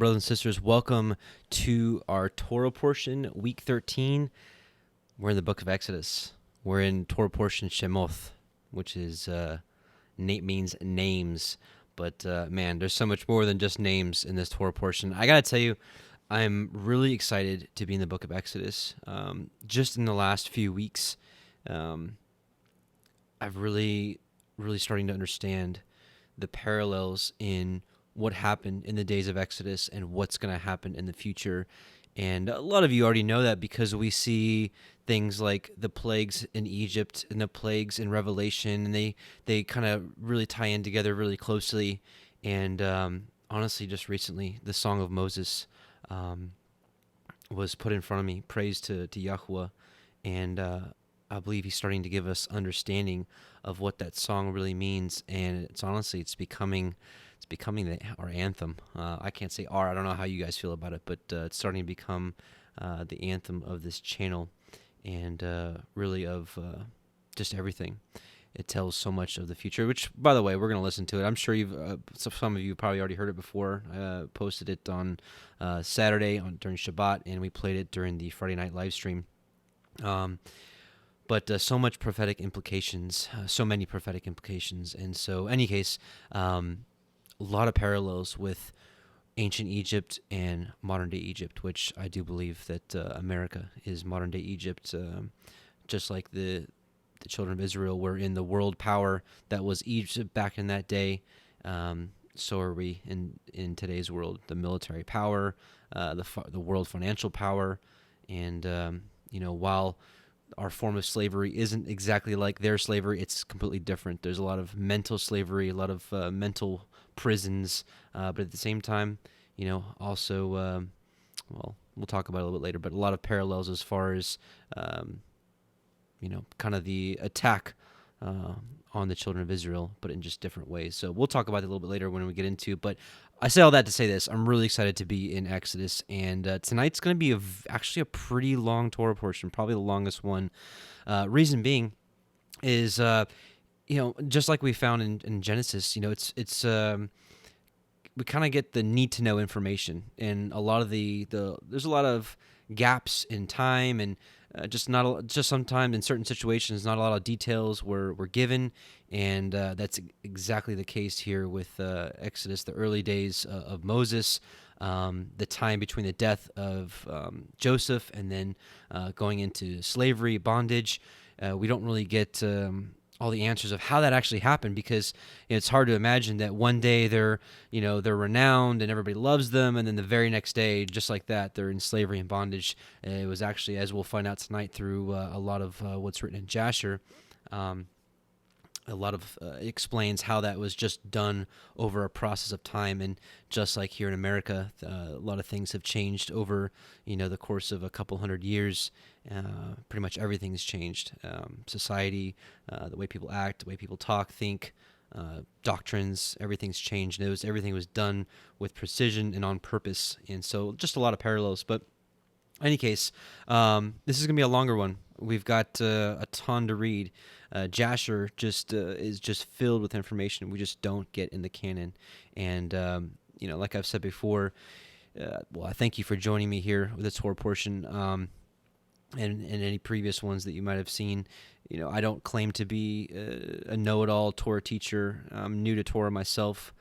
brothers and sisters. Welcome to our Torah portion, week 13. We're in the book of Exodus. We're in Torah portion Shemoth, which is means names. But man, there's so much more than just names in this Torah portion. I gotta tell you, I'm really excited to be in the book of Exodus. Just in the last few weeks, I've really starting to understand the parallels in what happened in the days of Exodus and what's going to happen in the future. And a lot of you already know that because we see things like the plagues in Egypt and the plagues in Revelation, and they kind of really tie in together really closely. And honestly, just recently, the Song of Moses was put in front of me, praise to YHWH, and I believe he's starting to give us understanding of what that song really means, and it's becoming our anthem. I can't say our. I don't know how you guys feel about it, but it's starting to become the anthem of this channel, and really of just everything. It tells so much of the future. Which, by the way, we're going to listen to it. I'm sure some of you probably already heard it before. I posted it on Saturday during Shabbat, and we played it during the Friday night live stream. But so much prophetic implications, so many prophetic implications. And so, any case, a lot of parallels with ancient Egypt and modern-day Egypt, which I do believe that America is modern-day Egypt, just like the children of Israel were in the world power that was Egypt back in that day. So are we in today's world, the military power, the world financial power, and while our form of slavery isn't exactly like their slavery, it's completely different. There's a lot of mental slavery, a lot of mental prisons, but at the same time, also, we'll talk about it a little bit later, but a lot of parallels as far as, kind of the attack on the children of Israel, but in just different ways. So we'll talk about it a little bit later when we get into it, but I say all that to say this. I'm really excited to be in Exodus, and tonight's going to be actually a pretty long Torah portion, probably the longest one. Reason being is, just like we found in Genesis, it's we kind of get the need to know information, and a lot of there's a lot of gaps in time, and just sometimes in certain situations, not a lot of details were given, and that's exactly the case here with Exodus, the early days of Moses, the time between the death of Joseph and then going into slavery, bondage. We don't really get all the answers of how that actually happened, because it's hard to imagine that one day they're renowned and everybody loves them, and then the very next day, just like that, they're in slavery and bondage. It was actually, as we'll find out tonight through a lot of what's written in Jasher, a lot of explains how that was just done over a process of time. And just like here in America, a lot of things have changed over the course of a couple hundred years. Pretty much everything's changed. Society, the way people act, the way people talk, think, doctrines, everything's changed. Everything was done with precision and on purpose. And so just a lot of parallels. But in any case, this is going to be a longer one. We've got a ton to read. Jasher is just filled with information we just don't get in the canon. And, like I've said before, I thank you for joining me here with this Torah portion. And any previous ones that you might have seen. I don't claim to be a know-it-all Torah teacher. I'm new to Torah myself,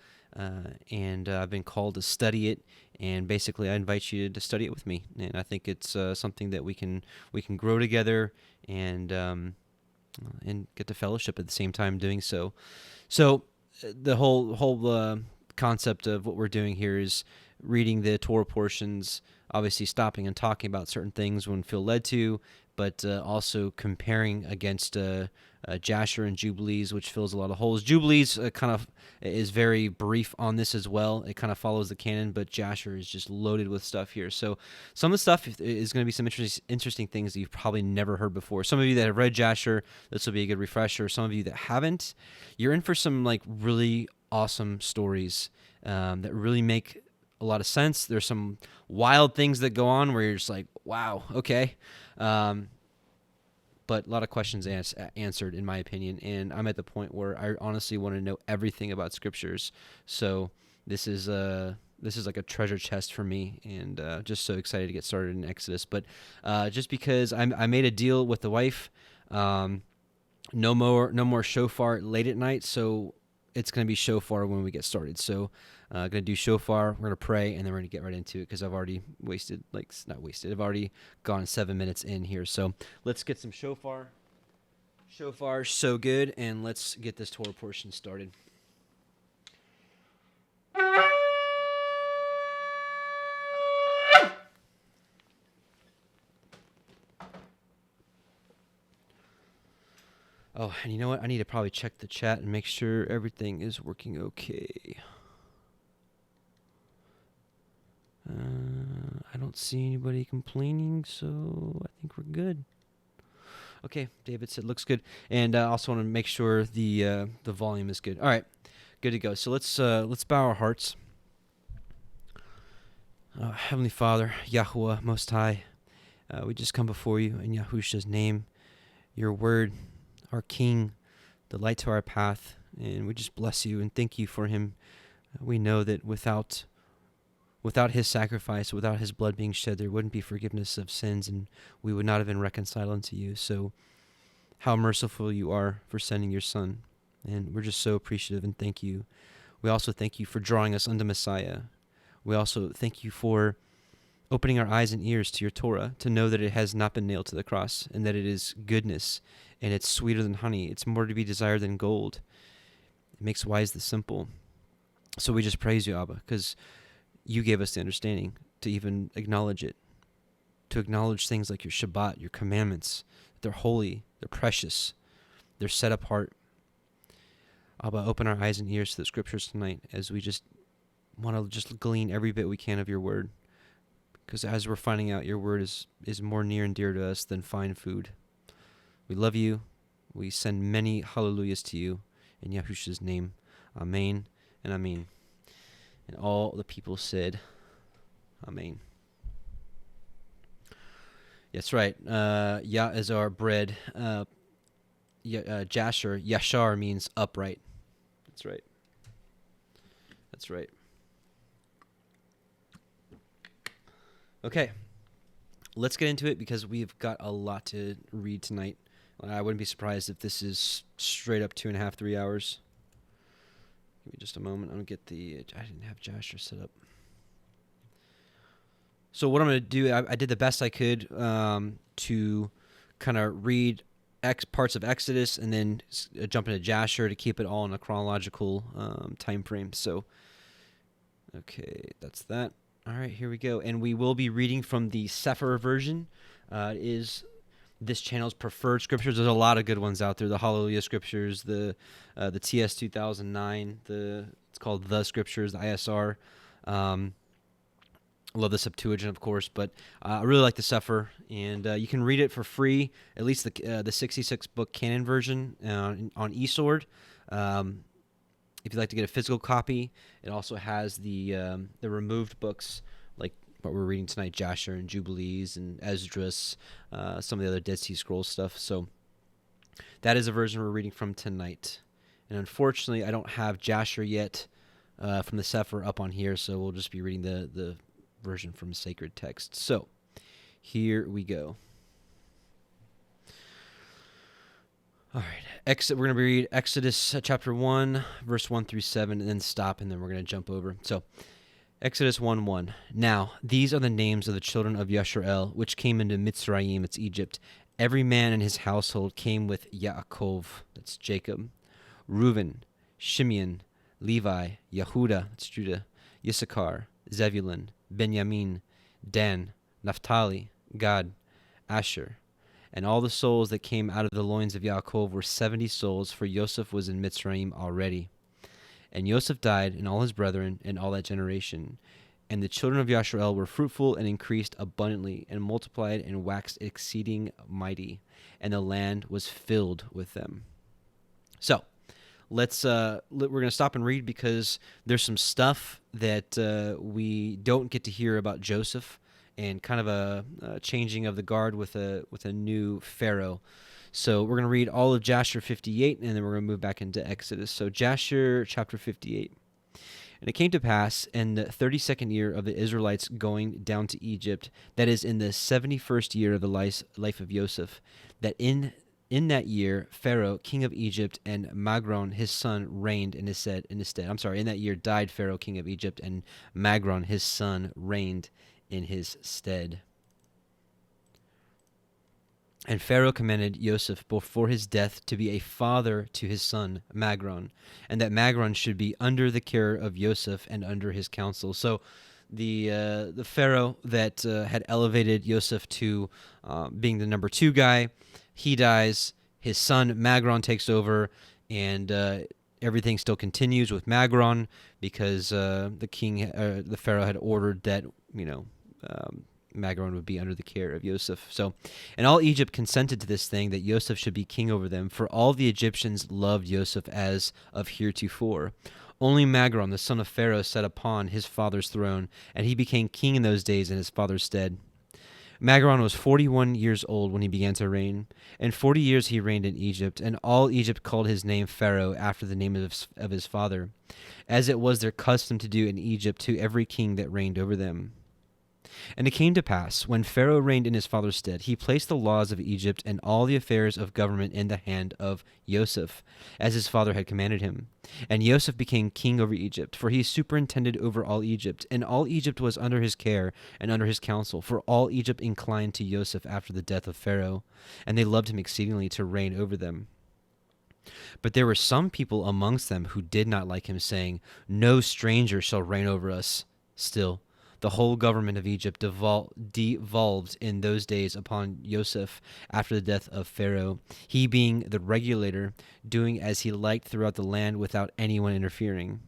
and I've been called to study it. And basically, I invite you to study it with me. And I think it's something that we can grow together and get to fellowship at the same time doing so. So the whole concept of what we're doing here is reading the Torah portions, obviously stopping and talking about certain things when feel led to, but also comparing against Jasher and Jubilees, which fills a lot of holes. Jubilees kind of is very brief on this as well. It kind of follows the canon, but Jasher is just loaded with stuff here. So some of the stuff is going to be some interesting things that you've probably never heard before. Some of you that have read Jasher, this will be a good refresher. Some of you that haven't, you're in for some really awesome stories that really make a lot of sense. There's some wild things that go on where you're just like, wow, okay. But a lot of questions answered, in my opinion, and I'm at the point where I honestly want to know everything about scriptures. So this is this is like a treasure chest for me, and just so excited to get started in Exodus. But just because I made a deal with the wife, no more shofar late at night, so it's going to be shofar when we get started. So going to do shofar, we're going to pray, and then we're going to get right into it because I've already I've already gone 7 minutes in here. So let's get some shofar. Shofar, so good, and let's get this Torah portion started. Oh, and you know what? I need to probably check the chat and make sure everything is working okay. I don't see anybody complaining, so I think we're good. Okay, David said looks good, and I also want to make sure the volume is good. All right, good to go. So let's bow our hearts. Heavenly Father, Yahuwah Most High, we just come before you in Yahusha's name, your word, our King, the light to our path, and we just bless you and thank you for him. We know that without his sacrifice, without his blood being shed, there wouldn't be forgiveness of sins, and we would not have been reconciled unto you. So how merciful you are for sending your Son, and we're just so appreciative and thank you. We also thank you for drawing us unto Messiah. We also thank you for opening our eyes and ears to your Torah, to know that it has not been nailed to the cross, and that it is goodness, and it's sweeter than honey. It's more to be desired than gold. It makes wise the simple. So we just praise you, Abba, because you gave us the understanding to even acknowledge it, to acknowledge things like your Shabbat, your commandments. They're holy, they're precious, they're set apart. Abba, open our eyes and ears to the scriptures tonight as we just want to just glean every bit we can of your word. Because as we're finding out, your word is more near and dear to us than fine food. We love you. We send many hallelujahs to you in Yahushua's name. Amen and amen. And all the people said, amen. That's right. Yah is our bread. Jasher, Yashar means upright. That's right. That's right. Okay, let's get into it because we've got a lot to read tonight. I wouldn't be surprised if this is straight up 2.5, 3 hours. Give me just a moment. I'm going to get I didn't have Jasher set up. So what I'm going to do, I did the best I could to kind of read parts of Exodus and then jump into Jasher to keep it all in a chronological time frame. So, okay, that's that. All right, here we go. And we will be reading from the CEPHER version. It is this channel's preferred scriptures. There's a lot of good ones out there. The Hallelujah scriptures, the TS 2009, it's called The Scriptures, the ISR. I love the Septuagint, of course, but I really like the CEPHER, and you can read it for free, at least the 66-book canon version on eSword. If you'd like to get a physical copy, it also has the removed books, like what we're reading tonight, Jasher and Jubilees and Esdras, some of the other Dead Sea Scrolls stuff. So that is a version we're reading from tonight. And unfortunately, I don't have Jasher yet from the CEPHER up on here, so we'll just be reading the version from sacred text. So here we go. All right, we're going to read Exodus chapter 1, verse 1 through 7, and then stop, and then we're going to jump over. So, Exodus 1:1. Now, these are the names of the children of Yisrael, which came into Mitzrayim, it's Egypt. Every man in his household came with Yaakov, that's Jacob, Reuben, Shimeon, Levi, Yehuda, that's Judah, Issachar, Zebulun, Benjamin, Dan, Naphtali, Gad, Asher. And all the souls that came out of the loins of Yaakov were 70 souls, for Yosef was in Mitzrayim already. And Yosef died, and all his brethren, and all that generation. And the children of Yasharel were fruitful and increased abundantly, and multiplied and waxed exceeding mighty, and the land was filled with them. So, we're going to stop and read because there's some stuff that we don't get to hear about Joseph, and kind of a changing of the guard with a new Pharaoh. So we're going to read all of Jasher 58, and then we're going to move back into Exodus. So Jasher chapter 58. And it came to pass in the 32nd year of the Israelites going down to Egypt, that is, in the 71st year of the life of Joseph, that in that year Pharaoh, king of Egypt, and Magron his son reigned in his stead. In that year died Pharaoh, king of Egypt, and Magron his son reigned in his stead. And Pharaoh commanded Joseph before his death to be a father to his son Magron, and that Magron should be under the care of Joseph and under his counsel. So the Pharaoh that had elevated Joseph to being the number 2 guy, he dies. His son Magron takes over, and everything still continues with Magron because the Pharaoh had ordered that Magron would be under the care of Joseph. So, and all Egypt consented to this thing, that Joseph should be king over them, for all the Egyptians loved Joseph as of heretofore. Only Magron, the son of Pharaoh, sat upon his father's throne, and he became king in those days in his father's stead. Magron was 41 years old when he began to reign, and 40 years he reigned in Egypt, and all Egypt called his name Pharaoh, after the name of his father, as it was their custom to do in Egypt to every king that reigned over them. And it came to pass, when Pharaoh reigned in his father's stead, he placed the laws of Egypt and all the affairs of government in the hand of Joseph, as his father had commanded him. And Joseph became king over Egypt, for he superintended over all Egypt, and all Egypt was under his care and under his counsel, for all Egypt inclined to Joseph after the death of Pharaoh, and they loved him exceedingly to reign over them. But there were some people amongst them who did not like him, saying, "No stranger shall reign over us." Still, the whole government of Egypt devolved in those days upon Joseph after the death of Pharaoh, he being the regulator, doing as he liked throughout the land without anyone interfering.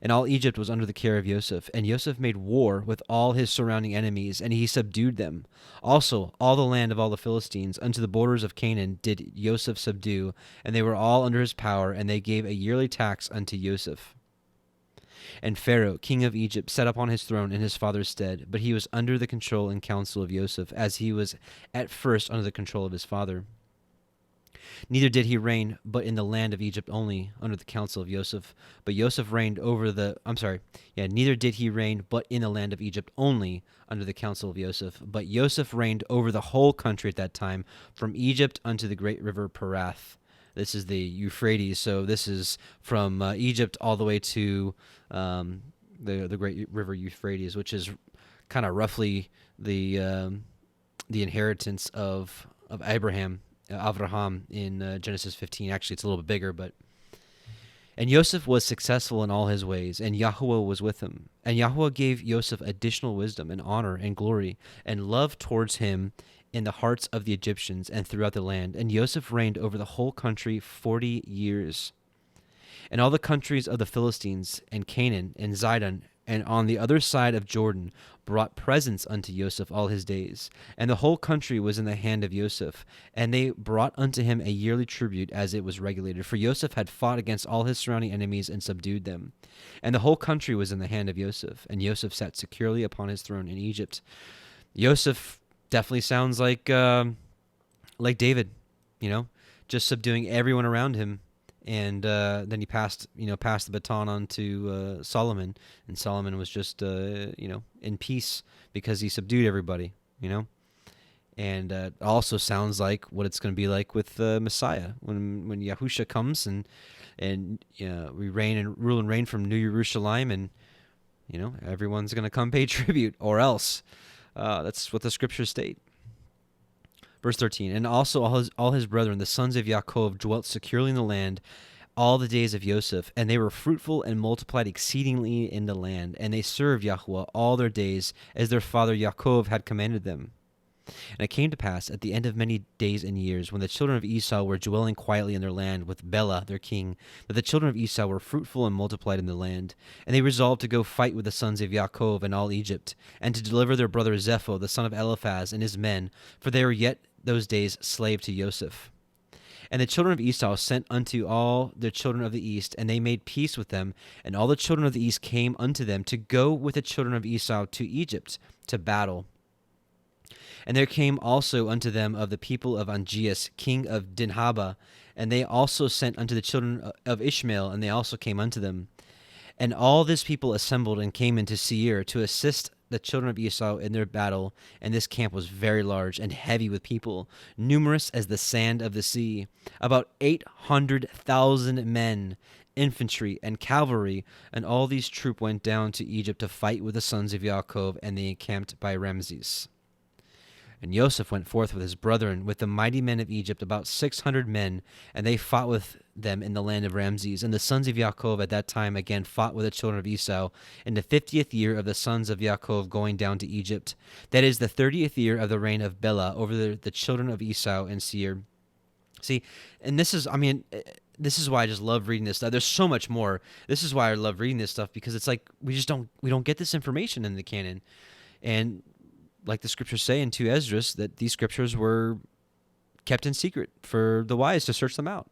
And all Egypt was under the care of Joseph, and Joseph made war with all his surrounding enemies, and he subdued them. Also, all the land of all the Philistines unto the borders of Canaan did Joseph subdue, and they were all under his power, and they gave a yearly tax unto Joseph. And Pharaoh, king of Egypt, sat upon his throne in his father's stead, but he was under the control and counsel of Joseph, as he was at first under the control of his father. Neither did he reign but in the land of Egypt only, under the counsel of Joseph. But Joseph reigned over neither did he reign but in the land of Egypt only, under the counsel of Joseph. But Joseph reigned over the whole country at that time, from Egypt unto the great river Perath. This is the Euphrates, so this is from Egypt all the way to the great river Euphrates, which is kind of roughly the inheritance of Abraham in Genesis 15. Actually, it's a little bit bigger, but. And Joseph was successful in all his ways, and Yahweh was with him. And Yahweh gave Joseph additional wisdom and honor and glory and love towards him in the hearts of the Egyptians and throughout the land. And Joseph reigned over the whole country 40 years. And all the countries of the Philistines and Canaan and Zidon and on the other side of Jordan brought presents unto Joseph all his days. And the whole country was in the hand of Joseph. And they brought unto him a yearly tribute as it was regulated. For Joseph had fought against all his surrounding enemies and subdued them. And the whole country was in the hand of Joseph. And Joseph sat securely upon his throne in Egypt. Joseph definitely sounds like David, just subduing everyone around him. And then he passed the baton on to Solomon, and Solomon was just, in peace because he subdued everybody, And it also sounds like what it's going to be like with Messiah when Yahusha comes and we reign and rule and reign from New Jerusalem, and everyone's going to come pay tribute, or else. That's what the scriptures state. Verse 13, and also all his brethren, the sons of Yaakov, dwelt securely in the land all the days of Joseph, and they were fruitful and multiplied exceedingly in the land, and they served Yahweh all their days, as their father Yaakov had commanded them. And it came to pass, at the end of many days and years, when the children of Esau were dwelling quietly in their land with Bela their king, that the children of Esau were fruitful and multiplied in the land. And they resolved to go fight with the sons of Yaakov and all Egypt, and to deliver their brother Zepho, the son of Eliphaz, and his men, for they were yet those days slave to Joseph. And the children of Esau sent unto all the children of the east, and they made peace with them. And all the children of the east came unto them to go with the children of Esau to Egypt to battle. And there came also unto them of the people of Angeas, king of Dinhaba, and they also sent unto the children of Ishmael, and they also came unto them. And all this people assembled and came into Seir to assist the children of Esau in their battle, and this camp was very large and heavy with people, numerous as the sand of the sea, about 800,000 men, infantry and cavalry, and all these troops went down to Egypt to fight with the sons of Yaakov, and they encamped by Ramses. And Joseph went forth with his brethren, with the mighty men of Egypt, about 600 men, and they fought with them in the land of Ramses. And the sons of Yaakov at that time again fought with the children of Esau in the 50th year of the sons of Yaakov going down to Egypt. That is the 30th year of the reign of Bela over the children of Esau and Seir. See, and this is, this is why I just love reading this stuff. There's so much more. This is why I love reading this stuff, because it's like we don't get this information in the canon. And like the scriptures say in 2 Esdras, that these scriptures were kept in secret for the wise to search them out.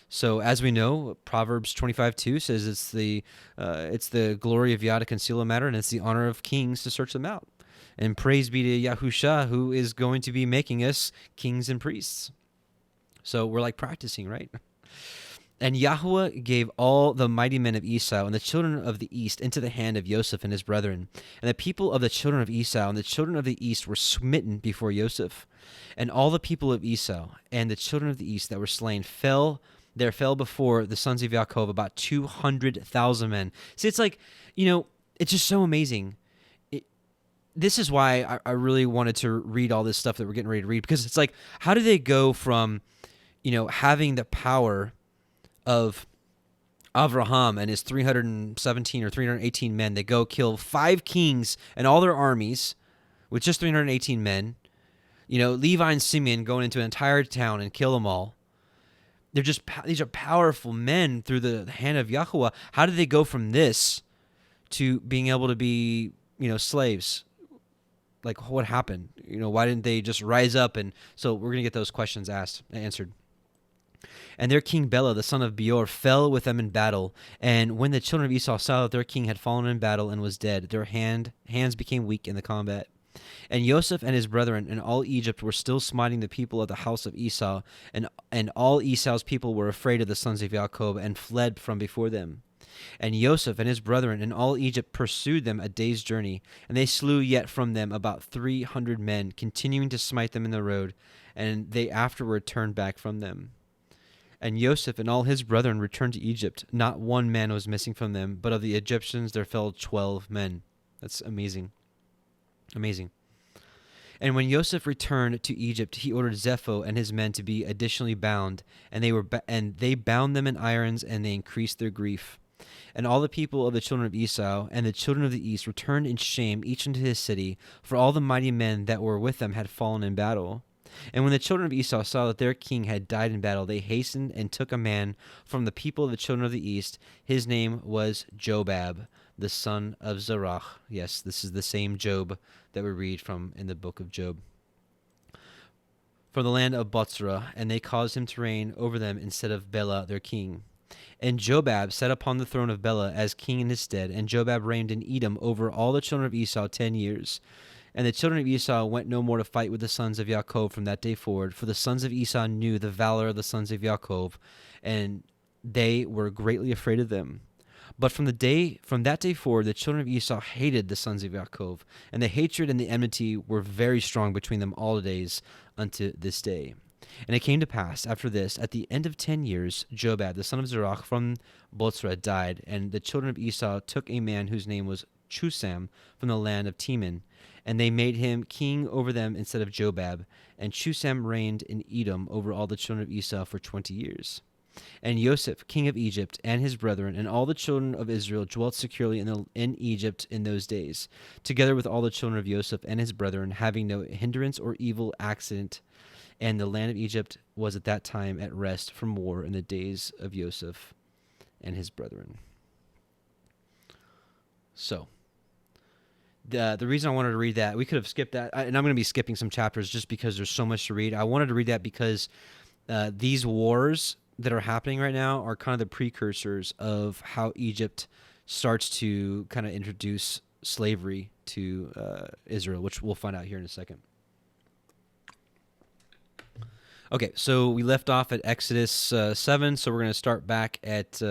So as we know, Proverbs 25:2 says it's the glory of Yah to conceal a matter, and it's the honor of kings to search them out. And praise be to Yahusha, who is going to be making us kings and priests. So we're like practicing, right? And Yahweh gave all the mighty men of Esau and the children of the east into the hand of Joseph and his brethren. And the people of the children of Esau and the children of the east were smitten before Joseph. And all the people of Esau and the children of the east that were slain fell before the sons of Yaakov, about 200,000 men. See, it's like, it's just so amazing. This is why I really wanted to read all this stuff that we're getting ready to read, because it's like, how do they go from, having the power of Avraham and his 317 or 318 men, they go kill 5 kings and all their armies with just 318 men. Levi and Simeon going into an entire town and kill them all. These are powerful men through the hand of Yahweh. How did they go from this to being able to be, slaves? Like, what happened? Why didn't they just rise up? And so we're going to get those questions answered. And their king Bela, the son of Beor, fell with them in battle. And when the children of Esau saw that their king had fallen in battle and was dead, their hands became weak in the combat. And Joseph and his brethren and all Egypt were still smiting the people of the house of Esau, and all Esau's people were afraid of the sons of Jacob and fled from before them. And Joseph and his brethren and all Egypt pursued them a day's journey, and they slew yet from them about 300 men, continuing to smite them in the road, and they afterward turned back from them. And Joseph and all his brethren returned to Egypt. Not one man was missing from them, but of the Egyptians there fell 12 men. That's amazing. Amazing. And when Joseph returned to Egypt, he ordered Zepho and his men to be additionally bound, and they bound them in irons, and they increased their grief. And all the people of the children of Esau and the children of the east returned in shame, each into his city, for all the mighty men that were with them had fallen in battle. And when the children of Esau saw that their king had died in battle, they hastened and took a man from the people of the children of the east. His name was Jobab, the son of Zerach. Yes, this is the same Job that we read from in the book of Job. From the land of Botzrah, and they caused him to reign over them instead of Bela their king. And Jobab sat upon the throne of Bela as king in his stead, and Jobab reigned in Edom over all the children of Esau 10 years. And the children of Esau went no more to fight with the sons of Jacob from that day forward, for the sons of Esau knew the valor of the sons of Jacob, and they were greatly afraid of them. But from that day forward, the children of Esau hated the sons of Jacob, and the hatred and the enmity were very strong between them all the days unto this day. And it came to pass after this, at the end of 10 years, Jobab, the son of Zerach from Botzrah, died, and the children of Esau took a man whose name was Chusam from the land of Teman, and they made him king over them instead of Jobab. And Chusam reigned in Edom over all the children of Esau for 20 years. And Joseph, king of Egypt, and his brethren, and all the children of Israel dwelt securely in Egypt in those days, together with all the children of Joseph and his brethren, having no hindrance or evil accident. And the land of Egypt was at that time at rest from war in the days of Joseph and his brethren. So, the reason I wanted to read that, we could have skipped that, and I'm going to be skipping some chapters just because there's so much to read. I wanted to read that because these wars that are happening right now are kind of the precursors of how Egypt starts to kind of introduce slavery to Israel, which we'll find out here in a second. Okay, so we left off at Exodus 7, so we're going to start back at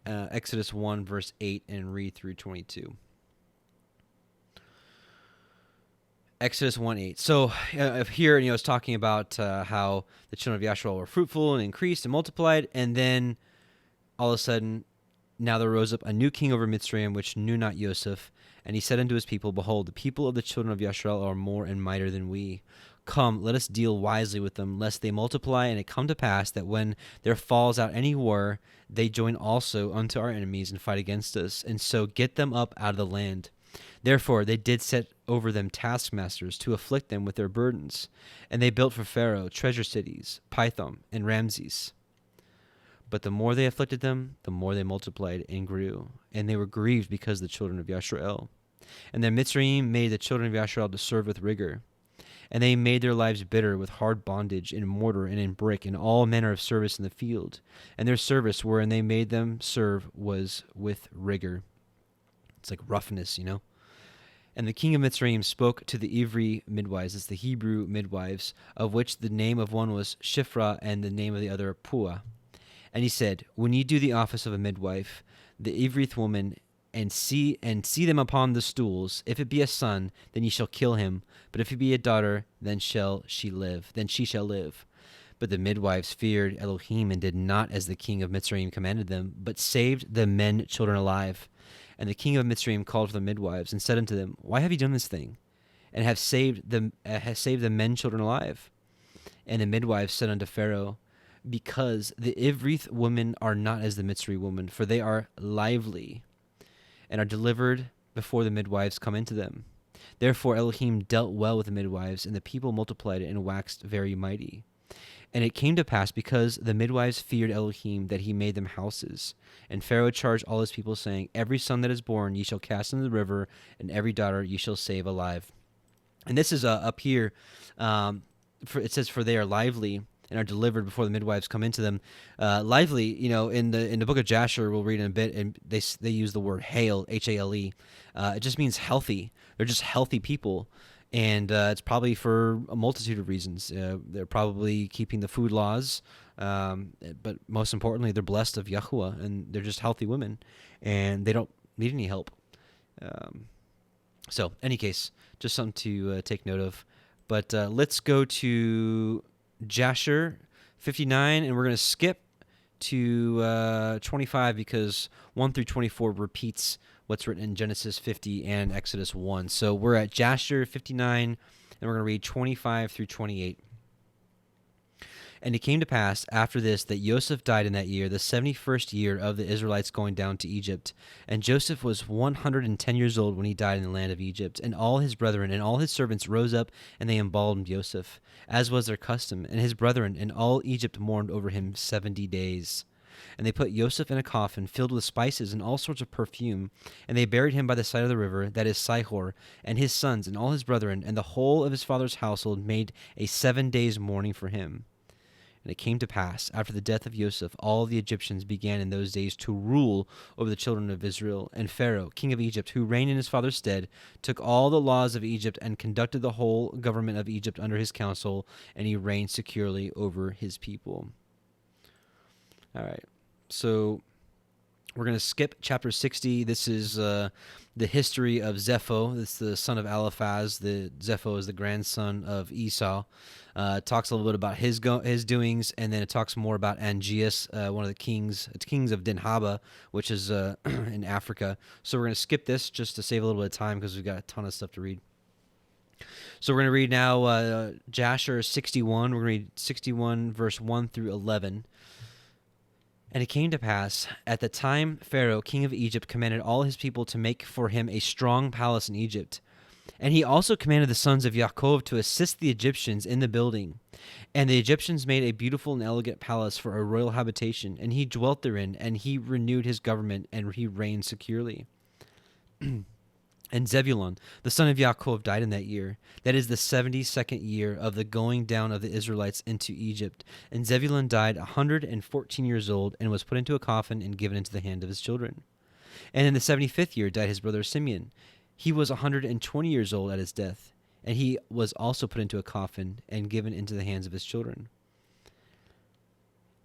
Exodus 1, verse 8, and read through 22. Exodus 1:8. So here, it's talking about how the children of Yashua were fruitful and increased and multiplied, and then all of a sudden, now there rose up a new king over Mitzrayim, which knew not Joseph, and he said unto his people, Behold, the people of the children of Yashua are more and mightier than we. Come, let us deal wisely with them, lest they multiply, and it come to pass that when there falls out any war, they join also unto our enemies and fight against us, and so get them up out of the land. Therefore they did set over them taskmasters to afflict them with their burdens. And they built for Pharaoh treasure cities, Pithom and Ramses. But the more they afflicted them, the more they multiplied and grew. And they were grieved because of the children of Yashrael. And the Mitzrayim made the children of Yashrael to serve with rigor. And they made their lives bitter with hard bondage in mortar and in brick and all manner of service in the field. And their service wherein they made them serve was with rigor. It's like roughness, And the king of Mitzrayim spoke to the LBRY midwives, as the Hebrew midwives, of which the name of one was Shiphrah and the name of the other Puah. And he said, When ye do the office of a midwife, the LBRY woman, and see them upon the stools, if it be a son, then ye shall kill him, but if it be a daughter, then she shall live. But the midwives feared Elohim and did not as the king of Mitzrayim commanded them, but saved the men children alive. And the king of Mitzrayim called for the midwives and said unto them, Why have ye done this thing? And have saved the men children alive? And the midwives said unto Pharaoh, Because the LBRY women are not as the Mitzri women, for they are lively, and are delivered before the midwives come into them. Therefore Elohim dealt well with the midwives, and the people multiplied and waxed very mighty. And it came to pass, because the midwives feared Elohim, that he made them houses. And Pharaoh charged all his people, saying, Every son that is born ye shall cast into the river, and every daughter ye shall save alive. And this is up here. It says, For they are lively, and are delivered before the midwives come into them. Lively, in the book of Jasher, we'll read in a bit, and they use the word hale, H-A-L-E. It just means healthy. They're just healthy people. And it's probably for a multitude of reasons. They're probably keeping the food laws, but most importantly, they're blessed of Yahuwah, and they're just healthy women, and they don't need any help. So, any case, just something to take note of. But let's go to Jasher 59, and we're going to skip to 25 because 1 through 24 repeats what's written in Genesis 50 and Exodus 1. So we're at Jasher 59, and we're going to read 25 through 28. And it came to pass after this that Joseph died in that year, the 71st year of the Israelites going down to Egypt. And Joseph was 110 years old when he died in the land of Egypt. And all his brethren and all his servants rose up, and they embalmed Joseph, as was their custom. And his brethren and all Egypt mourned over him 70 days. And they put Joseph in a coffin filled with spices and all sorts of perfume, and they buried him by the side of the river, that is Sihor, and his sons and all his brethren, and the whole of his father's household made a 7 days mourning for him. And it came to pass, after the death of Joseph, all the Egyptians began in those days to rule over the children of Israel. And Pharaoh, king of Egypt, who reigned in his father's stead, took all the laws of Egypt and conducted the whole government of Egypt under his counsel, and he reigned securely over his people. All right, so we're going to skip chapter 60. This is the history of Zepho. This is the son of Eliphaz. Zepho is the grandson of Esau. It talks a little bit about his doings, and then it talks more about Angeas, one of the kings of Dinhaba, which is in Africa. So we're going to skip this just to save a little bit of time because we've got a ton of stuff to read. So we're going to read now Jasher 61. We're going to read 61, verse 1 through 11. And it came to pass, at the time Pharaoh, king of Egypt, commanded all his people to make for him a strong palace in Egypt. And he also commanded the sons of Yaakov to assist the Egyptians in the building. And the Egyptians made a beautiful and elegant palace for a royal habitation, and he dwelt therein, and he renewed his government, and he reigned securely. And Zebulun, the son of Yaakov, died in that year. That is the 72nd year of the going down of the Israelites into Egypt. And Zebulun died 114 years old, and was put into a coffin and given into the hand of his children. And in the 75th year died his brother Simeon. He was 120 years old at his death, and he was also put into a coffin and given into the hands of his children.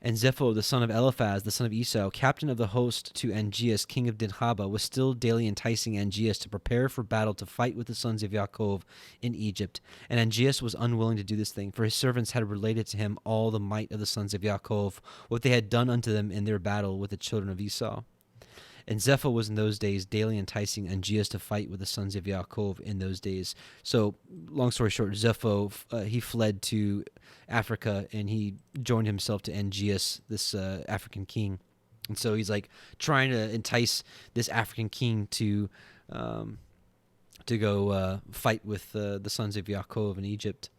And Zepho, the son of Eliphaz, the son of Esau, captain of the host to Angeas, king of Dinhaba, was still daily enticing Angeas to prepare for battle to fight with the sons of Yaakov in Egypt. And Angeas was unwilling to do this thing, for his servants had related to him all the might of the sons of Yaakov, what they had done unto them in their battle with the children of Esau. And Zepho was in those days daily enticing Angeas to fight with the sons of Yaakov in those days. So, long story short, Zepho, he fled to Africa, and he joined himself to Angeas, this African king. And so he's like trying to entice this African king to go fight with the sons of Yaakov in Egypt.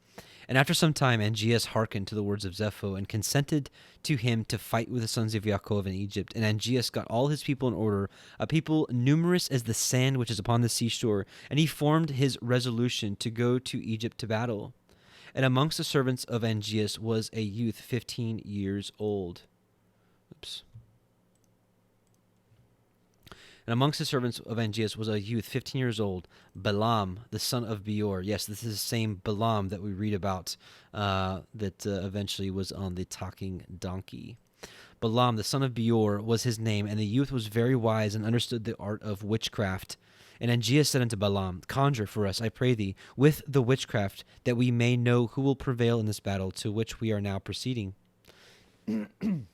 And after some time, Angeas hearkened to the words of Zepho and consented to him to fight with the sons of Yaakov in Egypt. And Angeas got all his people in order, a people numerous as the sand which is upon the seashore. And he formed his resolution to go to Egypt to battle. And amongst the servants of Angeas was a youth 15 years old. And amongst the servants of Angeas was a youth 15 years old, Balaam, the son of Beor. Yes, this is the same Balaam that we read about that eventually was on the talking donkey. Balaam, the son of Beor, was his name, and the youth was very wise and understood the art of witchcraft. And Angeas said unto Balaam, Conjure for us, I pray thee, with the witchcraft, that we may know who will prevail in this battle to which we are now proceeding. And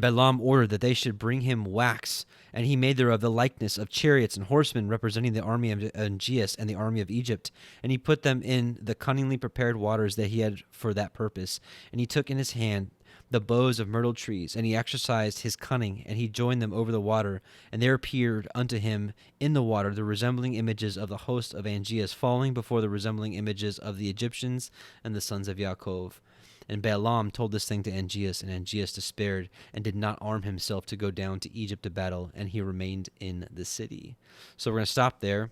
Balaam ordered that they should bring him wax, and he made thereof the likeness of chariots and horsemen representing the army of Angeas and the army of Egypt. And he put them in the cunningly prepared waters that he had for that purpose. And he took in his hand the boughs of myrtle trees, and he exercised his cunning, and he joined them over the water. And there appeared unto him in the water the resembling images of the host of Angeas, falling before the resembling images of the Egyptians and the sons of Yaakov. And Balaam told this thing to Angeas, and Angeas despaired and did not arm himself to go down to Egypt to battle, and he remained in the city. So we're going to stop there.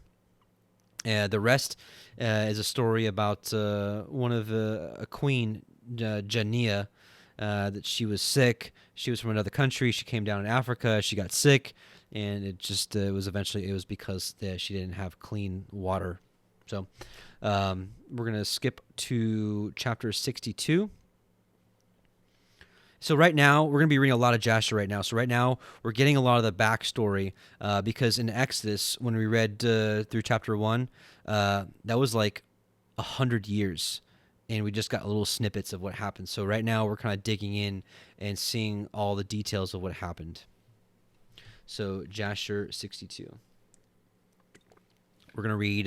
The rest is a story about one of a queen, Jania, that she was sick. She was from another country. She came down in Africa. She got sick, and it was because she didn't have clean water. So we're going to skip to chapter 62. So right now, we're going to be reading a lot of Jasher right now. So right now, we're getting a lot of the backstory because in Exodus, when we read through chapter 1, that was like 100 years, and we just got little snippets of what happened. So right now, we're kind of digging in and seeing all the details of what happened. So Jasher 62. We're going to read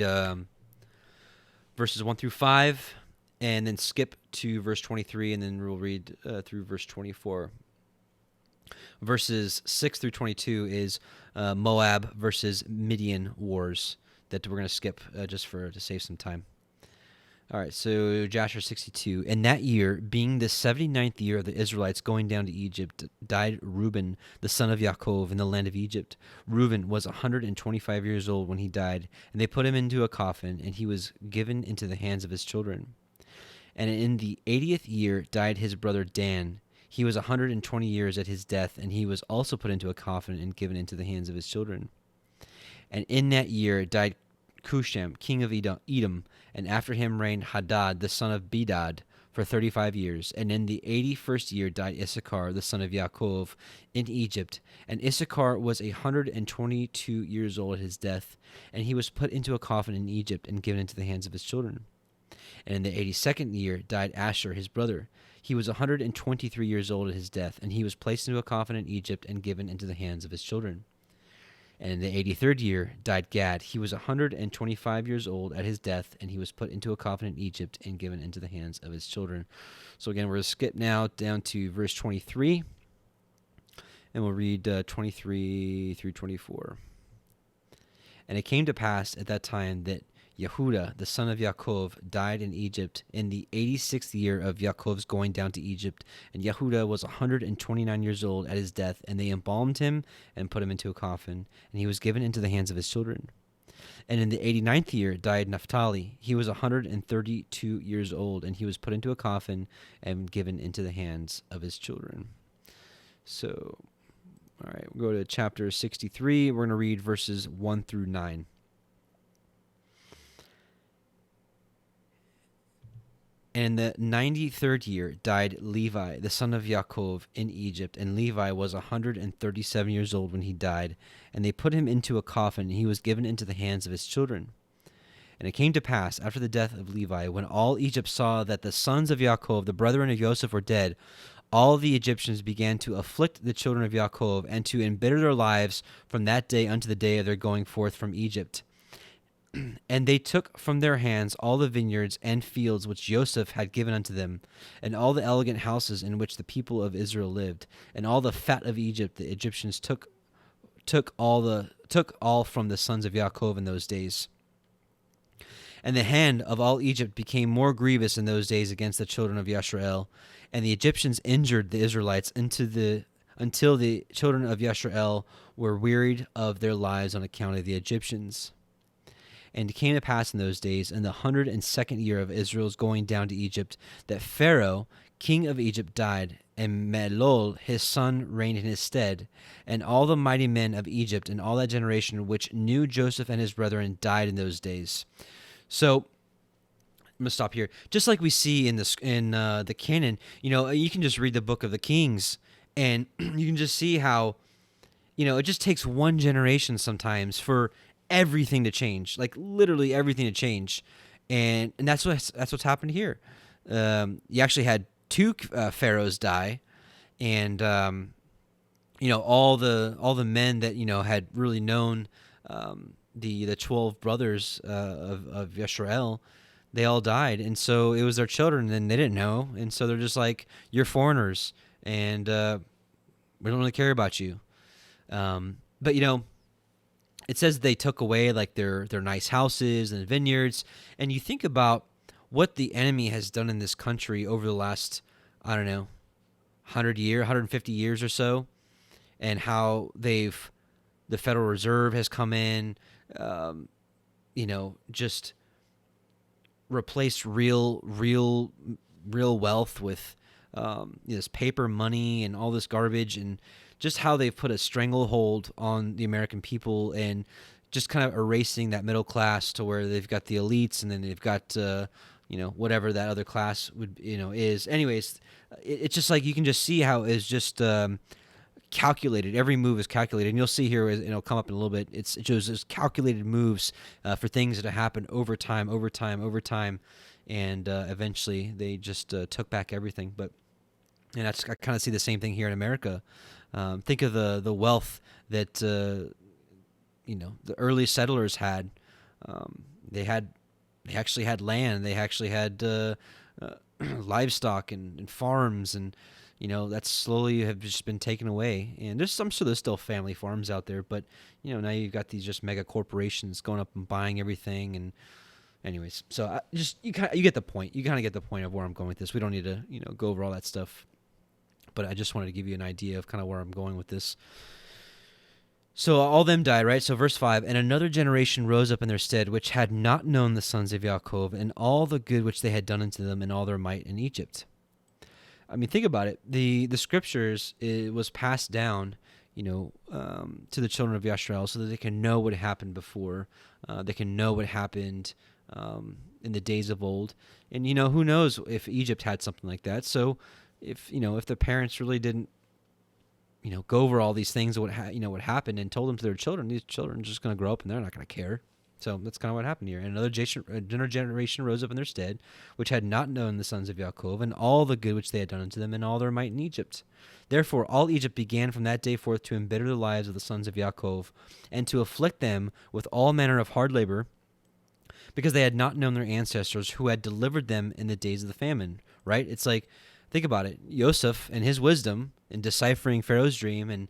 verses 1 through 5. And then skip to verse 23, and then we'll read through verse 24. Verses 6 through 22 is Moab versus Midian wars that we're going to skip just to save some time. All right, so Jasher 62. In that year, being the 79th year of the Israelites going down to Egypt, died Reuben, the son of Yaakov, in the land of Egypt. Reuben was 125 years old when he died, and they put him into a coffin, and he was given into the hands of his children. And in the 80th year died his brother Dan. He was 120 years at his death, and he was also put into a coffin and given into the hands of his children. And in that year died Cushan, king of Edom, and after him reigned Hadad, the son of Bedad, for 35 years. And in the 81st year died Issachar, the son of Yaakov, in Egypt. And Issachar was 122 years old at his death, and he was put into a coffin in Egypt and given into the hands of his children. And in the 82nd year died Asher, his brother. He was 123 years old at his death, and he was placed into a coffin in Egypt and given into the hands of his children. And in the 83rd year died Gad. He was 125 years old at his death, and he was put into a coffin in Egypt and given into the hands of his children. So again, we're going to skip now down to verse 23, and we'll read 23 through 24. And it came to pass at that time that Yehuda, the son of Yaakov, died in Egypt in the 86th year of Yaakov's going down to Egypt. And Yehuda was 129 years old at his death, and they embalmed him and put him into a coffin, and he was given into the hands of his children. And in the 89th year died Naphtali. He was 132 years old, and he was put into a coffin and given into the hands of his children. So, all right, we'll go to chapter 63. We're going to read verses 1 through 9. And in the 93rd year died Levi, the son of Yaakov, in Egypt. And Levi was 137 years old when he died. And they put him into a coffin, and he was given into the hands of his children. And it came to pass, after the death of Levi, when all Egypt saw that the sons of Yaakov, the brethren of Joseph, were dead, all the Egyptians began to afflict the children of Yaakov, and to embitter their lives from that day unto the day of their going forth from Egypt. And they took from their hands all the vineyards and fields which Joseph had given unto them, and all the elegant houses in which the people of Israel lived, and all the fat of Egypt. The Egyptians took all from the sons of Yaakov in those days. And the hand of all Egypt became more grievous in those days against the children of Yashrael, and the Egyptians injured the Israelites until the children of Yashrael were wearied of their lives on account of the Egyptians. And it came to pass in those days, in the 102nd year of Israel's going down to Egypt, that Pharaoh, king of Egypt, died, and Melol his son reigned in his stead. And all the mighty men of Egypt and all that generation which knew Joseph and his brethren died in those days. So I'm gonna stop here. Just like we see in the canon, you can just read the book of the Kings, and you can just see how, it just takes one generation sometimes for everything to change, like literally everything to change, and that's what's happened here. You actually had two pharaohs die, and all the men that had really known the 12 brothers of Yisrael, they all died, and so it was their children, and they didn't know, and so they're just like, you're foreigners, and we don't really care about you. But it says they took away like their nice houses and vineyards, and you think about what the enemy has done in this country over the last, 150 years or so, and how the Federal Reserve has come in, just replaced real wealth with this paper money and all this garbage, and just how they've put a stranglehold on the American people, and just kind of erasing that middle class to where they've got the elites, and then they've got whatever that other class would is. Anyways, it's just like you can just see how it's just calculated. Every move is calculated, and you'll see here, it'll come up in a little bit. It shows those calculated moves for things that happen over time, and eventually they just took back everything. And I kind of see the same thing here in America. Think of the wealth that the early settlers had. They actually had land. They actually had livestock and farms, and that slowly have just been taken away. And I'm sure there's still family farms out there, but now you've got these just mega corporations going up and buying everything. And anyways, so you get the point. You kind of get the point of where I'm going with this. We don't need to go over all that stuff, but I just wanted to give you an idea of kind of where I'm going with this. So all of them died, right? So verse 5, and another generation rose up in their stead, which had not known the sons of Yaakov, and all the good which they had done unto them, and all their might in Egypt. I mean, think about it. The scriptures, it was passed down, to the children of Yisrael, so that they can know what happened before. They can know what happened in the days of old. And, who knows if Egypt had something like that. So if the parents really didn't, go over all these things, what happened, and told them to their children, these children are just going to grow up and they're not going to care. So that's kind of what happened here. And another generation rose up in their stead, which had not known the sons of Yaakov, and all the good which they had done unto them, and all their might in Egypt. Therefore all Egypt began from that day forth to embitter the lives of the sons of Yaakov, and to afflict them with all manner of hard labor, because they had not known their ancestors, who had delivered them in the days of the famine. Right? It's like, think about it. Joseph and his wisdom in deciphering Pharaoh's dream, and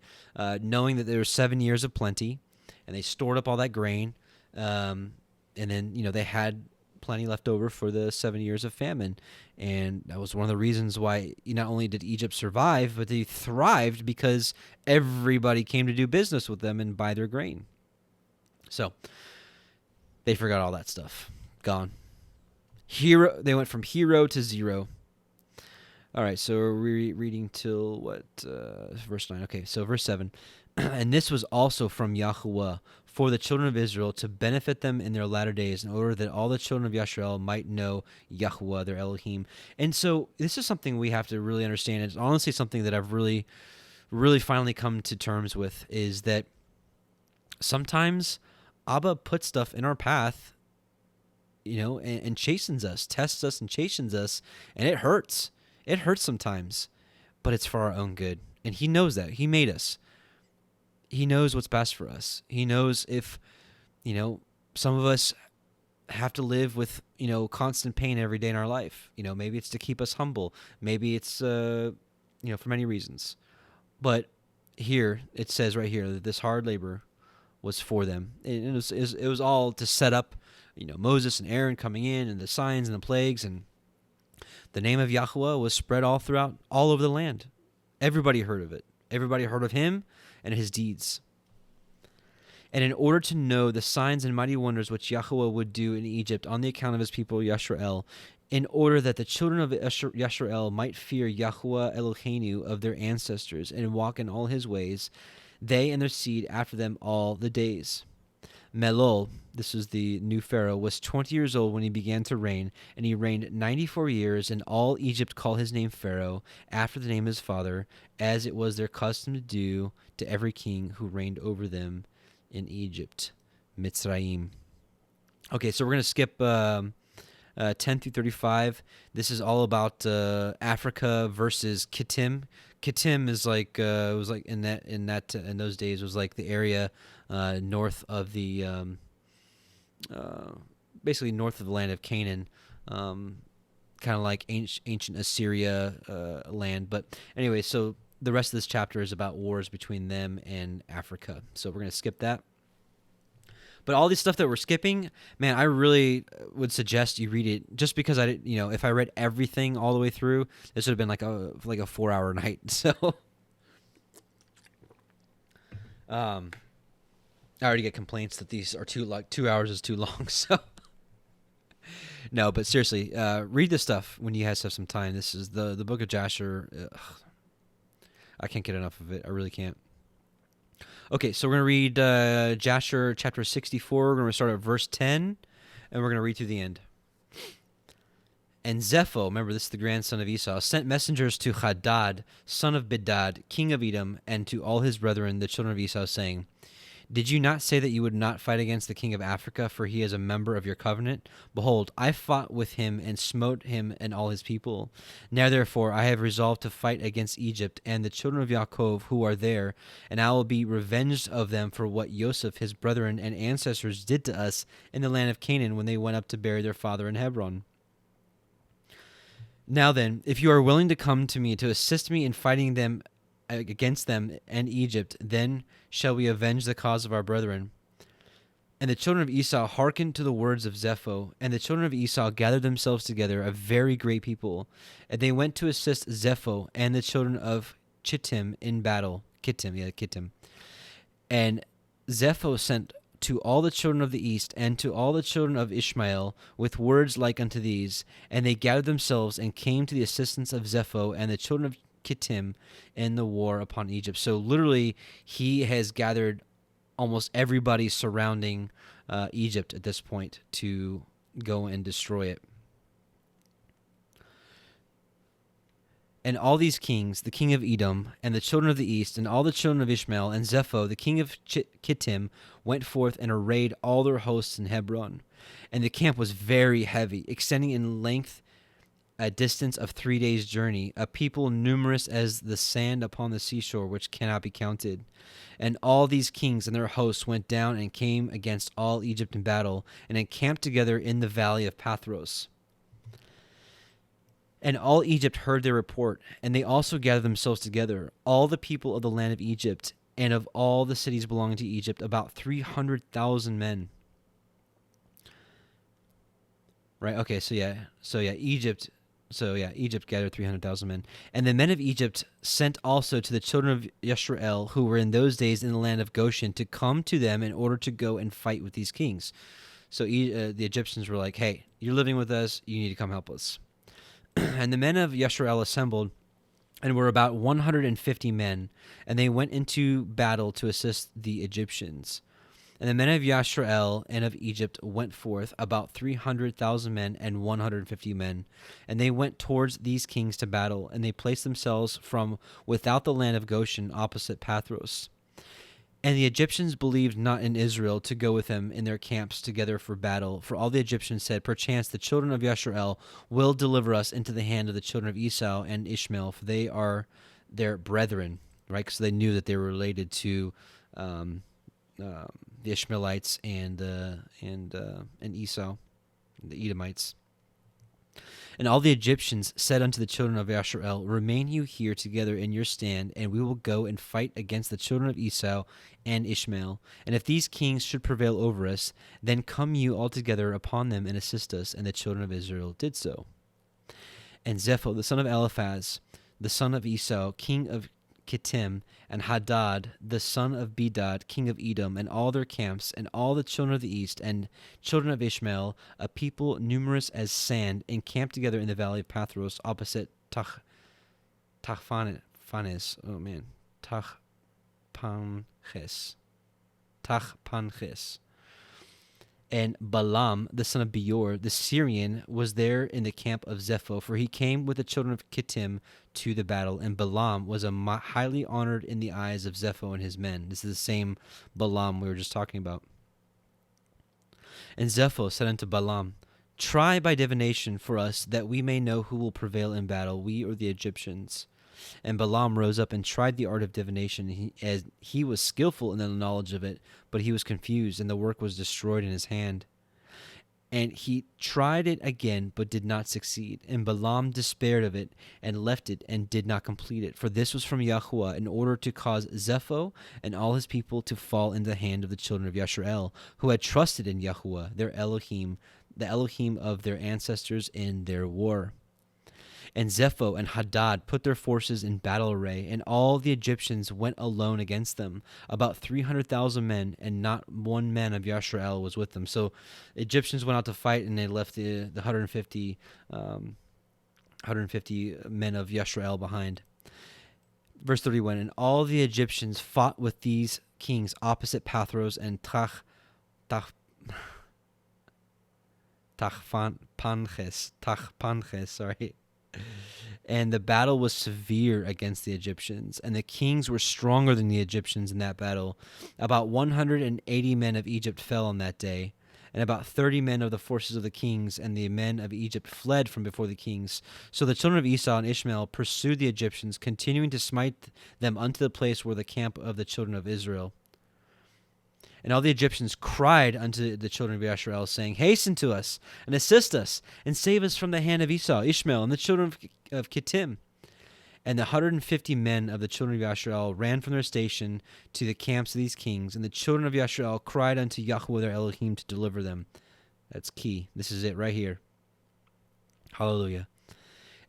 knowing that there were 7 years of plenty, and they stored up all that grain, and then they had plenty left over for the 7 years of famine, and that was one of the reasons why not only did Egypt survive, but they thrived, because everybody came to do business with them and buy their grain. So they forgot all that stuff. Gone. They went from hero to zero. All right, so we're reading till verse 9. Okay, so verse 7. And this was also from YHWH, for the children of Israel to benefit them in their latter days, in order that all the children of Yashrael might know YHWH, their Elohim. And so this is something we have to really understand. It's honestly something that I've really finally come to terms with, is that sometimes Abba puts stuff in our path, and chastens us, tests us and chastens us, and it hurts. It hurts sometimes, but it's for our own good. And he knows that. He made us. He knows what's best for us. He knows if, some of us have to live with, constant pain every day in our life. Maybe it's to keep us humble. Maybe it's, for many reasons. But here, it says right here that this hard labor was for them. And it was all to set up, Moses and Aaron coming in, and the signs and the plagues. And the name of YHWH was spread all over the land. Everybody heard of it. Everybody heard of him and his deeds. And in order to know the signs and mighty wonders which YHWH would do in Egypt on the account of his people Yashrael, in order that the children of Yashrael might fear YHWH Eloheinu of their ancestors, and walk in all his ways, they and their seed after them all the days. Melol, this is the new Pharaoh, was 20 years old when he began to reign, and he reigned 94 years, and all Egypt called his name Pharaoh, after the name of his father, as it was their custom to do to every king who reigned over them in Egypt. Mitzrayim. Okay, so we're going to skip 10 through 35. This is all about Africa versus Kittim. Kittim is like it was like in those days was like the area north of the basically north of the land of Canaan, kind of like ancient Assyria land. But anyway, so the rest of this chapter is about wars between them and Africa. So we're going to skip that. But all this stuff that we're skipping, man, I really would suggest you read it, just because I didn't, if I read everything all the way through, this would have been like a 4-hour night. So, I already get complaints that these are 2 hours is too long. So, no, but seriously, read this stuff when you guys have some time. This is the book of Jasher. I can't get enough of it. I really can't. Okay, so we're going to read Jasher chapter 64. We're going to start at verse 10, and we're going to read through the end. And Zepho, remember this is the grandson of Esau, sent messengers to Hadad, son of Bedad, king of Edom, and to all his brethren, the children of Esau, saying, Did you not say that you would not fight against the king of Africa, for he is a member of your covenant? Behold, I fought with him and smote him and all his people. Now therefore I have resolved to fight against Egypt and the children of Yaakov who are there, and I will be revenged of them for what Joseph, his brethren, and ancestors did to us in the land of Canaan when they went up to bury their father in Hebron. Now then, if you are willing to come to me to assist me in fighting them against them and Egypt, then shall we avenge the cause of our brethren. And the children of Esau hearkened to the words of Zepho, and the children of Esau gathered themselves together, a very great people, and they went to assist Zepho and the children of Chittim in battle. Kittim. And Zepho sent to all the children of the east and to all the children of Ishmael with words like unto these, and they gathered themselves and came to the assistance of Zepho and the children of Kittim in the war upon Egypt. So literally, he has gathered almost everybody surrounding Egypt at this point to go and destroy it. And all these kings, the king of Edom, and the children of the east, and all the children of Ishmael, and Zepho, the king of Kittim, went forth and arrayed all their hosts in Hebron. And the camp was very heavy, extending in length a distance of 3 days' journey, a people numerous as the sand upon the seashore, which cannot be counted. And all these kings and their hosts went down and came against all Egypt in battle, and encamped together in the valley of Pathros. And all Egypt heard their report, and they also gathered themselves together, all the people of the land of Egypt, and of all the cities belonging to Egypt, about 300,000 men. Right, okay, Egypt gathered 300,000 men. And the men of Egypt sent also to the children of Yashrael, who were in those days in the land of Goshen, to come to them in order to go and fight with these kings. So the Egyptians were like, hey, you're living with us, you need to come help us. And the men of Yashrael assembled, and were about 150 men, and they went into battle to assist the Egyptians. And the men of Yashrael and of Egypt went forth, about 300,000 men and 150 men. And they went towards these kings to battle, and they placed themselves from without the land of Goshen, opposite Pathros. And the Egyptians believed not in Israel to go with them in their camps together for battle. For all the Egyptians said, perchance the children of Yashrael will deliver us into the hand of the children of Esau and Ishmael, for they are their brethren, right? Because they knew that they were related to the Ishmaelites and Esau, the Edomites. And all the Egyptians said unto the children of Yashrael, remain you here together in your stand, and we will go and fight against the children of Esau and Ishmael. And if these kings should prevail over us, then come you all together upon them and assist us. And the children of Israel did so. And Zepho, the son of Eliphaz, the son of Esau, king of Kittim, and Hadad, the son of Bedad, king of Edom, and all their camps, and all the children of the east, and children of Ishmael, a people numerous as sand, encamped together in the valley of Pathros, opposite Tachpanches. And Balaam, the son of Beor, the Syrian, was there in the camp of Zepho, for he came with the children of Kittim to the battle. And Balaam was highly honored in the eyes of Zepho and his men. This is the same Balaam we were just talking about. And Zepho said unto Balaam, try by divination for us, that we may know who will prevail in battle, we or the Egyptians. And Balaam rose up and tried the art of divination, as he was skillful in the knowledge of it, but he was confused, and the work was destroyed in his hand. And he tried it again, but did not succeed. And Balaam despaired of it, and left it, and did not complete it. For this was from YHWH, in order to cause Zepho and all his people to fall into the hand of the children of Yashrael, who had trusted in YHWH, their Elohim, the Elohim of their ancestors, in their war. And Zepho and Hadad put their forces in battle array, and all the Egyptians went alone against them, about 300,000 men, and not one man of Yashrael was with them. So the Egyptians went out to fight, and they left the 150 men of Yashrael behind. Verse 31, and all the Egyptians fought with these kings opposite Pathros and Tachpanches, sorry. And the battle was severe against the Egyptians, and the kings were stronger than the Egyptians in that battle. About 180 men of Egypt fell on that day, and about 30 men of the forces of the kings and the men of Egypt fled from before the kings. So the children of Esau and Ishmael pursued the Egyptians, continuing to smite them unto the place where the camp of the children of Israel. And all the Egyptians cried unto the children of Yashrael, saying, hasten to us, and assist us, and save us from the hand of Esau, Ishmael, and the children of Kittim. And the 150 men of the children of Yashrael ran from their station to the camps of these kings, and the children of Yashrael cried unto YHWH their Elohim to deliver them. That's key. This is it right here. Hallelujah.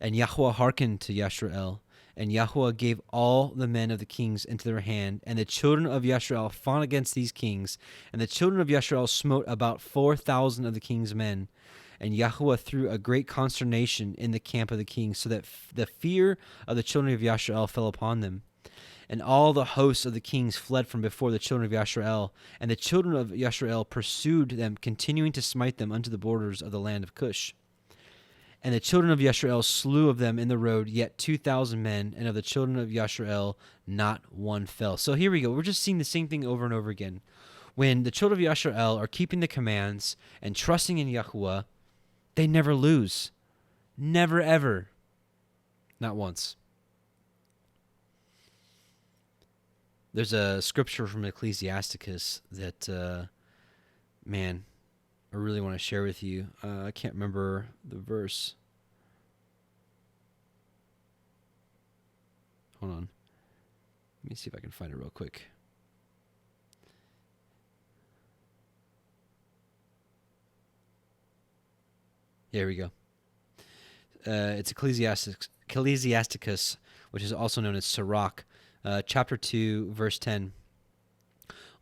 And YHWH hearkened to Yashrael, and YHWH gave all the men of the kings into their hand, and the children of Yashrael fought against these kings, and the children of Yashrael smote about 4,000 of the king's men. And YHWH threw a great consternation in the camp of the kings, so that the fear of the children of Yashrael fell upon them. And all the hosts of the kings fled from before the children of Yashrael, and the children of Yashrael pursued them, continuing to smite them unto the borders of the land of Kush. And the children of Yashrael slew of them in the road yet 2,000 men, and of the children of Yashrael not one fell. So here we go. We're just seeing the same thing over and over again. When the children of Yashrael are keeping the commands and trusting in YHWH, they never lose. Never, ever. Not once. There's a scripture from Ecclesiasticus that, I really want to share with you. I can't remember the verse. Hold on. Let me see if I can find it real quick. Here we go. It's Ecclesiasticus, which is also known as Sirach, chapter 2, verse 10.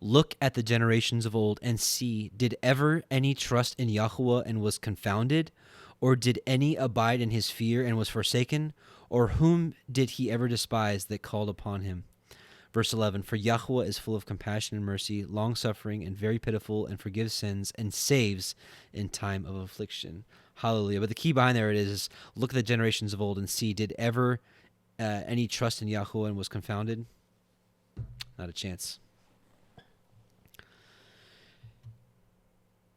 Look at the generations of old and see, did ever any trust in YHWH and was confounded? Or did any abide in his fear and was forsaken? Or whom did he ever despise that called upon him? Verse 11, for Yahweh is full of compassion and mercy, long-suffering and very pitiful, and forgives sins and saves in time of affliction. Hallelujah. But the key behind there is look at the generations of old and see, did ever any trust in Yahweh and was confounded? Not a chance.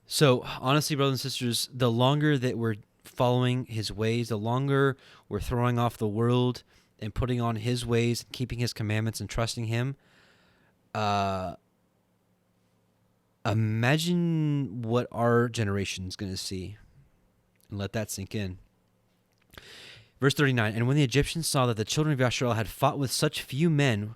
So honestly, brothers and sisters, the longer that we're following his ways, the longer we're throwing off the world and putting on his ways, keeping his commandments and trusting him, imagine what our generation is going to see, and let that sink in. Verse 39, and when the Egyptians saw that the children of Yasharel had fought with such few men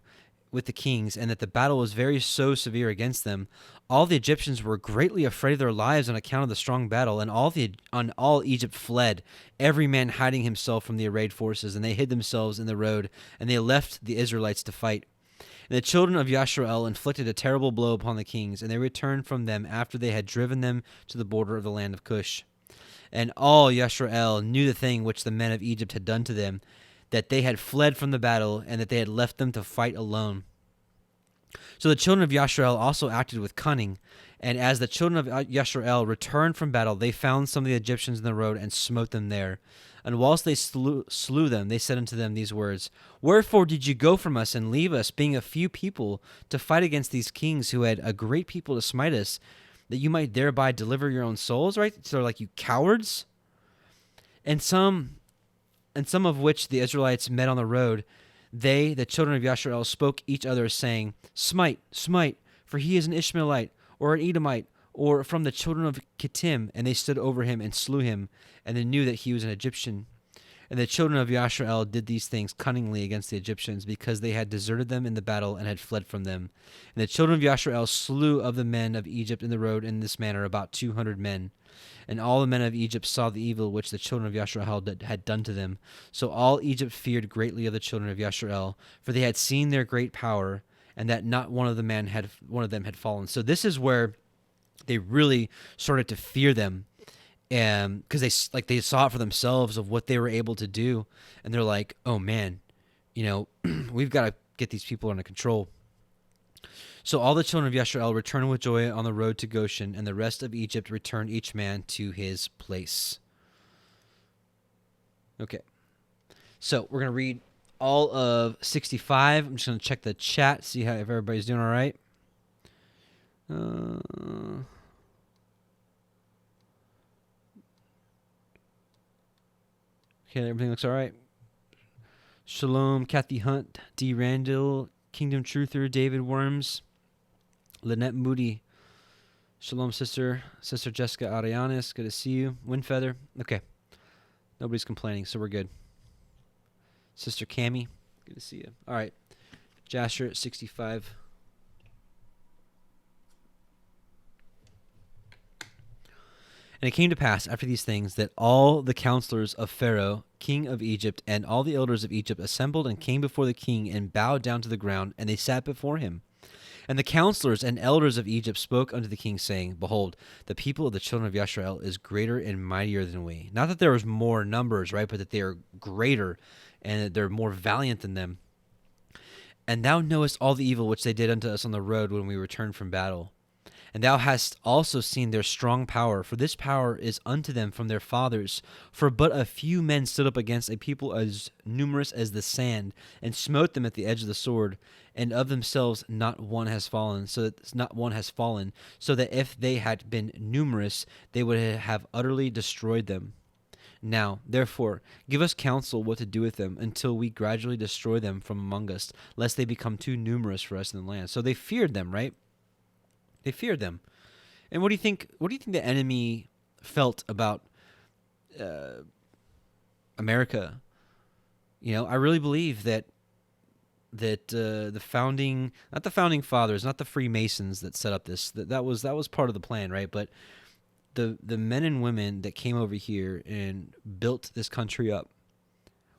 with the kings, and that the battle was very so severe against them, all the Egyptians were greatly afraid of their lives on account of the strong battle, and all Egypt fled, every man hiding himself from the arrayed forces, and they hid themselves in the road, and they left the Israelites to fight. And the children of Yasharel inflicted a terrible blow upon the kings, and they returned from them after they had driven them to the border of the land of Kush. And all Yasharel knew the thing which the men of Egypt had done to them, that they had fled from the battle, and that they had left them to fight alone. So the children of Yasharel also acted with cunning, and as the children of Yasharel returned from battle, they found some of the Egyptians in the road and smote them there. And whilst they slew them, they said unto them these words, wherefore did you go from us and leave us, being a few people, to fight against these kings who had a great people to smite us, that you might thereby deliver your own souls, right? So they're like, you cowards. And some of which the Israelites met on the road, they, the children of Yasharel, spoke each other, saying, smite, smite, for he is an Ishmaelite, or an Edomite, or from the children of Kittim. And they stood over him and slew him, and they knew that he was an Egyptian. And the children of Yasharel did these things cunningly against the Egyptians, because they had deserted them in the battle and had fled from them. And the children of Yasharel slew of the men of Egypt in the road in this manner about 200 men. And all the men of Egypt saw the evil which the children of Yasharel had done to them. So all Egypt feared greatly of the children of Yasharel, for they had seen their great power, and that not one of them had fallen. So this is where they really started to fear them. Because they saw it for themselves of what they were able to do, and they're like, oh man, we've got to get these people under control. So all the children of Yasharel returned with joy on the road to Goshen, and the rest of Egypt returned each man to his place. Okay, so we're going to read all of 65. I'm just going to check the chat, see if everybody's doing all right. Okay, everything looks all right. Shalom, Kathy Hunt, D. Randall, Kingdom Truther, David Worms, Lynette Moody. Shalom, sister. Sister Jessica Arianis, good to see you. Windfeather. Okay. Nobody's complaining, so we're good. Sister Cammie, good to see you. All right. Jasher, 65. And it came to pass after these things that all the counselors of Pharaoh, king of Egypt, and all the elders of Egypt assembled and came before the king and bowed down to the ground, and they sat before him. And the counselors and elders of Egypt spoke unto the king, saying, behold, the people of the children of Yasharel is greater and mightier than we. Not that there was more numbers, right, but that they are greater and that they're more valiant than them. And thou knowest all the evil which they did unto us on the road when we returned from battle. And thou hast also seen their strong power, for this power is unto them from their fathers. For but a few men stood up against a people as numerous as the sand, and smote them at the edge of the sword, and of themselves not one has fallen, so that if they had been numerous, they would have utterly destroyed them. Now, therefore, give us counsel what to do with them, until we gradually destroy them from among us, lest they become too numerous for us in the land. So they feared them, right? They feared them. And what do you think the enemy felt about America? I really believe that the founding, not the founding fathers, not the Freemasons that set up this, that was part of the plan, right? But the men and women that came over here and built this country up.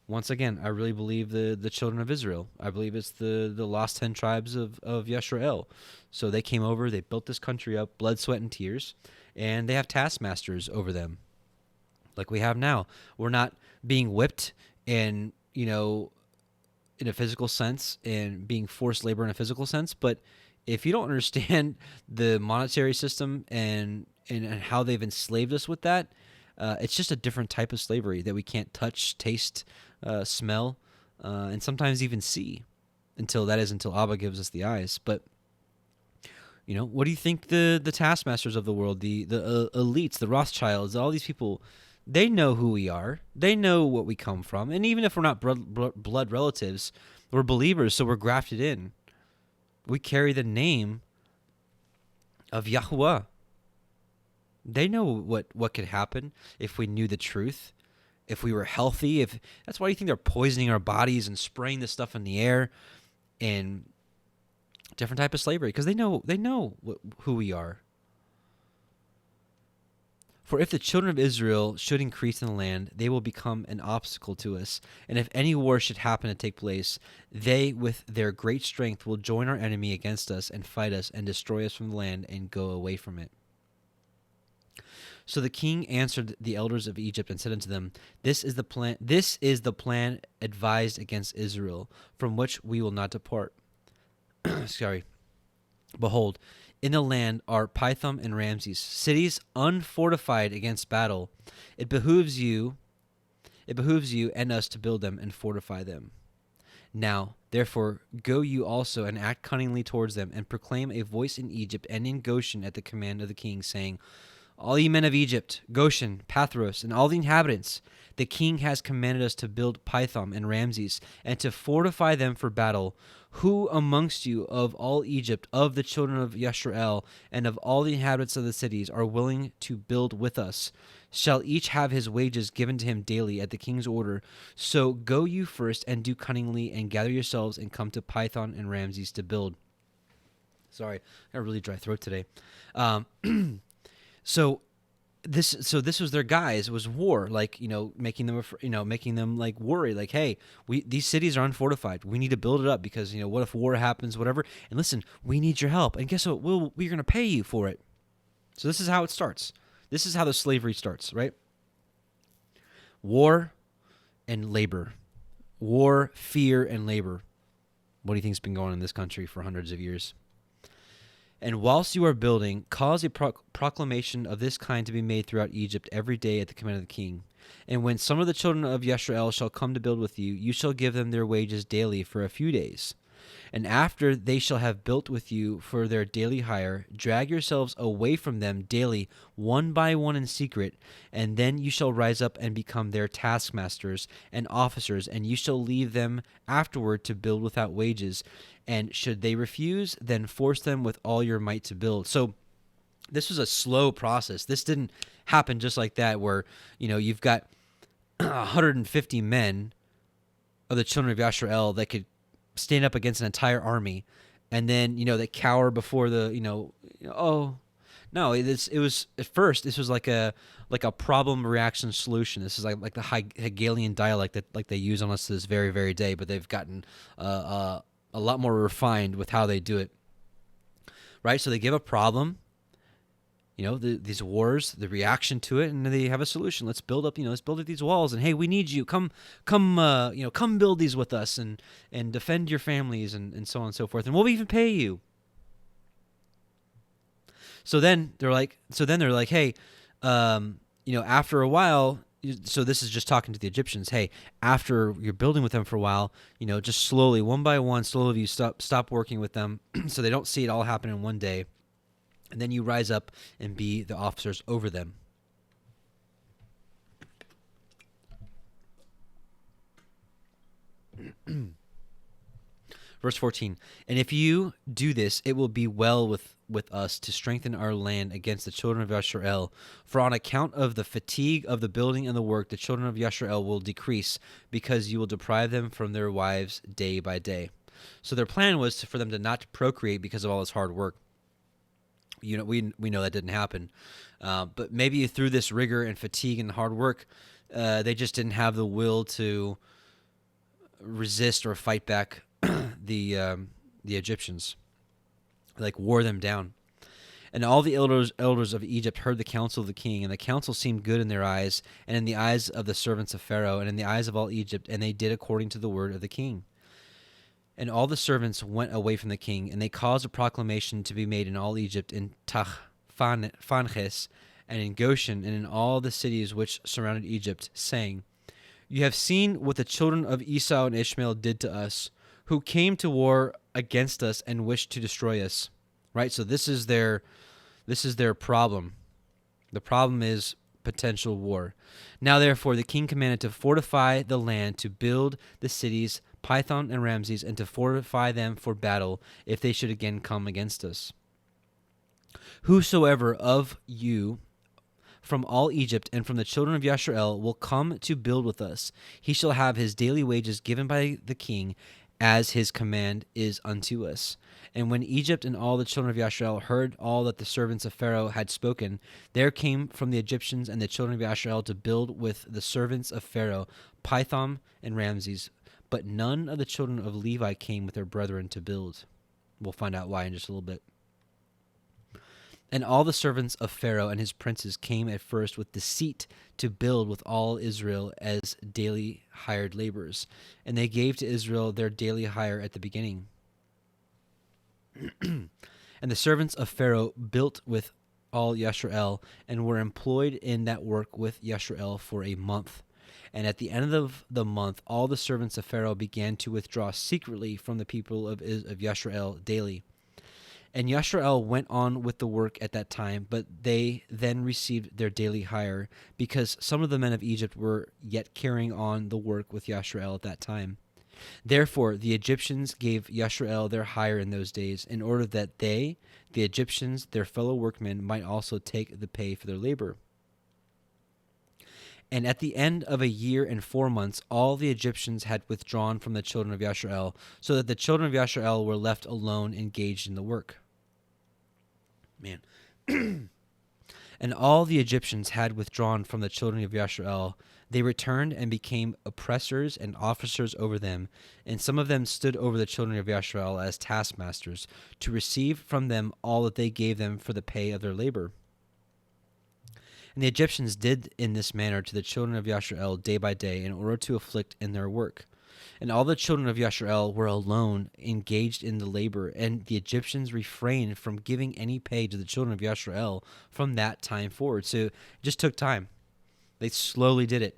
Once again, I really believe the children of Israel. I believe it's the lost 10 tribes of Yisrael. So they came over, they built this country up, blood, sweat, and tears, and they have taskmasters over them, like we have now. We're not being whipped and, in a physical sense and being forced labor in a physical sense, but if you don't understand the monetary system and how they've enslaved us with that, it's just a different type of slavery that we can't touch, taste, smell, and sometimes even see until Abba gives us the eyes. But what do you think the taskmasters of the world, the elites, the Rothschilds, all these people, they know who we are. They know what we come from. And even if we're not blood relatives, we're believers, so we're grafted in. We carry the name of YHWH. They know what could happen if we knew the truth, if we were healthy. That's why you think they're poisoning our bodies and spraying this stuff in the air and different type of slavery, because they know who we are. For if the children of Israel should increase in the land, they will become an obstacle to us. And if any war should happen to take place, they with their great strength will join our enemy against us and fight us and destroy us from the land and go away from it. So the king answered the elders of Egypt and said unto them, This is the plan advised against Israel, from which we will not depart. Sorry. Behold, in the land are Pithom and Ramses, cities unfortified against battle. It behooves you and us to build them and fortify them. Now, therefore, go you also and act cunningly towards them, and proclaim a voice in Egypt and in Goshen at the command of the king, saying, All ye men of Egypt, Goshen, Pathros, and all the inhabitants, the king has commanded us to build Pithom and Ramses, and to fortify them for battle. Who amongst you of all Egypt, of the children of Yisrael, and of all the inhabitants of the cities, are willing to build with us? Shall each have his wages given to him daily at the king's order. So go you first and do cunningly, and gather yourselves and come to Pithom and Ramses to build. Sorry, I got a really dry throat today. So this was their guise. It was war, making them like worry, like, hey, these cities are unfortified. We need to build it up because what if war happens, whatever. And listen, we need your help. And guess what? We're going to pay you for it. So this is how it starts. This is how the slavery starts, right? War and labor, war, fear, and labor. What do you think's been going on in this country for hundreds of years? And whilst you are building, cause a proclamation of this kind to be made throughout Egypt every day at the command of the king. And when some of the children of Yisrael shall come to build with you, you shall give them their wages daily for a few days. And after they shall have built with you for their daily hire, drag yourselves away from them daily, one by one in secret, and then you shall rise up and become their taskmasters and officers, and you shall leave them afterward to build without wages. And should they refuse, then force them with all your might to build. So this was a slow process. This didn't happen just like that, where you've got 150 men of the children of Yisrael that could stand up against an entire army, and then they cower before the oh no, it was at first this was like a problem reaction solution. This is like the Hegelian dialect that they use on us to this very, very day, but they've gotten a lot more refined with how they do it, right? So they give a problem, these wars, the reaction to it, and they have a solution. Let's build up these walls, and hey, we need you. Come build these with us, and defend your families, and so on and so forth, and we'll even pay you. So then they're like, hey, after a while. So this is just talking to the Egyptians. Hey, after you're building with them for a while, just slowly, one by one, slowly you stop working with them, so they don't see it all happen in one day. And then you rise up and be the officers over them. Verse 14, and if you do this, it will be well with us to strengthen our land against the children of Yisrael. For on account of the fatigue of the building and the work, the children of Yisrael will decrease, because you will deprive them from their wives day by day. So their plan was for them to not procreate because of all this hard work. We know that didn't happen, but maybe through this rigor and fatigue and hard work, they just didn't have the will to resist or fight back the Egyptians, wore them down. And all the elders of Egypt heard the counsel of the king, and the counsel seemed good in their eyes, and in the eyes of the servants of Pharaoh, and in the eyes of all Egypt, and they did according to the word of the king. And all the servants went away from the king, and they caused a proclamation to be made in all Egypt, in Tachphanes, and in Goshen, and in all the cities which surrounded Egypt, saying, You have seen what the children of Esau and Ishmael did to us, who came to war against us and wished to destroy us. Right? So this is their problem. The problem is potential war. Now, therefore, the king commanded to fortify the land, to build the cities, Python and Ramses, and to fortify them for battle, if they should again come against us. Whosoever of you from all Egypt and from the children of Yasharel will come to build with us, he shall have his daily wages given by the king, as his command is unto us. And when Egypt and all the children of Yasharel heard all that the servants of Pharaoh had spoken, there came from the Egyptians and the children of Yasharel to build with the servants of Pharaoh, Python and Ramses. But none of the children of Levi came with their brethren to build. We'll find out why in just a little bit. And all the servants of Pharaoh and his princes came at first with deceit to build with all Israel as daily hired laborers. And they gave to Israel their daily hire at the beginning. And the servants of Pharaoh built with all Yasharel and were employed in that work with Yasharel for a month. And at the end of the month, all the servants of Pharaoh began to withdraw secretly from the people of Yasharel daily. And Yasharel went on with the work at that time, but they then received their daily hire, because some of the men of Egypt were yet carrying on the work with Yasharel at that time. Therefore the Egyptians gave Yasharel their hire in those days, in order that they, the Egyptians, their fellow workmen, might also take the pay for their labor. And at the end of 1 year and 4 months, all the Egyptians had withdrawn from the children of Yasharel, so that the children of Yasharel were left alone, engaged in the work. Man. And all the Egyptians had withdrawn from the children of Yasharel. They returned and became oppressors and officers over them, and some of them stood over the children of Yasharel as taskmasters, to receive from them all that they gave them for the pay of their labor. And the Egyptians did in this manner to the children of Yasharel day by day, in order to afflict in their work. And all the children of Yasharel were alone, engaged in the labor, and the Egyptians refrained from giving any pay to the children of Yasharel from that time forward. So it just took time. They slowly did it.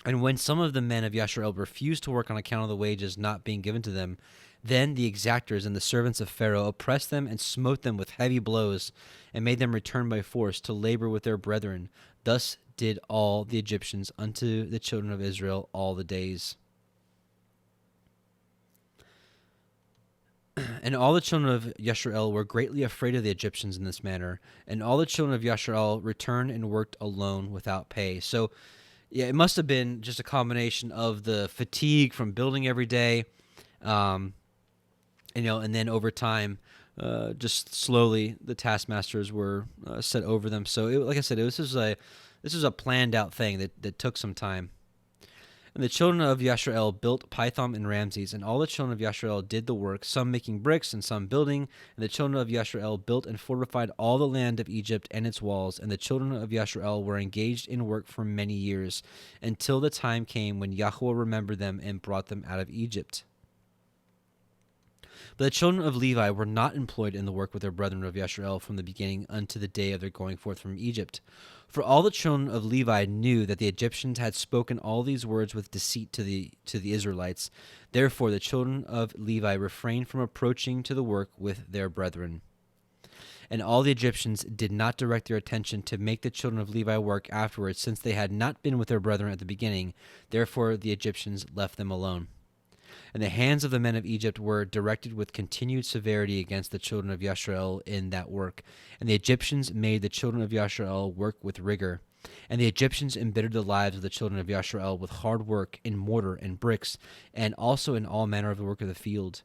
And when some of the men of Yasharel refused to work on account of the wages not being given to them, then the exactors and the servants of Pharaoh oppressed them and smote them with heavy blows, and made them return by force to labor with their brethren. Thus did all the Egyptians unto the children of Israel all the days. And all the children of Yasharel were greatly afraid of the Egyptians in this manner, and all the children of Yasharel returned and worked alone without pay. So, yeah, it must have been just a combination of the fatigue from building every day, and then over time, just slowly the taskmasters were set over them. So, like I said, this was a planned out thing that took some time. And the children of Yasharel built Python and Ramses, and all the children of Yasharel did the work, some making bricks and some building. And the children of Yasharel built and fortified all the land of Egypt and its walls. And the children of Yasharel were engaged in work for many years, until the time came when Yahweh remembered them and brought them out of Egypt. But the children of Levi were not employed in the work with their brethren of Yasharel from the beginning unto the day of their going forth from Egypt. For all the children of Levi knew that the Egyptians had spoken all these words with deceit to the Israelites. Therefore the children of Levi refrained from approaching to the work with their brethren. And all the Egyptians did not direct their attention to make the children of Levi work afterwards, since they had not been with their brethren at the beginning. Therefore the Egyptians left them alone. And the hands of the men of Egypt were directed with continued severity against the children of Yasharel in that work. And the Egyptians made the children of Yasharel work with rigor. And the Egyptians embittered the lives of the children of Yasharel with hard work in mortar and bricks, and also in all manner of the work of the field.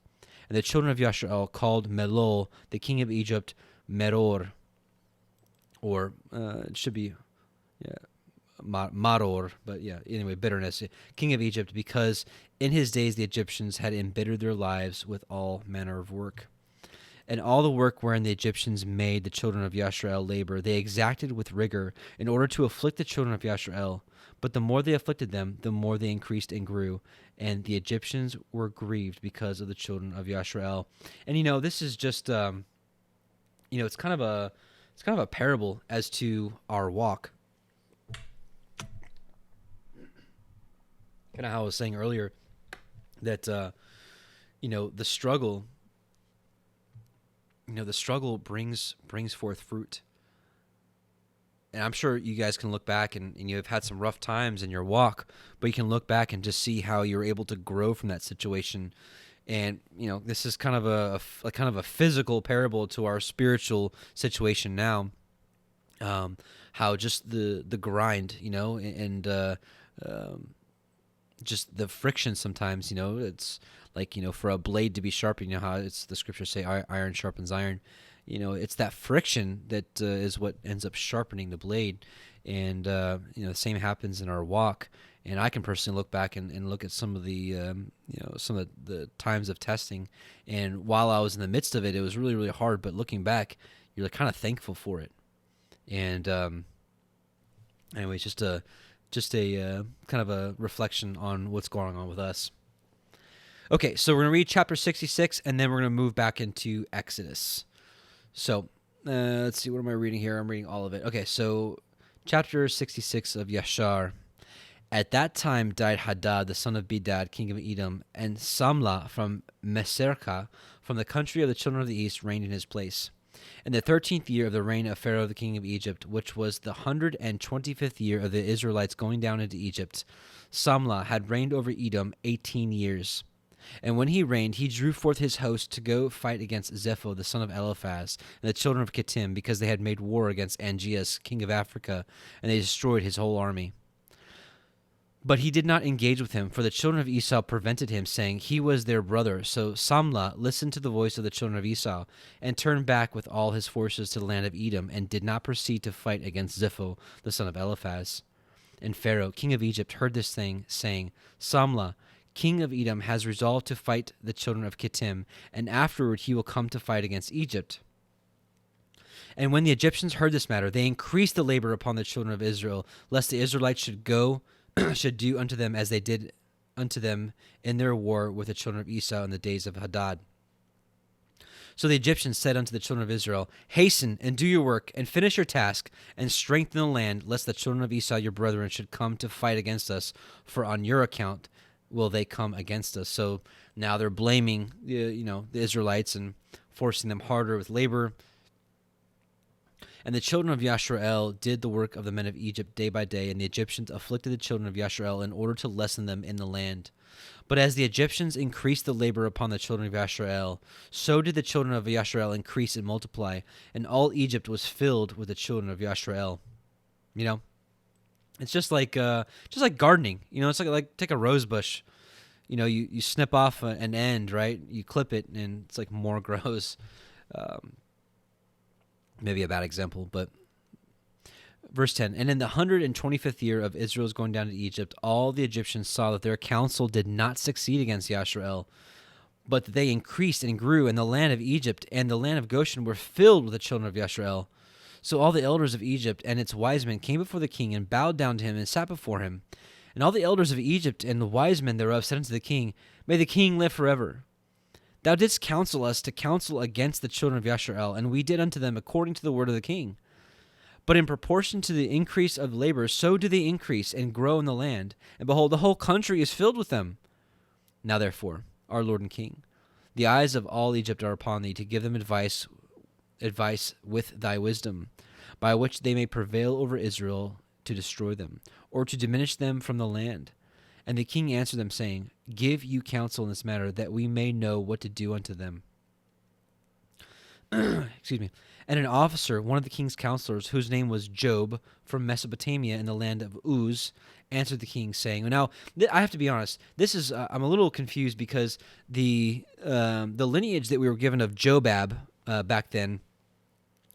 And the children of Yasharel called Melol, the king of Egypt, Meror, or it should be... Maror, but yeah, anyway, bitterness, king of Egypt, because in his days the Egyptians had embittered their lives with all manner of work. And all the work wherein the Egyptians made the children of Yasharel labor, they exacted with rigor, in order to afflict the children of Yasharel. But the more they afflicted them, the more they increased and grew, and the Egyptians were grieved because of the children of Yashrael. And this is just it's kind of a parable as to our walk. Kind of how I was saying earlier that the struggle brings forth fruit. And I'm sure you guys can look back and you have had some rough times in your walk, but you can look back and just see how you're able to grow from that situation. And this is kind of a physical parable to our spiritual situation now. How just the grind, and just the friction sometimes, it's like, for a blade to be sharp, how it's the scriptures say iron sharpens iron. It's that friction that is what ends up sharpening the blade. And, the same happens in our walk. And I can personally look back and look at some of the, some of the times of testing. And while I was in the midst of it, it was really, really hard. But looking back, you're kind of thankful for it. And anyways, just a kind of a reflection on what's going on with us. Okay, so we're going to read chapter 66, and then we're going to move back into Exodus. So let's see, what am I reading here? I'm reading all of it. Okay, so chapter 66 of Yashar. At that time died Hadad, the son of Bedad, king of Edom, and Samlah from Meserka, from the country of the children of the east, reigned in his place. In the 13th year of the reign of Pharaoh, the king of Egypt, which was the 125th year of the Israelites going down into Egypt, Samlah had reigned over Edom 18 years. And when he reigned, he drew forth his host to go fight against Zepho, the son of Eliphaz, and the children of Kittim, because they had made war against Angeas, king of Africa, and they destroyed his whole army. But he did not engage with him, for the children of Esau prevented him, saying he was their brother. So Samlah listened to the voice of the children of Esau, and turned back with all his forces to the land of Edom, and did not proceed to fight against Zepho, the son of Eliphaz. And Pharaoh, king of Egypt, heard this thing, saying, Samlah, king of Edom, has resolved to fight the children of Kittim, and afterward he will come to fight against Egypt. And when the Egyptians heard this matter, they increased the labor upon the children of Israel, lest the Israelites should do unto them as they did unto them in their war with the children of Esau in the days of Hadad. So the Egyptians said unto the children of Israel, Hasten and do your work, and finish your task, and strengthen the land, lest the children of Esau your brethren should come to fight against us, for on your account will they come against us. So now they're blaming the Israelites and forcing them harder with labor. And the children of Yashrael did the work of the men of Egypt day by day, and the Egyptians afflicted the children of Yashrael in order to lessen them in the land. But as the Egyptians increased the labor upon the children of Yashrael, so did the children of Yashrael increase and multiply, and all Egypt was filled with the children of Yashrael. It's just like gardening. It's like take a rose bush. You snip off an end, right? You clip it, and it's like more grows. Maybe a bad example, but verse 10, and in the 125th year of Israel's going down to Egypt, all the Egyptians saw that their counsel did not succeed against Yashrael, but that they increased and grew, and the land of Egypt and the land of Goshen were filled with the children of Yashrael. So all the elders of Egypt and its wise men came before the king and bowed down to him and sat before him. And all the elders of Egypt and the wise men thereof said unto the king, May the king live forever. Thou didst counsel us to counsel against the children of Yashrael, and we did unto them according to the word of the king. But in proportion to the increase of labor, so do they increase and grow in the land. And behold, the whole country is filled with them. Now therefore, our Lord and King, the eyes of all Egypt are upon thee, to give them advice with thy wisdom, by which they may prevail over Israel to destroy them, or to diminish them from the land. And the king answered them, saying, Give you counsel in this matter, that we may know what to do unto them. Excuse me. And an officer, one of the king's counselors, whose name was Job, from Mesopotamia in the land of Uz, answered the king, saying, Now, I have to be honest, this is, I'm a little confused, because the lineage that we were given of Jobab back then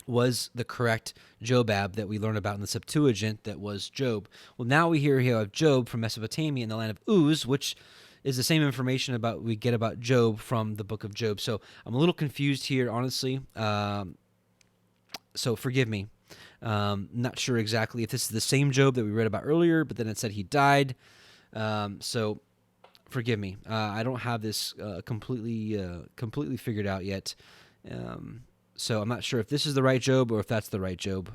was the correct Jobab that we learn about in the Septuagint that was Job. Well, now we hear here of Job from Mesopotamia in the land of Uz, which is the same information we get about Job from the book of Job. So I'm a little confused here, honestly. So forgive me. Not sure exactly if this is the same Job that we read about earlier, but then it said he died. So forgive me. I don't have this completely figured out yet. So I'm not sure if this is the right Job or if that's the right Job.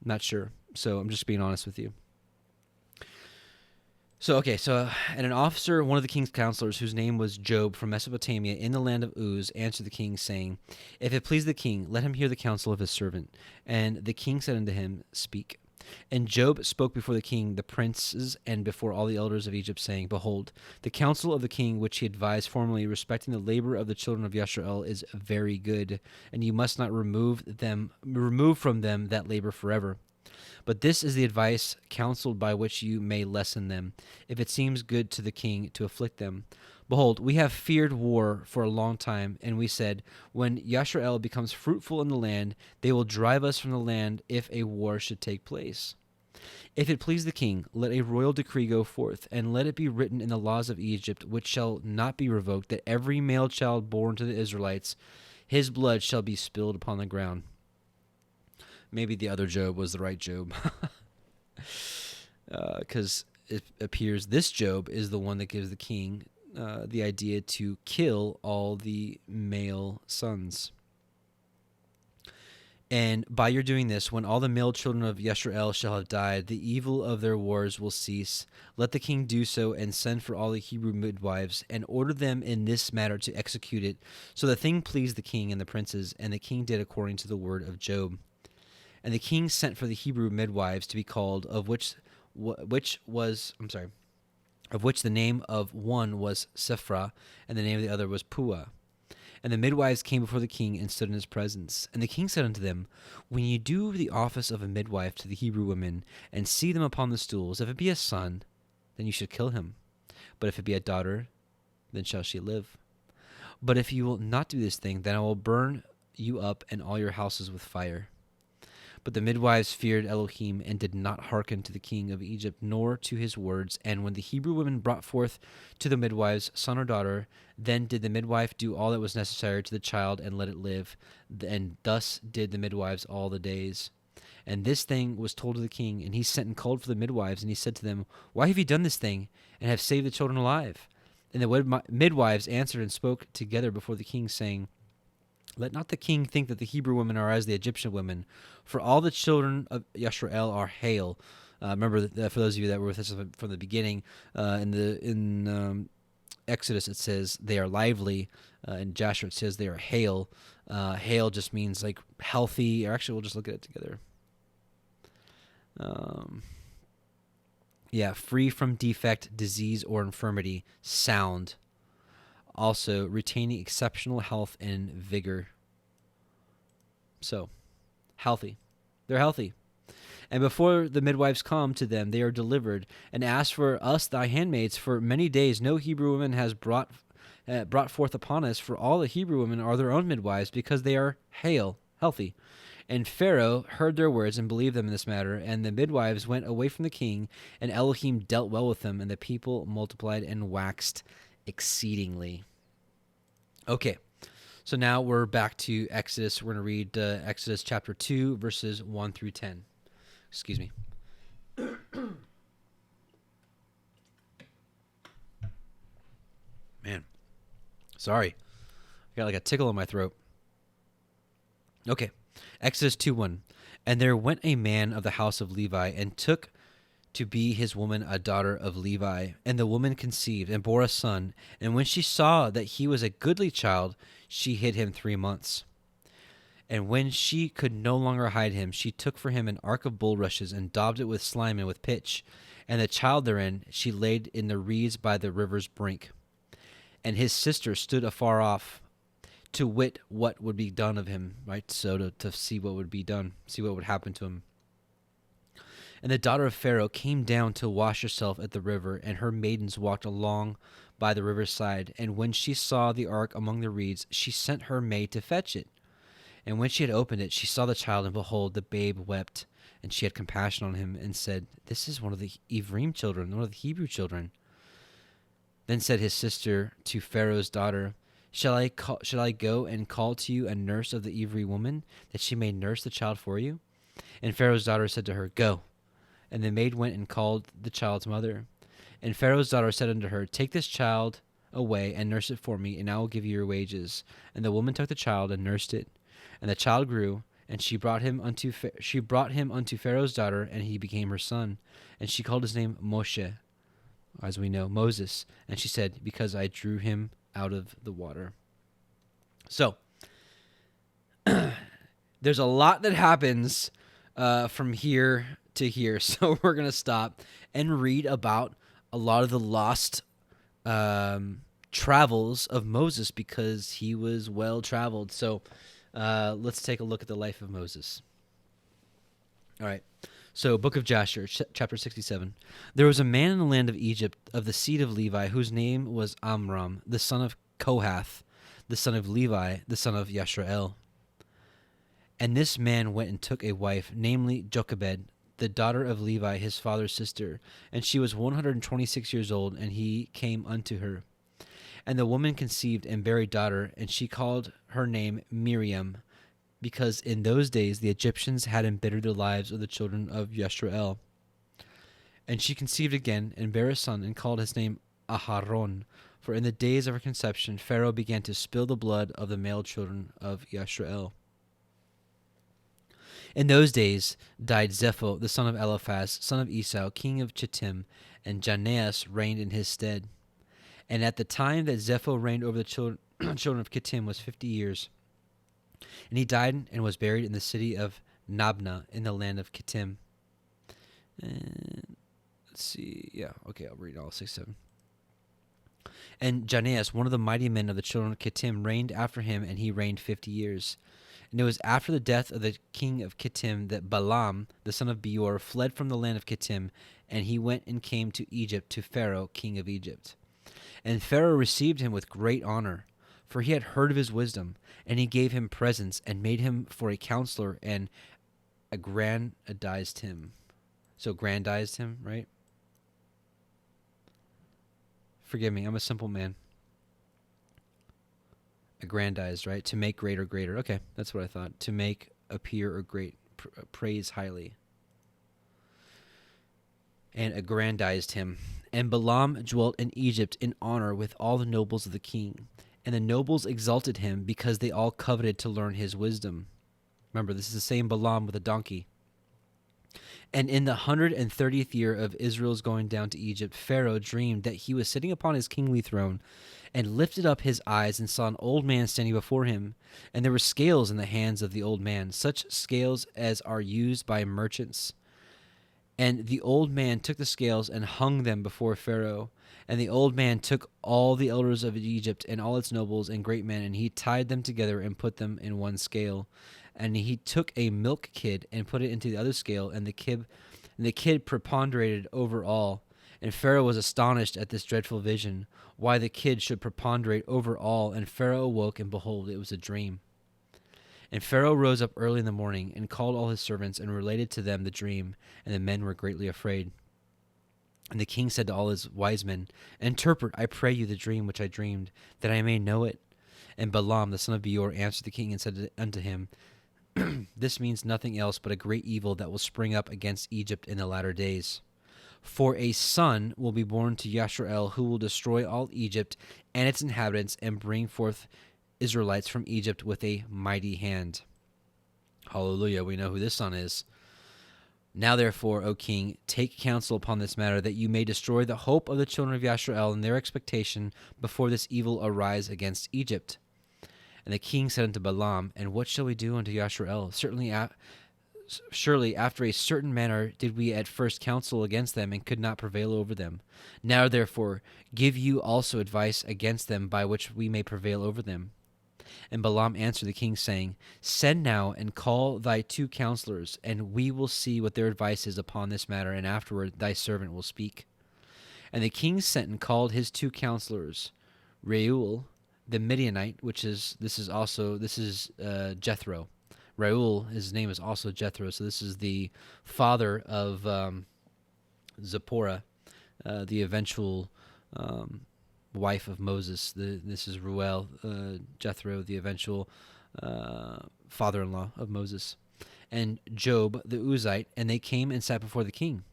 Not sure. So I'm just being honest with you. And an officer, one of the king's counselors, whose name was Job from Mesopotamia in the land of Uz, answered the king, saying, If it please the king, let him hear the counsel of his servant. And the king said unto him, Speak. And Job spoke before the king, the princes, and before all the elders of Egypt, saying, Behold, the counsel of the king which he advised formerly respecting the labor of the children of Yashrael is very good, and you must not remove from them that labor forever. But this is the advice counseled by which you may lessen them, if it seems good to the king to afflict them. Behold, we have feared war for a long time, and we said, When Yashrael becomes fruitful in the land, they will drive us from the land if a war should take place. If it please the king, let a royal decree go forth, and let it be written in the laws of Egypt, which shall not be revoked, that every male child born to the Israelites, his blood shall be spilled upon the ground. Maybe the other Job was the right Job. Because it appears this Job is the one that gives the king the idea to kill all the male sons. And by your doing this, when all the male children of Yashrael shall have died, the evil of their wars will cease. Let the king do so, and send for all the Hebrew midwives, and order them in this matter to execute it. So the thing pleased the king and the princes, and the king did according to the word of Job. And the king sent for the Hebrew midwives to be called, of which the name of one was CEPHER, and the name of the other was Puah. And the midwives came before the king and stood in his presence. And the king said unto them, When ye do the office of a midwife to the Hebrew women, and see them upon the stools, if it be a son, then you should kill him. But if it be a daughter, then shall she live. But if you will not do this thing, then I will burn you up and all your houses with fire. But the midwives feared Elohim, and did not hearken to the king of Egypt, nor to his words. And when the Hebrew women brought forth to the midwives son or daughter, then did the midwife do all that was necessary to the child, and let it live. And thus did the midwives all the days. And this thing was told to the king, and he sent and called for the midwives, and he said to them, Why have you done this thing, and have saved the children alive? And the midwives answered and spoke together before the king, saying, Let not the king think that the Hebrew women are as the Egyptian women, for all the children of Yashrael are hale. Remember that for those of you that were with us from the beginning, in Exodus it says they are lively. In Joshua it says they are hale. Hale just means like healthy. Or actually, we'll just look at it together. Free from defect, disease, or infirmity, sound. Also, retaining exceptional health and vigor. So, healthy. They're healthy. And before the midwives come to them, they are delivered. And as for us, thy handmaids, for many days no Hebrew woman has brought forth upon us, for all the Hebrew women are their own midwives, because they are hale, healthy. And Pharaoh heard their words and believed them in this matter. And the midwives went away from the king, and Elohim dealt well with them, and the people multiplied and waxed exceedingly. Okay, so now we're back to Exodus. We're going to read Exodus chapter 2, verses 1 through 10. Excuse me. Man, sorry. I got like a tickle in my throat. Okay, Exodus 2:1. And there went a man of the house of Levi, and took to be his woman a daughter of Levi. And the woman conceived, and bore a son. And when she saw that he was a goodly child, she hid him 3 months. And when she could no longer hide him, she took for him an ark of bulrushes, and daubed it with slime and with pitch. And the child therein she laid in the reeds by the river's brink. And his sister stood afar off, to wit what would be done of him, right? So to see what would be done, see what would happen to him. And the daughter of Pharaoh came down to wash herself at the river, and her maidens walked along by the river's side. And when she saw the ark among the reeds, she sent her maid to fetch it. And when she had opened it, she saw the child, and behold, the babe wept. And she had compassion on him, and said, This is one of the Ephraim children, one of the Hebrew children. Then said his sister to Pharaoh's daughter, Shall I go and call to you a nurse of the Ephraim woman, that she may nurse the child for you? And Pharaoh's daughter said to her, Go. And the maid went and called the child's mother. And Pharaoh's daughter said unto her, Take this child away and nurse it for me, and I will give you your wages. And the woman took the child and nursed it. And the child grew, and she brought him unto Pharaoh's daughter, and he became her son. And she called his name Moshe, as we know, Moses. And she said, Because I drew him out of the water. So, there's a lot that happens from here to here. So we're going to stop and read about a lot of the lost travels of Moses, because he was well traveled. So let's take a look at the life of Moses. All right. So Book of Jasher, chapter 67. There was a man in the land of Egypt of the seed of Levi, whose name was Amram, the son of Kohath, the son of Levi, the son of Yashrael. And this man went and took a wife, namely Jochebed, the daughter of Levi, his father's sister. And she was 126 years old, and he came unto her. And the woman conceived and bare a daughter, and she called her name Miriam, because in those days the Egyptians had embittered the lives of the children of Yashrael. And she conceived again, and bare a son, and called his name Aharon. For in the days of her conception Pharaoh began to spill the blood of the male children of Yashrael. In those days died Zepho, the son of Eliphaz, son of Esau, king of Chittim, and Janeas reigned in his stead. And at the time that Zepho reigned over the children of Chittim was 50 years. And he died and was buried in the city of Nabna in the land of Chittim. And let's see. Yeah, okay, I'll read all 6, 7. And Janeas, one of the mighty men of the children of Chittim, reigned after him, and he reigned 50 years. And it was after the death of the king of Chittim that Balaam, the son of Beor, fled from the land of Chittim, and he went and came to Egypt, to Pharaoh, king of Egypt. And Pharaoh received him with great honor, for he had heard of his wisdom, and he gave him presents, and made him for a counselor, and aggrandized him. So grandized him, right? Forgive me, I'm a simple man. Aggrandized, right? To make great or greater. Okay, that's what I thought. To make appear or great, praise highly. And aggrandized him. And Balaam dwelt in Egypt in honor with all the nobles of the king. And the nobles exalted him, because they all coveted to learn his wisdom. Remember, this is the same Balaam with a donkey. And in the 130th year of Israel's going down to Egypt, Pharaoh dreamed that he was sitting upon his kingly throne, and lifted up his eyes and saw an old man standing before him. And there were scales in the hands of the old man, such scales as are used by merchants. And the old man took the scales and hung them before Pharaoh. And the old man took all the elders of Egypt and all its nobles and great men, and he tied them together and put them in one scale. And he took a milk kid and put it into the other scale, and the kid preponderated over all. And Pharaoh was astonished at this dreadful vision, why the kid should preponderate over all. And Pharaoh awoke, and behold, it was a dream. And Pharaoh rose up early in the morning, and called all his servants, and related to them the dream. And the men were greatly afraid. And the king said to all his wise men, Interpret, I pray you, the dream which I dreamed, that I may know it. And Balaam, the son of Beor, answered the king and said unto him, This means nothing else but a great evil that will spring up against Egypt in the latter days. For a son will be born to Yashrael, who will destroy all Egypt and its inhabitants, and bring forth Israelites from Egypt with a mighty hand. Hallelujah, we know who this son is. Now therefore, O king, take counsel upon this matter, that you may destroy the hope of the children of Yashrael and their expectation before this evil arise against Egypt. And the king said unto Balaam, And what shall we do unto Yashrael? Surely after a certain manner did we at first counsel against them, and could not prevail over them. Now therefore give you also advice against them, by which we may prevail over them. And Balaam answered the king, saying, Send now and call thy 2 counselors, and we will see what their advice is upon this matter, and afterward thy servant will speak. And the king sent and called his 2 counselors, Reuel the Midianite, this is Jethro. Reuel, his name is also Jethro, so this is the father of Zipporah, the eventual wife of Moses. This is Reuel, Jethro, the eventual father-in-law of Moses. and Job the Uzite, and they came and sat before the king.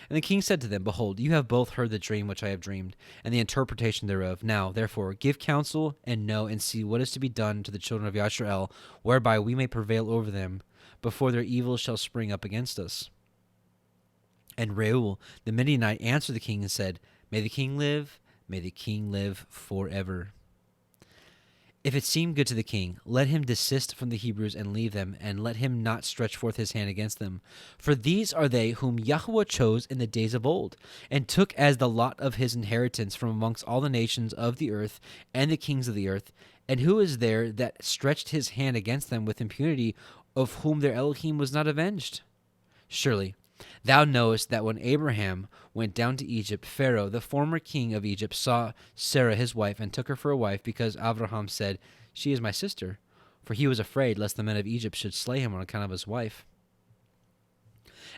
And the king said to them, Behold, you have both heard the dream which I have dreamed, and the interpretation thereof. Now, therefore, give counsel, and know, and see what is to be done to the children of Yashrael, whereby we may prevail over them, before their evil shall spring up against us. And Reuel the Midianite answered the king and said, May the king live forever. If it seem good to the king, let him desist from the Hebrews and leave them, and let him not stretch forth his hand against them. For these are they whom YHWH chose in the days of old, and took as the lot of his inheritance from amongst all the nations of the earth and the kings of the earth. And who is there that stretched his hand against them with impunity, of whom their Elohim was not avenged? Surely thou knowest that when Abraham went down to Egypt, Pharaoh, the former king of Egypt, saw Sarah his wife, and took her for a wife, because Abraham said, She is my sister. For he was afraid lest the men of Egypt should slay him on account of his wife.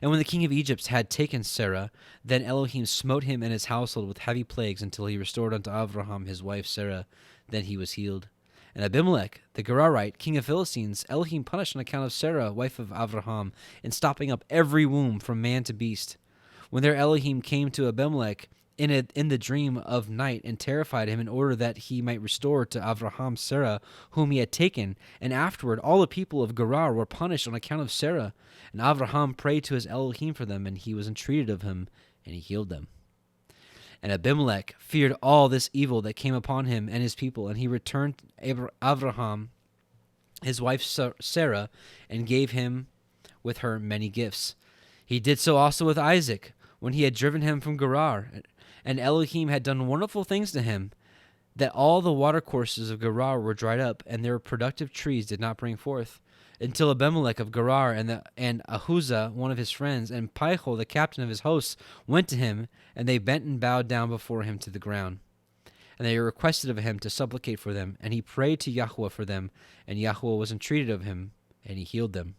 And when the king of Egypt had taken Sarah, then Elohim smote him and his household with heavy plagues, until he restored unto Abraham his wife Sarah. Then he was healed. And Abimelech, the Gerarite, king of Philistines, Elohim punished on account of Sarah, wife of Abraham, in stopping up every womb from man to beast. When their Elohim came to Abimelech in the dream of night, and terrified him, in order that he might restore to Abraham Sarah, whom he had taken. And afterward all the people of Gerar were punished on account of Sarah. And Abraham prayed to his Elohim for them, and he was entreated of him, and he healed them. And Abimelech feared all this evil that came upon him and his people, and he returned Abraham his wife Sarah, and gave him with her many gifts. He did so also with Isaac, when he had driven him from Gerar. And Elohim had done wonderful things to him, that all the watercourses of Gerar were dried up, and their productive trees did not bring forth, until Abimelech of Gerar and Ahuzah, one of his friends, and Pichol, the captain of his hosts, went to him, and they bent and bowed down before him to the ground. And they requested of him to supplicate for them, and he prayed to YHWH for them, and YHWH was entreated of him, and he healed them.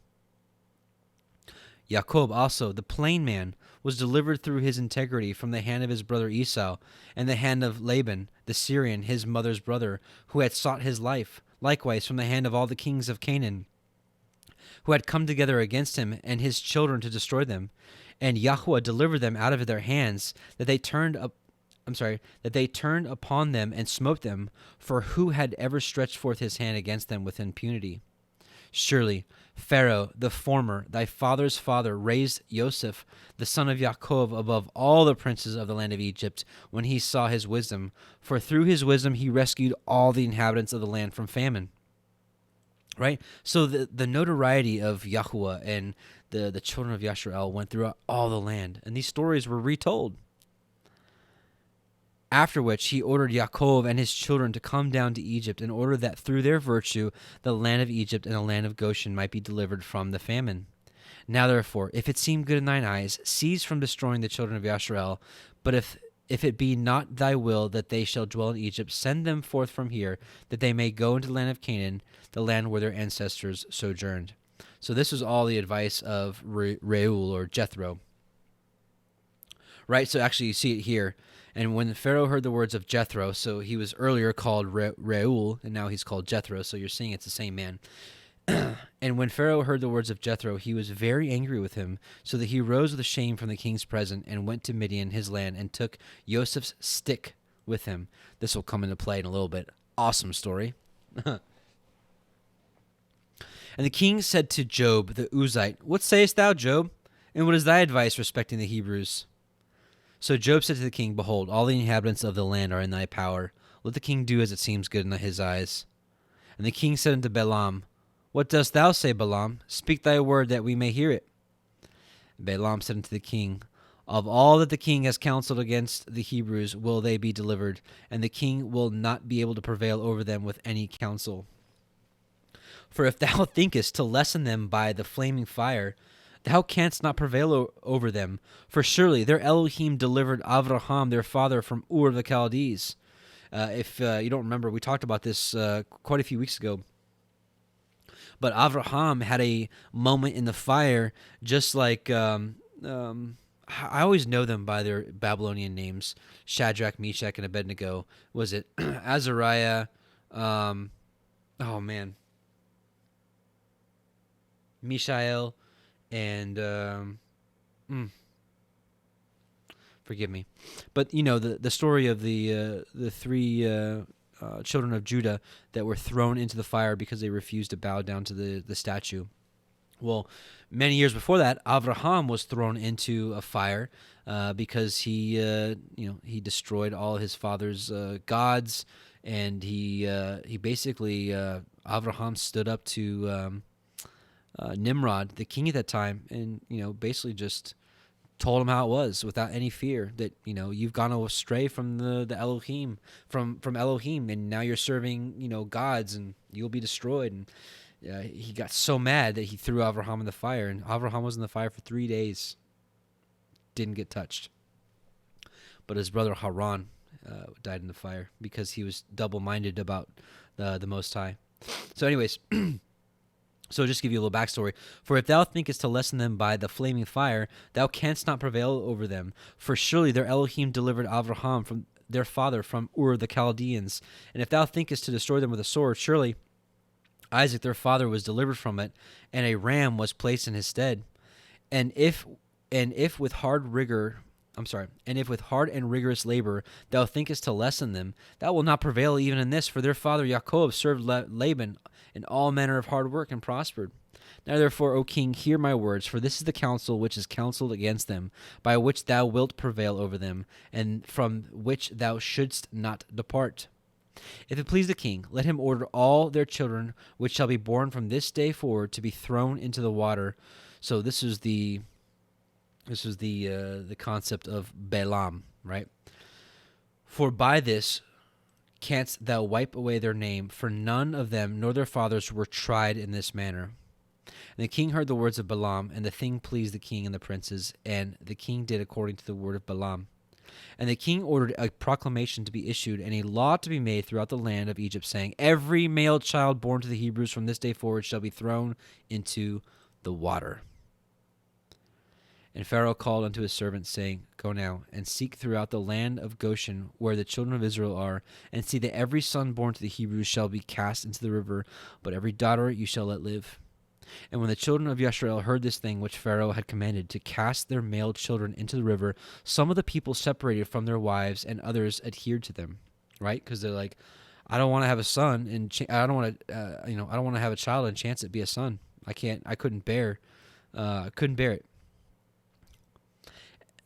Jacob also, the plain man, was delivered through his integrity from the hand of his brother Esau, and the hand of Laban, the Syrian, his mother's brother, who had sought his life, likewise from the hand of all the kings of Canaan, who had come together against him and his children to destroy them. And YHWH delivered them out of their hands, that they turned upon them and smote them, for who had ever stretched forth his hand against them with impunity? Surely Pharaoh, the former, thy father's father, raised Joseph, the son of Jacob, above all the princes of the land of Egypt, when he saw his wisdom. For through his wisdom he rescued all the inhabitants of the land from famine. Right? So the notoriety of YHWH and the children of Yashrael went throughout all the land, and these stories were retold. After which he ordered Jacob and his children to come down to Egypt, in order that through their virtue the land of Egypt and the land of Goshen might be delivered from the famine. Now therefore, if it seem good in thine eyes, cease from destroying the children of Yashrael. But if it be not thy will that they shall dwell in Egypt, send them forth from here, that they may go into the land of Canaan, the land where their ancestors sojourned. So this was all the advice of Reuel, or Jethro. Right, so actually you see it here. And when Pharaoh heard the words of Jethro, so he was earlier called Reuel, and now he's called Jethro, so you're seeing it's the same man. And when Pharaoh heard the words of Jethro, he was very angry with him, so that he rose with shame from the king's presence, and went to Midian, his land, and took Joseph's stick with him. This will come into play in a little bit. Awesome story. And the king said to Job the Uzite, What sayest thou, Job? And what is thy advice respecting the Hebrews? So Job said to the king, Behold, all the inhabitants of the land are in thy power. Let the king do as it seems good in his eyes. And the king said unto Balaam, What dost thou say, Balaam? Speak thy word, that we may hear it. Balaam said unto the king, Of all that the king has counseled against the Hebrews will they be delivered, and the king will not be able to prevail over them with any counsel. For if thou thinkest to lessen them by the flaming fire, thou canst not prevail over them. For surely their Elohim delivered Avraham their father from Ur of the Chaldees. If you don't remember, we talked about this quite a few weeks ago. But Avraham had a moment in the fire, just like I always know them by their Babylonian names: Shadrach, Meshach, and Abednego. Was it Azariah? Mishael, And forgive me, but you know the story of the three children of Judah that were thrown into the fire because they refused to bow down to the statue. Well, many years before that, Avraham was thrown into a fire because he destroyed all his father's gods, and he basically Avraham stood up to Nimrod, the king at that time, and basically just told him how it was without any fear that you've gone astray from the Elohim from Elohim, and now you're serving gods, and you'll be destroyed. And he got so mad that he threw Avraham in the fire, and Avraham was in the fire for 3 days, didn't get touched. But his brother Haran died in the fire because he was double-minded about the Most High. So anyways, so just to give you a little backstory. For if thou thinkest to lessen them by the flaming fire, thou canst not prevail over them. For surely their Elohim delivered Avraham from their father from Ur the Chaldeans. And if thou thinkest to destroy them with a sword, surely Isaac their father was delivered from it, and a ram was placed in his stead. And if with hard and rigorous labor thou thinkest to lessen them, thou wilt not prevail even in this, for their father Yaakov served Laban in all manner of hard work and prospered. Now therefore, O king, hear my words, for this is the counsel which is counseled against them, by which thou wilt prevail over them, and from which thou shouldst not depart. If it please the king, let him order all their children which shall be born from this day forward to be thrown into the water. So this is the concept of Balaam, right? For by this canst thou wipe away their name, for none of them nor their fathers were tried in this manner. And the king heard the words of Balaam, and the thing pleased the king and the princes, and the king did according to the word of Balaam. And the king ordered a proclamation to be issued, and a law to be made throughout the land of Egypt, saying, every male child born to the Hebrews from this day forward shall be thrown into the water. And Pharaoh called unto his servants, saying, go now, and seek throughout the land of Goshen, where the children of Israel are, and see that every son born to the Hebrews shall be cast into the river, but every daughter you shall let live. And when the children of Yisrael heard this thing which Pharaoh had commanded, to cast their male children into the river, some of the people separated from their wives, and others adhered to them, right? Because they're like, I don't want to have a son, and I don't want to, I don't want to have a child and chance it be a son. I couldn't bear it.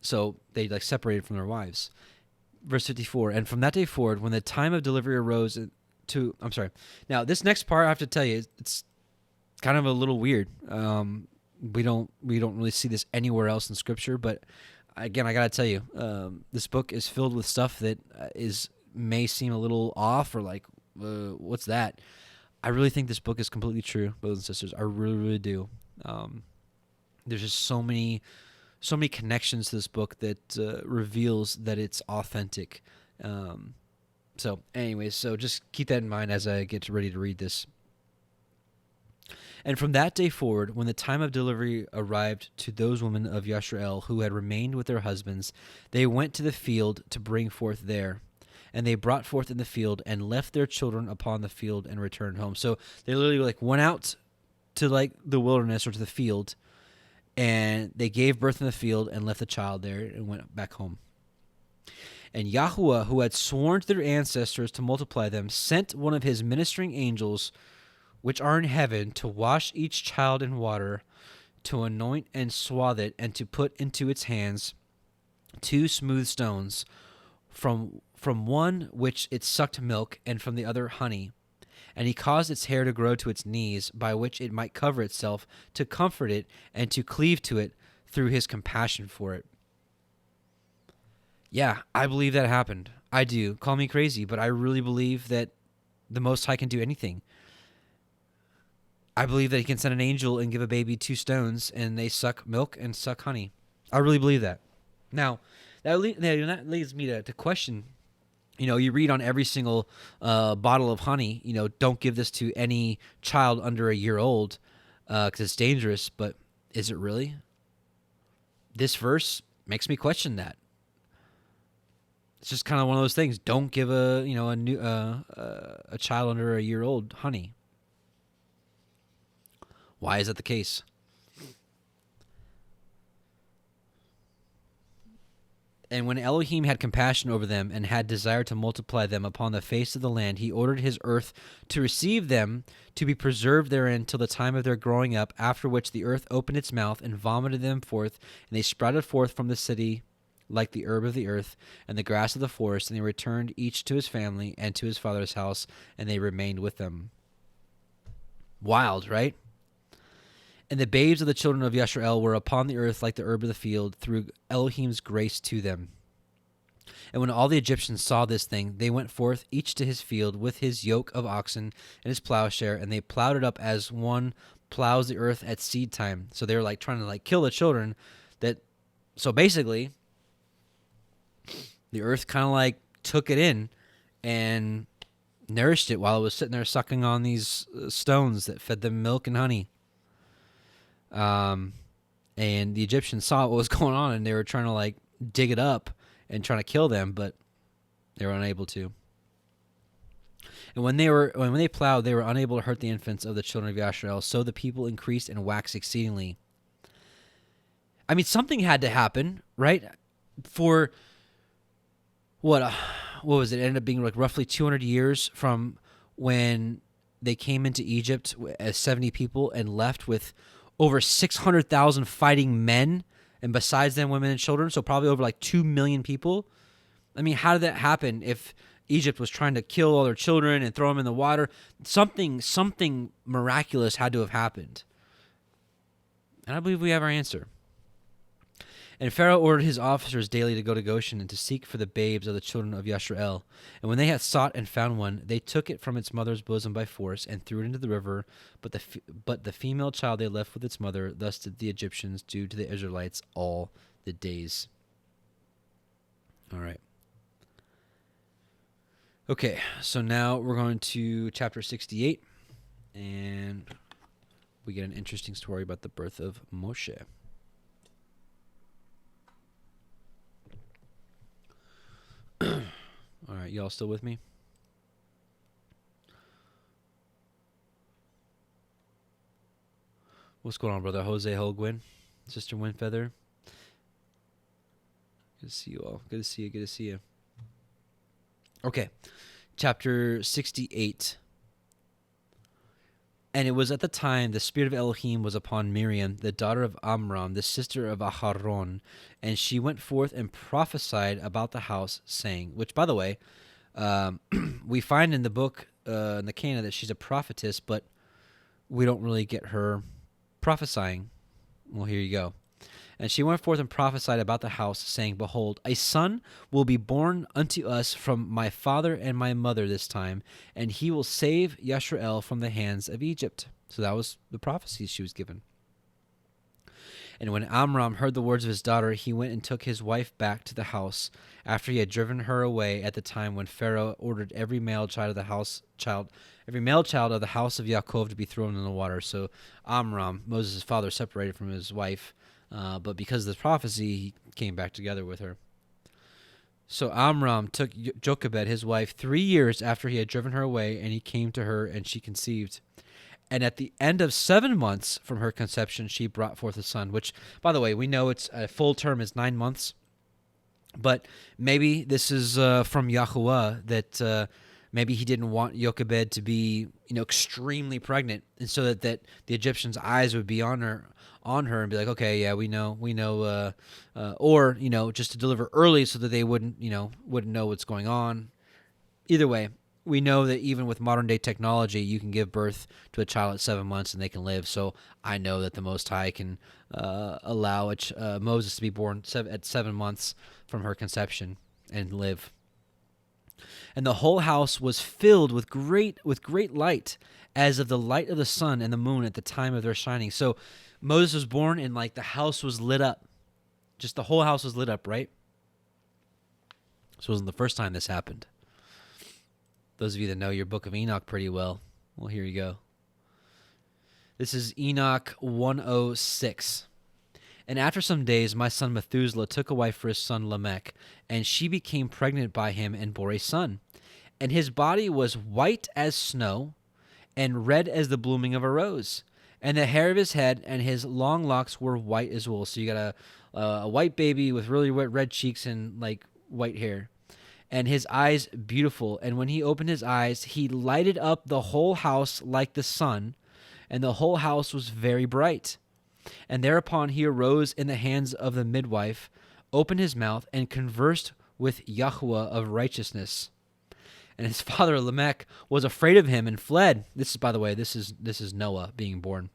So they separated from their wives. Verse 54, and from that day forward, when the time of delivery arose Now, this next part, I have to tell you, it's kind of a little weird. We don't really see this anywhere else in Scripture, but again, I got to tell you, this book is filled with stuff that may seem a little off or like, what's that? I really think this book is completely true, brothers and sisters. I really, really do. There's just so many connections to this book that reveals that it's authentic. So anyways, so just keep that in mind as I get ready to read this. And from that day forward, when the time of delivery arrived to those women of Yisrael who had remained with their husbands, they went to the field to bring forth there. And they brought forth in the field and left their children upon the field and returned home. So they literally went out to the wilderness or to the field, and they gave birth in the field and left the child there and went back home. And Yahuwah, who had sworn to their ancestors to multiply them, sent one of his ministering angels, which are in heaven, to wash each child in water, to anoint and swathe it, and to put into its hands 2 smooth stones, from one which it sucked milk, and from the other honey. And he caused its hair to grow to its knees, by which it might cover itself, to comfort it, and to cleave to it through his compassion for it. Yeah, I believe that happened. I do. Call me crazy, but I really believe that the Most High can do anything. I believe that he can send an angel and give a baby 2 stones, and they suck milk and suck honey. I really believe that. Now, that leads me to question. You read on every single bottle of honey, don't give this to any child under a year old because it's dangerous. But is it really? This verse makes me question that. It's just kind of one of those things. Don't give a child under a year old honey. Why is that the case? And when Elohim had compassion over them and had desire to multiply them upon the face of the land, he ordered his earth to receive them, to be preserved therein till the time of their growing up, after which the earth opened its mouth and vomited them forth, and they sprouted forth from the city like the herb of the earth and the grass of the forest, and they returned each to his family and to his father's house, and they remained with them. Wild, right? And the babes of the children of Yasharel were upon the earth like the herb of the field, through Elohim's grace to them. And when all the Egyptians saw this thing, they went forth each to his field with his yoke of oxen and his plowshare, and they plowed it up as one plows the earth at seed time. So they were like trying to like kill the children. So basically, the earth kind of like took it in and nourished it while it was sitting there sucking on these stones that fed them milk and honey. And the Egyptians saw what was going on, and they were trying to like dig it up and trying to kill them, but they were unable to. And when they plowed, they were unable to hurt the infants of the children of Yasharel. So the people increased and waxed exceedingly. I mean, something had to happen, right? For what was it? It ended up being like roughly 200 years from when they came into Egypt as 70 people and left with over 600,000 fighting men, and besides them, women and children, so probably over like 2 million people. I mean, how did that happen if Egypt was trying to kill all their children and throw them in the water? Something miraculous had to have happened. And I believe we have our answer. And Pharaoh ordered his officers daily to go to Goshen and to seek for the babes of the children of Yasharel. And when they had sought and found one, they took it from its mother's bosom by force and threw it into the river. But the female child they left with its mother. Thus did the Egyptians do to the Israelites all the days. All right. Okay, so now we're going to chapter 68, and we get an interesting story about the birth of Moshe. All right, y'all still with me? What's going on, brother? Jose Holguin, Sister Windfeather. Good to see you all. Good to see you. Okay, chapter 68. And it was at the time the spirit of Elohim was upon Miriam, the daughter of Amram, the sister of Aharon, and she went forth and prophesied about the house, saying, which, by the way, we find in the book, in the Cana, that she's a prophetess, but we don't really get her prophesying. Well, here you go. And she went forth and prophesied about the house, saying, behold, a son will be born unto us from my father and my mother this time, and he will save Yasharel from the hands of Egypt. So that was the prophecy she was given. And when Amram heard the words of his daughter, he went and took his wife back to the house, after he had driven her away at the time when Pharaoh ordered every male child of the house of Yaakov to be thrown in the water. So Amram, Moses' father, separated from his wife. But because of this prophecy, he came back together with her. So Amram took Jochebed, his wife, 3 years after he had driven her away, and he came to her, and she conceived. And at the end of 7 months from her conception, she brought forth a son, which, by the way, we know it's a full term is 9 months. But maybe this is from YHWH that maybe he didn't want Jochebed to be, extremely pregnant, and so that the Egyptians' eyes would be on her and be like, okay, yeah, we know, or just to deliver early so that they wouldn't know what's going on. Either way, we know that even with modern day technology, you can give birth to a child at 7 months and they can live. So I know that the Most High can allow Moses to be born at 7 months from her conception and live. And the whole house was filled with great light, as of the light of the sun and the moon at the time of their shining. So Moses was born, and the house was lit up. Just the whole house was lit up, right? This wasn't the first time this happened. Those of you that know your book of Enoch pretty well, here you go. This is Enoch 106. And after some days, my son Methuselah took a wife for his son Lamech, and she became pregnant by him and bore a son. And his body was white as snow and red as the blooming of a rose. And the hair of his head and his long locks were white as wool. So you got a white baby with really wet red cheeks and like white hair. And his eyes beautiful. And when he opened his eyes, he lighted up the whole house like the sun, and the whole house was very bright. And thereupon he arose in the hands of the midwife, opened his mouth, and conversed with YHWH of righteousness. And his father Lamech was afraid of him and fled. This is, by the way, this is Noah being born.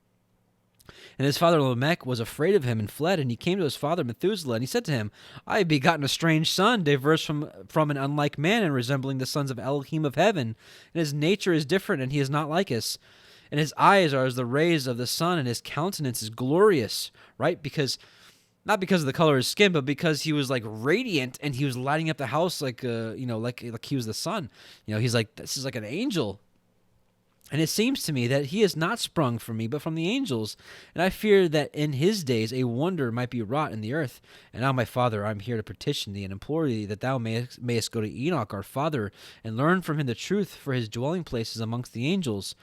And his father Lamech was afraid of him and fled, and he came to his father Methuselah, and he said to him, I have begotten a strange son, diverse from an unlike man, and resembling the sons of Elohim of heaven. And his nature is different, and he is not like us. And his eyes are as the rays of the sun, and his countenance is glorious, right? Not because of the color of his skin, but because he was like radiant, and he was lighting up the house like he was the sun. He's like, this is like an angel. And it seems to me that he is not sprung from me, but from the angels. And I fear that in his days a wonder might be wrought in the earth. And now, my father, I am here to petition thee and implore thee that thou mayest go to Enoch our father, and learn from him the truth, for his dwelling place is amongst the angels.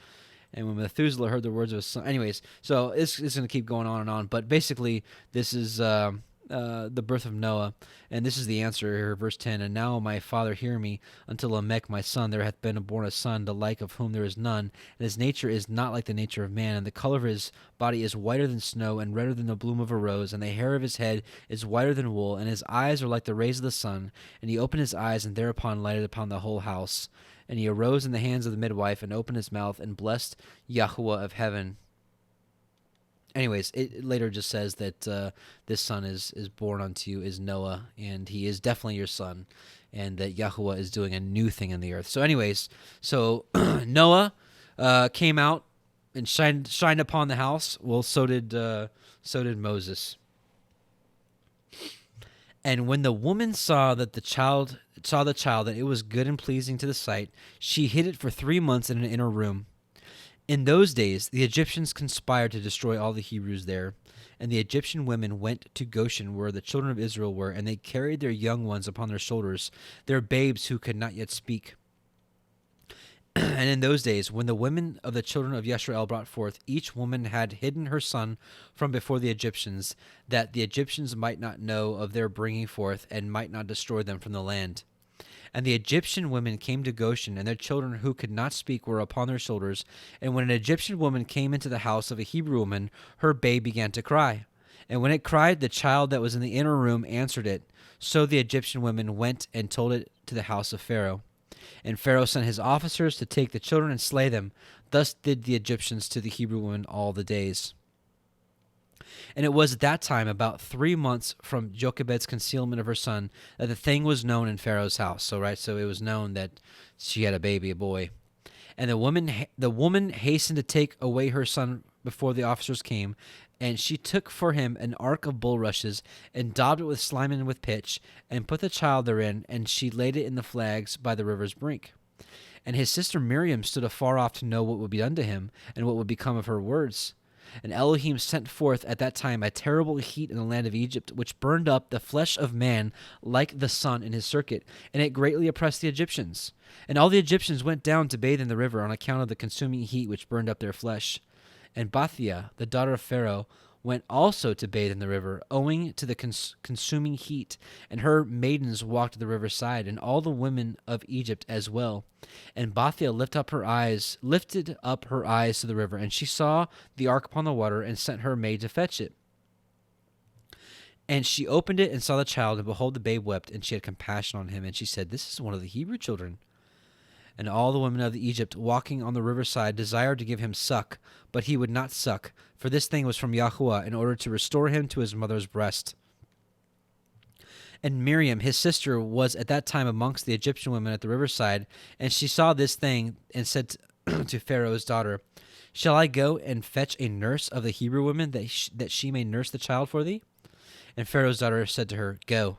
And when Methuselah heard the words of his son... Anyways, so it's going to keep going on and on. But basically, this is the birth of Noah. And this is the answer here, verse 10. And now, my father, hear me. Until Lamech, my son, there hath been born a son, the like of whom there is none. And his nature is not like the nature of man. And the color of his body is whiter than snow, and redder than the bloom of a rose. And the hair of his head is whiter than wool. And his eyes are like the rays of the sun. And he opened his eyes, and thereupon lighted upon the whole house. And he arose in the hands of the midwife, and opened his mouth, and blessed YHWH of heaven. Anyways, it later just says that this son is born unto you is Noah, and he is definitely your son, and that YHWH is doing a new thing in the earth. So anyways, Noah came out and shined upon the house. Well, so did Moses. And when the woman saw the child, that it was good and pleasing to the sight, she hid it for 3 months in an inner room. In those days, the Egyptians conspired to destroy all the Hebrews there, and the Egyptian women went to Goshen, where the children of Israel were, and they carried their young ones upon their shoulders, their babes who could not yet speak. And in those days, when the women of the children of Yisrael brought forth, each woman had hidden her son from before the Egyptians, that the Egyptians might not know of their bringing forth, and might not destroy them from the land. And the Egyptian women came to Goshen, and their children who could not speak were upon their shoulders. And when an Egyptian woman came into the house of a Hebrew woman, her babe began to cry. And when it cried, the child that was in the inner room answered it. So the Egyptian women went and told it to the house of Pharaoh. And Pharaoh sent his officers to take the children and slay them. Thus did the Egyptians to the Hebrew women all the days. And it was at that time, about 3 months from Jochebed's concealment of her son, that the thing was known in Pharaoh's house. So it was known that she had a baby, a boy. And the woman hastened to take away her son before the officers came, and she took for him an ark of bulrushes, and daubed it with slime and with pitch, and put the child therein, and she laid it in the flags by the river's brink. And his sister Miriam stood afar off to know what would be done to him, and what would become of her words. And Elohim sent forth at that time a terrible heat in the land of Egypt, which burned up the flesh of man like the sun in his circuit, and it greatly oppressed the Egyptians. And all the Egyptians went down to bathe in the river on account of the consuming heat which burned up their flesh. And Bathia, the daughter of Pharaoh, went also to bathe in the river, owing to the consuming heat, and her maidens walked to the riverside, and all the women of Egypt as well. And Bathia lifted up her eyes to the river, and she saw the ark upon the water, and sent her maid to fetch it. And she opened it and saw the child, and behold, the babe wept, and she had compassion on him, and she said, This is one of the Hebrew children. And all the women of Egypt walking on the riverside desired to give him suck, but he would not suck, for this thing was from YHWH, in order to restore him to his mother's breast. And Miriam, his sister, was at that time amongst the Egyptian women at the riverside, and she saw this thing, and said to Pharaoh's daughter, Shall I go and fetch a nurse of the Hebrew women, that she may nurse the child for thee? And Pharaoh's daughter said to her, Go.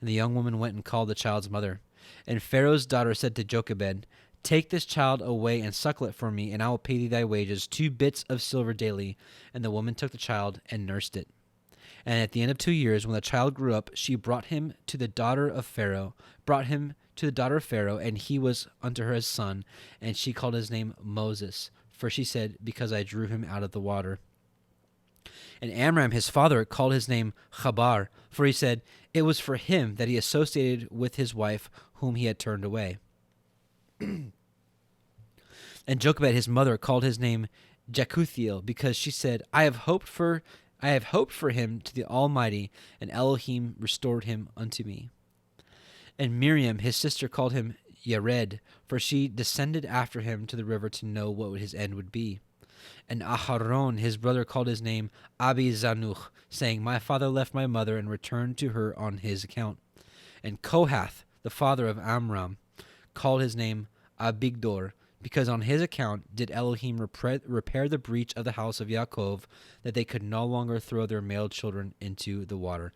And the young woman went and called the child's mother. And Pharaoh's daughter said to Jochebed, Take this child away and suckle it for me, and I will pay thee thy wages, 2 bits of silver daily. And the woman took the child and nursed it. And at the end of 2 years, when the child grew up, she brought him to the daughter of Pharaoh, and he was unto her as son, and she called his name Moses. for she said, because I drew him out of the water. And Amram, his father, called his name Chabar, for he said, it was for him that he associated with his wife whom he had turned away. And Jochebed, his mother, called his name Jekuthiel, because she said, I have hoped for him to the Almighty, and Elohim restored him unto me. And Miriam, his sister, called him Yared, for she descended after him to the river to know what his end would be. And Aharon, his brother, called his name Abi Zanuch, saying, my father left my mother and returned to her on his account. And Kohath, the father of Amram, called his name Abigdor, because on his account did Elohim repair the breach of the house of Yaakov, that they could no longer throw their male children into the water.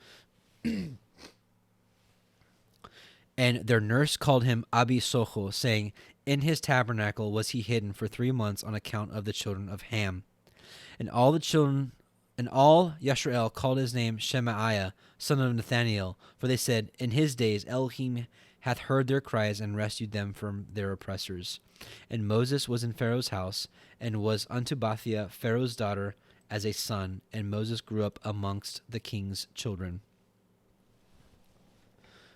And their nurse called him Abi Socho, saying, in his tabernacle was he hidden for 3 months on account of the children of Ham. And all Yashrael called his name Shemaiah, son of Nathaniel, for they said, in his days Elohim hath heard their cries and rescued them from their oppressors. And Moses was in Pharaoh's house, and was unto Bathia, Pharaoh's daughter, as a son, and Moses grew up amongst the king's children.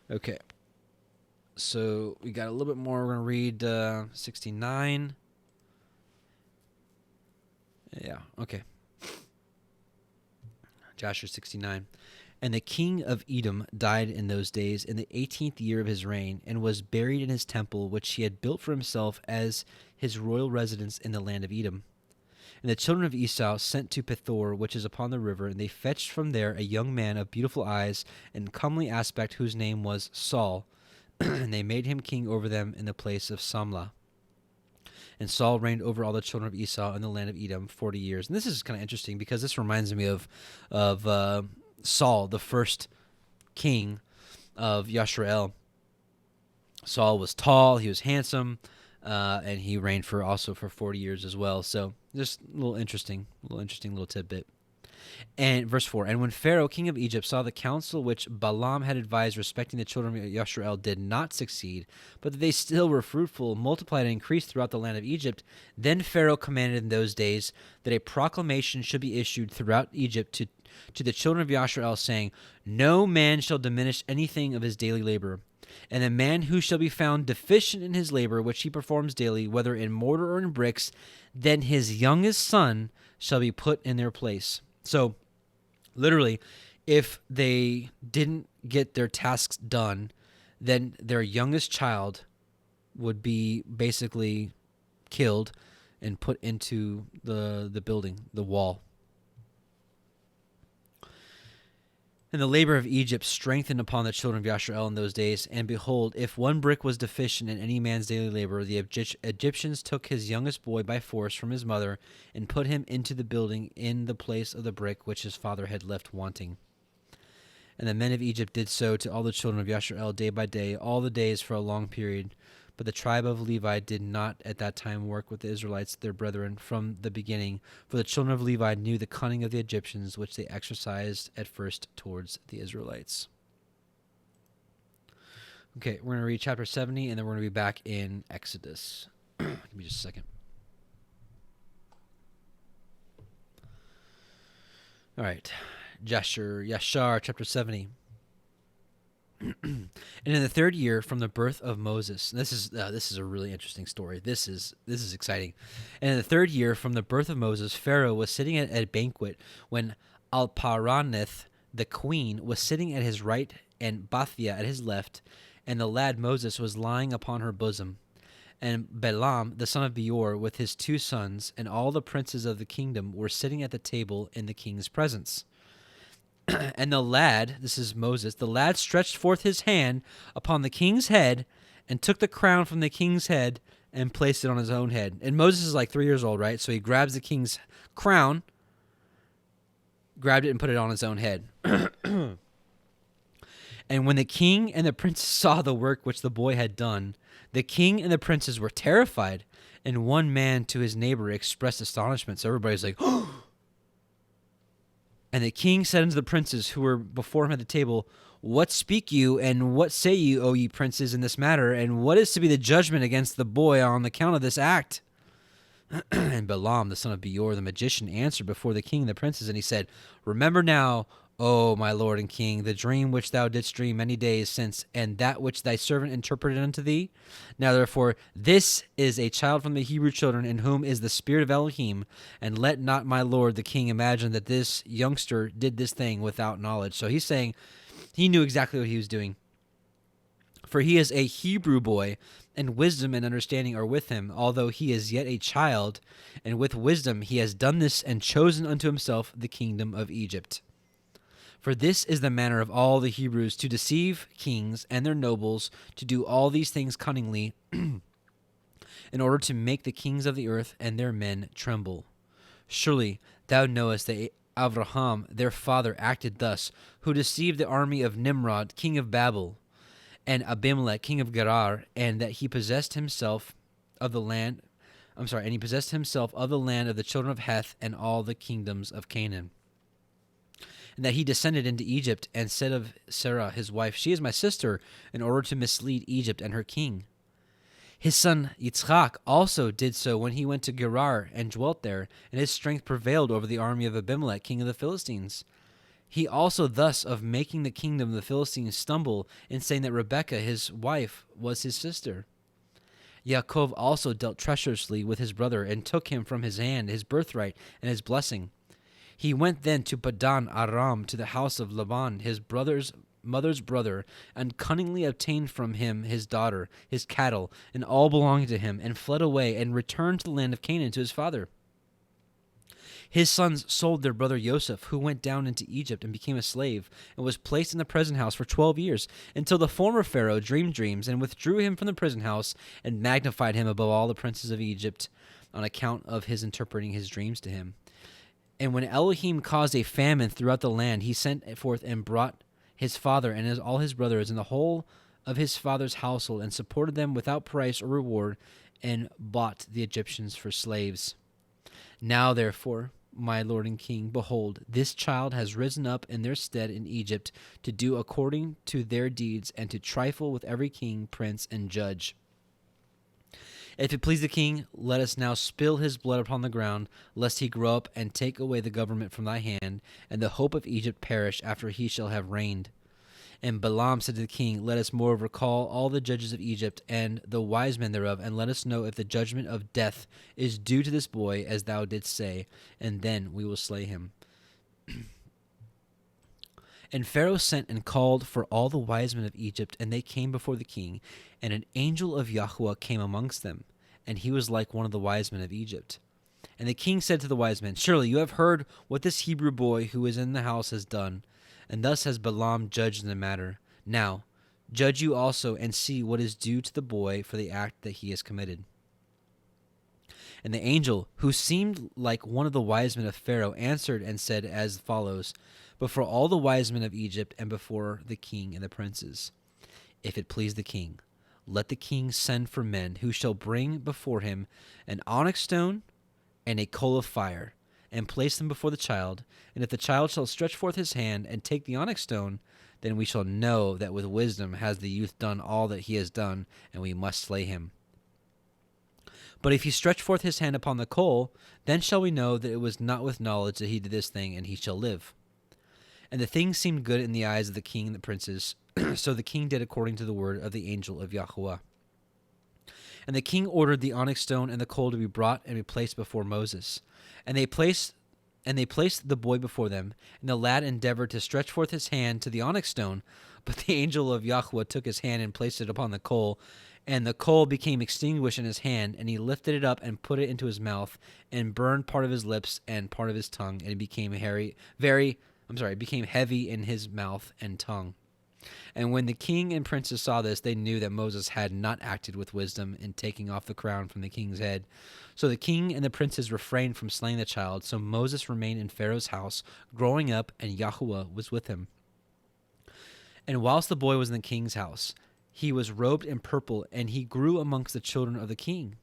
Okay. So we got a little bit more. We're going to read 69. Yeah, okay. Joshua 69. And the king of Edom died in those days in the 18th year of his reign, and was buried in his temple, which he had built for himself as his royal residence in the land of Edom. And the children of Esau sent to Pethor, which is upon the river, and they fetched from there a young man of beautiful eyes and comely aspect, whose name was Saul. And they made him king over them in the place of Samlah. And Saul reigned over all the children of Esau in the land of Edom 40 years. And this is kind of interesting, because this reminds me of Saul, the first king of Yashrael. Saul was tall, he was handsome, and he reigned also for 40 years as well. So just a little interesting little tidbit. And verse 4, and when Pharaoh, king of Egypt, saw the counsel which Balaam had advised respecting the children of Yashrael did not succeed, but that they still were fruitful, multiplied, and increased throughout the land of Egypt, then Pharaoh commanded in those days that a proclamation should be issued throughout Egypt to the children of Yashrael, saying, no man shall diminish anything of his daily labor. And the man who shall be found deficient in his labor, which he performs daily, whether in mortar or in bricks, then his youngest son shall be put in their place. So, literally, if they didn't get their tasks done, then their youngest child would be basically killed and put into the building, the wall. And the labor of Egypt strengthened upon the children of Yashrael in those days. And behold, if one brick was deficient in any man's daily labor, the Egyptians took his youngest boy by force from his mother and put him into the building in the place of the brick which his father had left wanting. And the men of Egypt did so to all the children of Yashrael day by day, all the days for a long period. But the tribe of Levi did not at that time work with the Israelites, their brethren, from the beginning. For the children of Levi knew the cunning of the Egyptians, which they exercised at first towards the Israelites. Okay, we're going to read chapter 70, and then we're going to be back in Exodus. Give me just a second. All right, Yashar, chapter 70. And in the 3rd year from the birth of Moses, this is a really interesting story. This is exciting. And in the 3rd year from the birth of Moses, Pharaoh was sitting at a banquet when Alparaneth, the queen, was sitting at his right and Bathia at his left, and the lad Moses was lying upon her bosom. And Balaam, the son of Beor, with his 2 sons, and all the princes of the kingdom were sitting at the table in the king's presence. And the lad, this is Moses, the lad stretched forth his hand upon the king's head and took the crown from the king's head and placed it on his own head. And Moses is like 3 years old, right? So he grabs the king's crown, grabbed it and put it on his own head. And when the king and the princes saw the work which the boy had done, the king and the princes were terrified, and one man to his neighbor expressed astonishment. So everybody's like, oh! And the king said unto the princes who were before him at the table, what speak you, and what say you, O ye princes, in this matter? And what is to be the judgment against the boy on account of this act? And Balaam, the son of Beor, the magician, answered before the king and the princes, and he said, Remember now, O my lord and king, the dream which thou didst dream many days since, and that which thy servant interpreted unto thee. Now therefore, this is a child from the Hebrew children, in whom is the spirit of Elohim, and let not my lord the king imagine that this youngster did this thing without knowledge. So he's saying he knew exactly what he was doing. For he is a Hebrew boy, and wisdom and understanding are with him, although he is yet a child, and with wisdom he has done this and chosen unto himself the kingdom of Egypt. For this is the manner of all the Hebrews, to deceive kings and their nobles, to do all these things cunningly, in order to make the kings of the earth and their men tremble. Surely thou knowest that Abraham their father acted thus, who deceived the army of Nimrod, king of Babel, and Abimelech, king of Gerar, and that he possessed himself of the land. And he possessed himself of the land of the children of Heth and all the kingdoms of Canaan. And that he descended into Egypt and said of Sarah his wife, She is my sister, in order to mislead Egypt and her king. His son Yitzchak also did so when he went to Gerar and dwelt there, and his strength prevailed over the army of Abimelech, king of the Philistines. He also thus of making the kingdom of the Philistines stumble in saying that Rebekah, his wife, was his sister. Yaakov also dealt treacherously with his brother and took him from his hand his birthright and his blessing. He went then to Padan Aram to the house of Laban, his mother's brother, and cunningly obtained from him his daughter, his cattle, and all belonging to him, and fled away and returned to the land of Canaan to his father. His sons sold their brother Joseph, who went down into Egypt and became a slave, and was placed in the prison house for 12 years, until the former Pharaoh dreamed dreams, and withdrew him from the prison house, and magnified him above all the princes of Egypt, on account of his interpreting his dreams to him. And when Elohim caused a famine throughout the land, he sent forth and brought his father and all his brothers and the whole of his father's household, and supported them without price or reward, and bought the Egyptians for slaves. Now, therefore, my lord and king, behold, this child has risen up in their stead in Egypt to do according to their deeds, and to trifle with every king, prince, and judge. If it please the king, let us now spill his blood upon the ground, lest he grow up and take away the government from thy hand, and the hope of Egypt perish after he shall have reigned. And Balaam said to the king, Let us moreover call all the judges of Egypt and the wise men thereof, and let us know if the judgment of death is due to this boy, as thou didst say, and then we will slay him. And Pharaoh sent and called for all the wise men of Egypt, and they came before the king, and an angel of YHWH came amongst them, and he was like one of the wise men of Egypt. And the king said to the wise men, Surely you have heard what this Hebrew boy who is in the house has done, and thus has Balaam judged in the matter. Now, judge you also, and see what is due to the boy for the act that he has committed. And the angel, who seemed like one of the wise men of Pharaoh, answered and said as follows, Before all the wise men of Egypt, and before the king and the princes, if it please the king, let the king send for men who shall bring before him an onyx stone and a coal of fire, and place them before the child. And if the child shall stretch forth his hand and take the onyx stone, then we shall know that with wisdom has the youth done all that he has done, and we must slay him. But if he stretch forth his hand upon the coal, then shall we know that it was not with knowledge that he did this thing, and he shall live. And the thing seemed good in the eyes of the king and the princes, so the king did according to the word of the angel of YHWH. And the king ordered the onyx stone and the coal to be brought and be placed before Moses. And they placed the boy before them, and the lad endeavored to stretch forth his hand to the onyx stone, but the angel of YHWH took his hand and placed it upon the coal, and the coal became extinguished in his hand, and he lifted it up and put it into his mouth, and burned part of his lips and part of his tongue, and it became became heavy in his mouth and tongue. And when the king and princes saw this, they knew that Moses had not acted with wisdom in taking off the crown from the king's head. So the king and the princes refrained from slaying the child. So Moses remained in Pharaoh's house, growing up, and YHWH was with him. And whilst the boy was in the king's house, he was robed in purple, and he grew amongst the children of the king.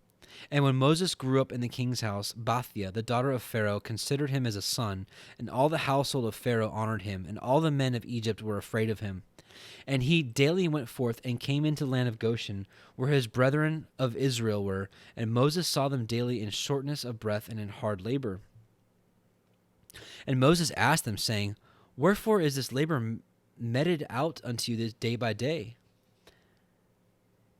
And when Moses grew up in the king's house, Bathia, the daughter of Pharaoh, considered him as a son, and all the household of Pharaoh honored him, and all the men of Egypt were afraid of him. And he daily went forth and came into the land of Goshen, where his brethren of Israel were, and Moses saw them daily in shortness of breath and in hard labor. And Moses asked them, saying, Wherefore is this labor meted out unto you this day by day?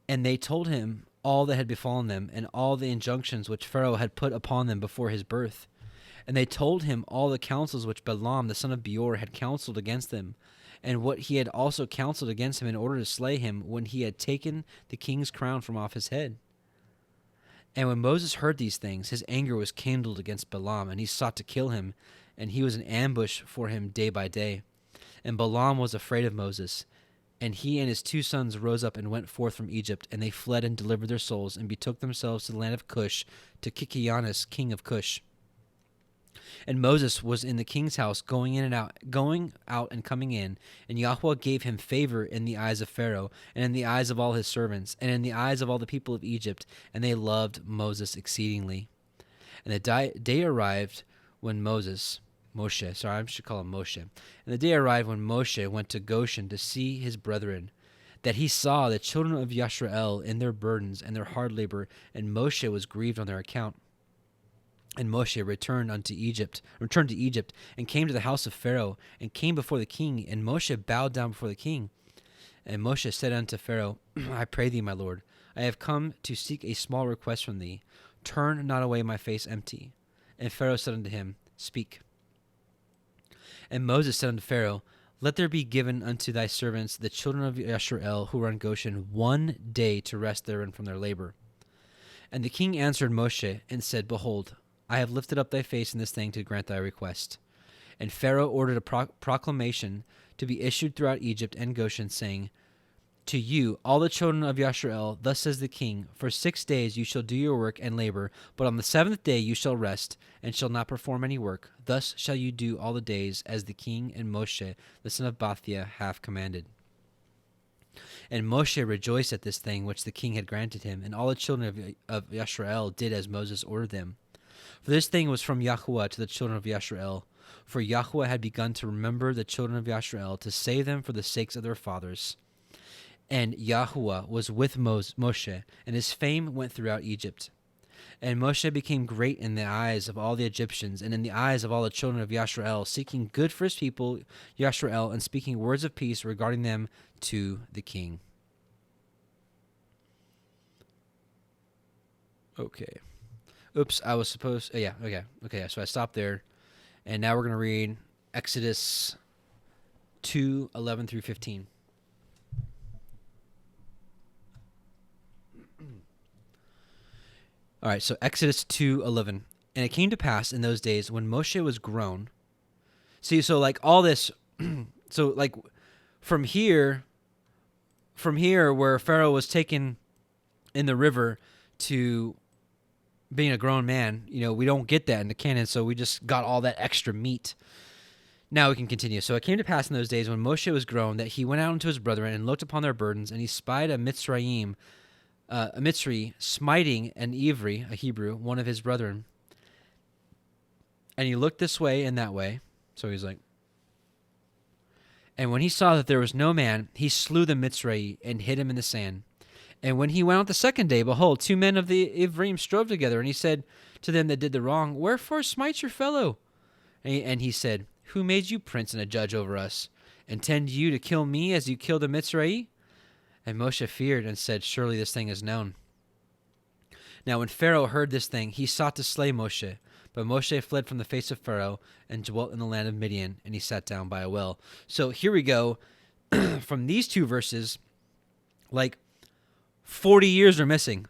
And they told him all that had befallen them, and all the injunctions which Pharaoh had put upon them before his birth. And they told him all the counsels which Balaam the son of Beor had counseled against them, and what he had also counseled against him in order to slay him, when he had taken the king's crown from off his head. And when Moses heard these things, his anger was kindled against Balaam, and he sought to kill him, and he was an ambush for him day by day. And Balaam was afraid of Moses. And he and his 2 sons rose up and went forth from Egypt, and they fled and delivered their souls, and betook themselves to the land of Kush, to Kikianus, king of Kush. And Moses was in the king's house, going out and coming in, and Yahweh gave him favor in the eyes of Pharaoh, and in the eyes of all his servants, and in the eyes of all the people of Egypt, and they loved Moses exceedingly. And the day arrived when Moshe, I should call him Moshe. And the day arrived when Moshe went to Goshen to see his brethren, that he saw the children of Yisrael in their burdens and their hard labor, and Moshe was grieved on their account. And Moshe returned to Egypt, and came to the house of Pharaoh, and came before the king, and Moshe bowed down before the king. And Moshe said unto Pharaoh, I pray thee, my lord, I have come to seek a small request from thee. Turn not away my face empty. And Pharaoh said unto him, Speak. And Moses said unto Pharaoh, Let there be given unto thy servants, the children of Yisrael, who are in Goshen, 1 day to rest therein from their labor. And the king answered Moshe, and said, Behold, I have lifted up thy face in this thing to grant thy request. And Pharaoh ordered a proclamation to be issued throughout Egypt and Goshen, saying, To you, all the children of Yisrael, thus says the king, For 6 days you shall do your work and labor, but on the 7th day you shall rest, and shall not perform any work. Thus shall you do all the days, as the king and Moshe, the son of Bathia, have commanded. And Moshe rejoiced at this thing which the king had granted him, and all the children of Yisrael did as Moses ordered them. For this thing was from Yahuwah to the children of Yisrael. For Yahuwah had begun to remember the children of Yisrael, to save them for the sakes of their fathers. And Yahuwah was with Moshe, and his fame went throughout Egypt. And Moshe became great in the eyes of all the Egyptians, and in the eyes of all the children of Yisrael, seeking good for his people, Yisrael, and speaking words of peace regarding them to the king. Okay. Oops, I was supposed... yeah, okay, so I stopped there. And now we're going to read Exodus 2:11 through 15. All right, so Exodus 2:11. And it came to pass in those days when Moshe was grown. See, so like all this... so like from here where Pharaoh was taken in the river to... being a grown man, we don't get that in the canon, so we just got all that extra meat. Now we can continue. So it came to pass in those days when Moshe was grown that he went out unto his brethren and looked upon their burdens, and he spied a Mitzri, smiting an Ivri, a Hebrew, one of his brethren. And he looked this way and that way. So he's like... And when he saw that there was no man, he slew the Mitzri and hid him in the sand. And when he went out the second day, behold, 2 men of the Ivrim strove together, and he said to them that did the wrong, Wherefore smite your fellow? And he said, Who made you prince and a judge over us? Intend you to kill me as you killed the Mitzri? And Moshe feared and said, Surely this thing is known. Now when Pharaoh heard this thing, he sought to slay Moshe. But Moshe fled from the face of Pharaoh and dwelt in the land of Midian, and he sat down by a well. So here we go. From these 2 verses, like... 40 years are missing.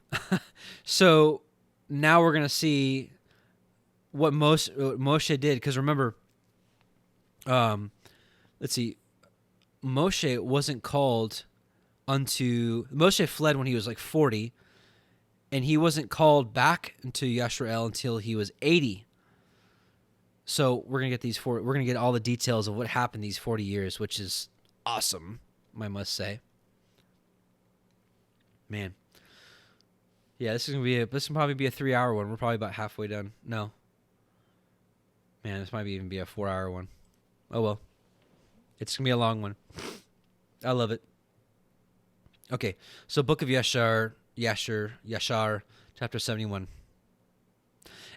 So now we're going to see what Moshe did. Because remember, let's see, Moshe wasn't called unto... Moshe fled when he was like 40, and he wasn't called back into Yisrael until he was 80. So we're going to get we're going to get all the details of what happened these 40 years, which is awesome, I must say. Man. Yeah, this will probably be a 3-hour one. We're probably about halfway done. No. Man, this might even be a 4-hour one. Oh well. It's gonna be a long one. I love it. Okay, so Book of Yashar, chapter 71.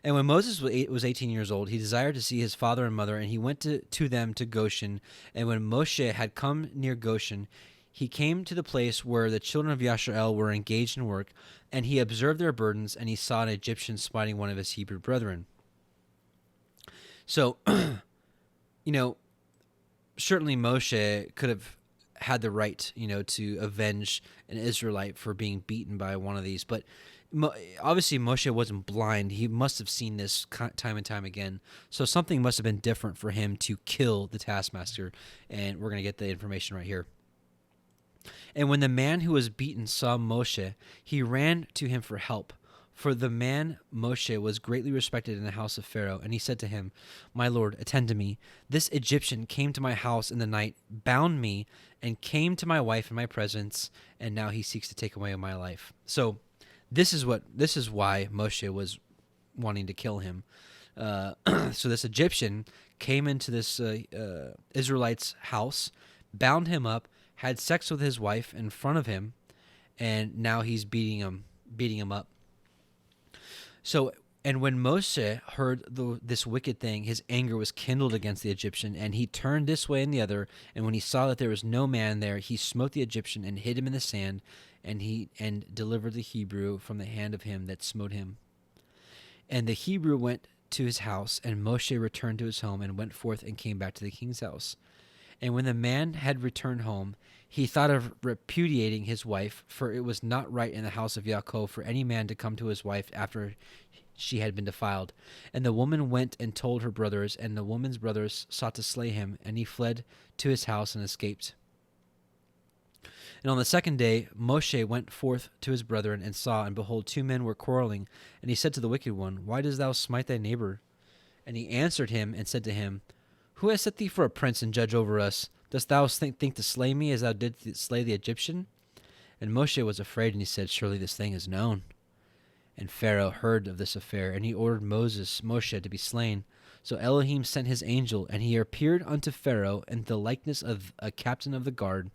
And when Moses was 18 years old, he desired to see his father and mother, and he went to them to Goshen. And when Moshe had come near Goshen, he came to the place where the children of Yashar were engaged in work, and he observed their burdens, and he saw an Egyptian smiting one of his Hebrew brethren. So, certainly Moshe could have had the right, to avenge an Israelite for being beaten by one of these. But obviously Moshe wasn't blind. He must have seen this time and time again. So something must have been different for him to kill the taskmaster. And we're going to get the information right here. And when the man who was beaten saw Moshe, he ran to him for help. For the man Moshe was greatly respected in the house of Pharaoh, and he said to him, "My lord, attend to me. This Egyptian came to my house in the night, bound me, and came to my wife in my presence, and now he seeks to take away my life." So this is why Moshe was wanting to kill him. So this Egyptian came into this Israelite's house, bound him up, had sex with his wife in front of him, and now he's beating him up. So, and when Moshe heard this wicked thing, his anger was kindled against the Egyptian, and he turned this way and the other. And when he saw that there was no man there, he smote the Egyptian and hid him in the sand, and delivered the Hebrew from the hand of him that smote him. And the Hebrew went to his house, and Moshe returned to his home, and went forth and came back to the king's house. And when the man had returned home, he thought of repudiating his wife, for it was not right in the house of Yaakov for any man to come to his wife after she had been defiled. And the woman went and told her brothers, and the woman's brothers sought to slay him, and he fled to his house and escaped. And on the second day, Moshe went forth to his brethren, and saw, and behold, 2 men were quarreling. And he said to the wicked one, "Why dost thou smite thy neighbor?" And he answered him and said to him, "Who has set thee for a prince and judge over us? Dost thou think to slay me as thou didst slay the Egyptian?" And Moshe was afraid, and he said, "Surely this thing is known." And Pharaoh heard of this affair, and he ordered Moshe to be slain. So Elohim sent his angel, and he appeared unto Pharaoh in the likeness of a captain of the guard.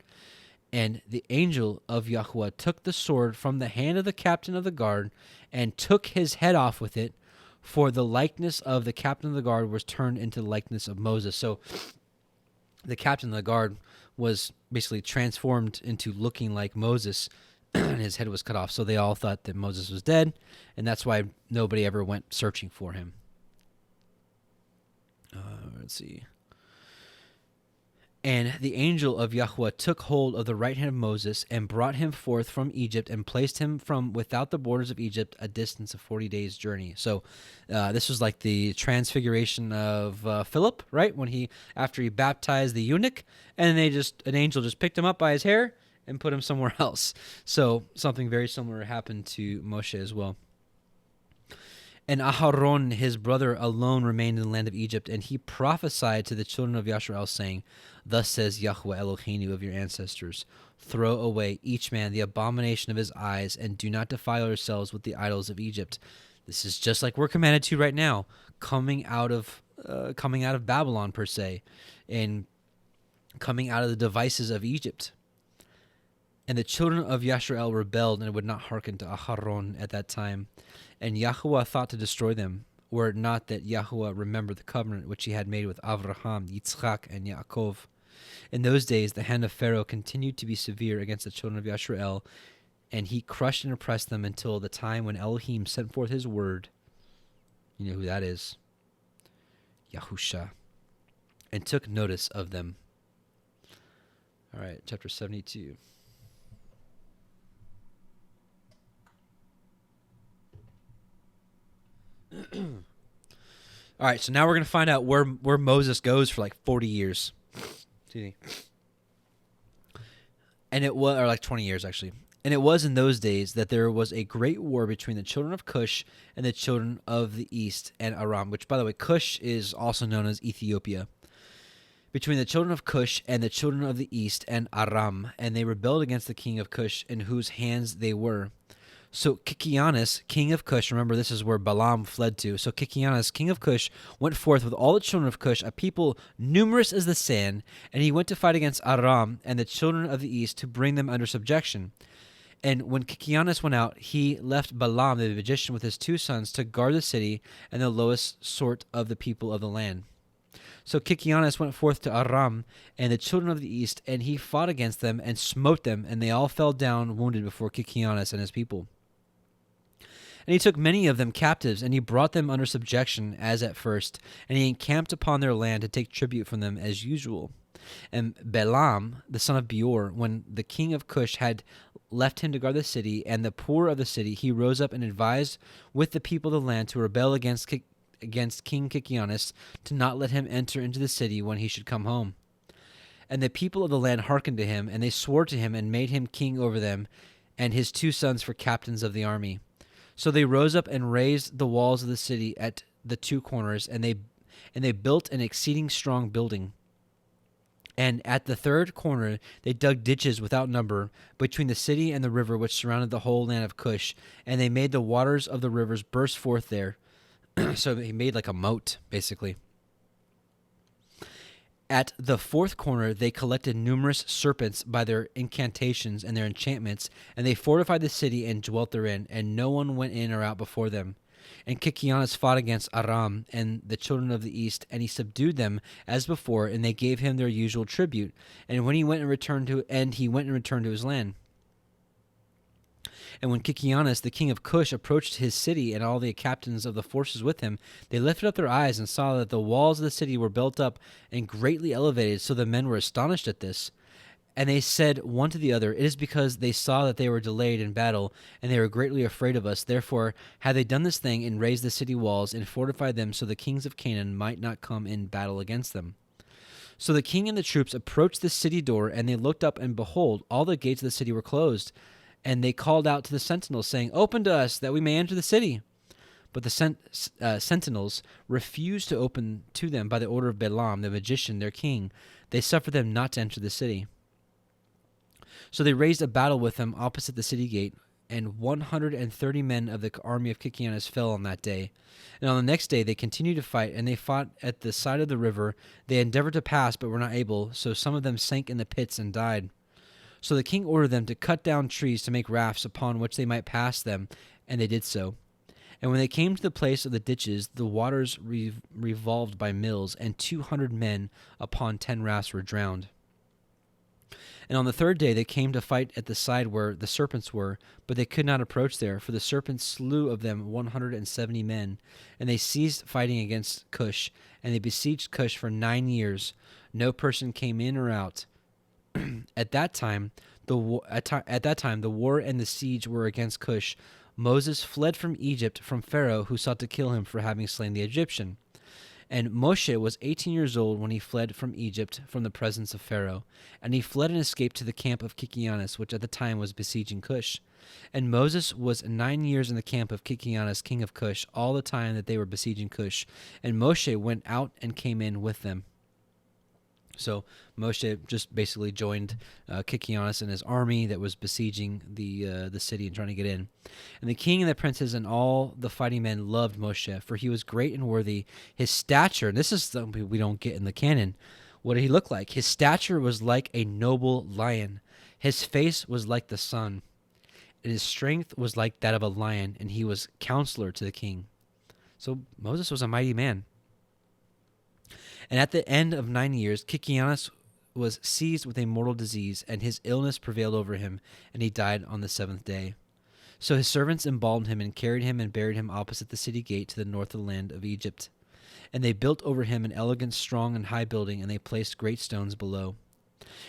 And the angel of YHWH took the sword from the hand of the captain of the guard, and took his head off with it, for the likeness of the captain of the guard was turned into the likeness of Moses. So the captain of the guard was basically transformed into looking like Moses, and his head was cut off. So they all thought that Moses was dead, and that's why nobody ever went searching for him. Let's see. And the angel of YHWH took hold of the right hand of Moses, and brought him forth from Egypt, and placed him from without the borders of Egypt, a distance of 40 days' journey. So this was like the transfiguration of Philip, right? After he baptized the eunuch, and an angel just picked him up by his hair and put him somewhere else. So something very similar happened to Moshe as well. And Aharon, his brother, alone remained in the land of Egypt, and he prophesied to the children of Yashar, saying, "Thus says Yahweh Eloheinu of your ancestors, throw away each man the abomination of his eyes, and do not defile yourselves with the idols of Egypt." This is just like we're commanded to right now, coming out of Babylon per se, and coming out of the devices of Egypt. And the children of Yashar rebelled and would not hearken to Aharon at that time. And Yahuwah thought to destroy them, were it not that Yahuwah remembered the covenant which he had made with Avraham, Yitzchak, and Yaakov. In those days the hand of Pharaoh continued to be severe against the children of Yashar, and he crushed and oppressed them until the time when Elohim sent forth his word. You know who that is? Yahusha. And took notice of them. All right, chapter 72. All right, so now we're going to find out where Moses goes for like 40 years. Excuse me. And it was, or like 20 years actually. And it was in those days that there was a great war between the children of Kush and the children of the east and Aram, which, by the way, Kush is also known as Ethiopia. Between the children of Kush and the children of the east and Aram, and they rebelled against the king of Kush, in whose hands they were. So Kikianus, king of Kush, remember this is where Balaam fled to. So Kikianus, king of Kush, went forth with all the children of Kush, a people numerous as the sand, and he went to fight against Aram and the children of the east to bring them under subjection. And when Kikianus went out, he left Balaam the magician with his 2 sons to guard the city and the lowest sort of the people of the land. So Kikianus went forth to Aram and the children of the east, and he fought against them and smote them, and they all fell down wounded before Kikianus and his people. And he took many of them captives, and he brought them under subjection as at first, and he encamped upon their land to take tribute from them as usual. And Balaam, the son of Beor, when the king of Kush had left him to guard the city and the poor of the city, he rose up and advised with the people of the land to rebel against King Kikianus, to not let him enter into the city when he should come home. And the people of the land hearkened to him, and they swore to him and made him king over them, and his 2 sons for captains of the army. So they rose up and raised the walls of the city at the 2 corners, and they built an exceeding strong building. And at the 3rd corner they dug ditches without number between the city and the river which surrounded the whole land of Kush, and they made the waters of the rivers burst forth there. So he made like a moat, basically. At the 4th corner they collected numerous serpents by their incantations and their enchantments, and they fortified the city and dwelt therein, and no one went in or out before them. And Kikianus fought against Aram and the children of the east, and he subdued them as before, and they gave him their usual tribute. And he went and returned to his land. And when Kikianus, the king of Kush, approached his city, and all the captains of the forces with him, they lifted up their eyes and saw that the walls of the city were built up and greatly elevated. So the men were astonished at this. And they said one to the other, "It is because they saw that they were delayed in battle, and they were greatly afraid of us. Therefore had they done this thing, and raised the city walls, and fortified them, so the kings of Canaan might not come in battle against them." So the king and the troops approached the city door, and they looked up, and behold, all the gates of the city were closed. And they called out to the sentinels, saying, "Open to us, that we may enter the city." But the sentinels refused to open to them by the order of Balaam, the magician, their king. They suffered them not to enter the city. So they raised a battle with them opposite the city gate, and 130 men of the army of Kikianus fell on that day. And on the next day they continued to fight, and they fought at the side of the river. They endeavored to pass, but were not able, so some of them sank in the pits and died. So the king ordered them to cut down trees to make rafts upon which they might pass them, and they did so. And when they came to the place of the ditches, the waters revolved by mills, and 200 men upon 10 rafts were drowned. And on the 3rd day they came to fight at the side where the serpents were, but they could not approach there, for the serpents slew of them 170 men. And they ceased fighting against Kush, and they besieged Kush for 9 years. No person came in or out. At that time, the war and the siege were against Kush. Moses fled from Egypt from Pharaoh, who sought to kill him for having slain the Egyptian. And Moshe was 18 years old when he fled from Egypt from the presence of Pharaoh. And he fled and escaped to the camp of Kikianus, which at the time was besieging Kush. And Moses was 9 years in the camp of Kikianus, king of Kush, all the time that they were besieging Kush. And Moshe went out and came in with them. So Moshe just basically joined Kikianus and his army that was besieging the city and trying to get in. And the king and the princes and all the fighting men loved Moshe, for he was great and worthy. His stature, and this is something we don't get in the canon, what did he look like? His stature was like a noble lion. His face was like the sun, and his strength was like that of a lion, and he was counselor to the king. So Moses was a mighty man. And at the end of 9 years, Kikianus was seized with a mortal disease, and his illness prevailed over him, and he died on the 7th day. So his servants embalmed him and carried him and buried him opposite the city gate to the north of the land of Egypt. And they built over him an elegant, strong, and high building, and they placed great stones below.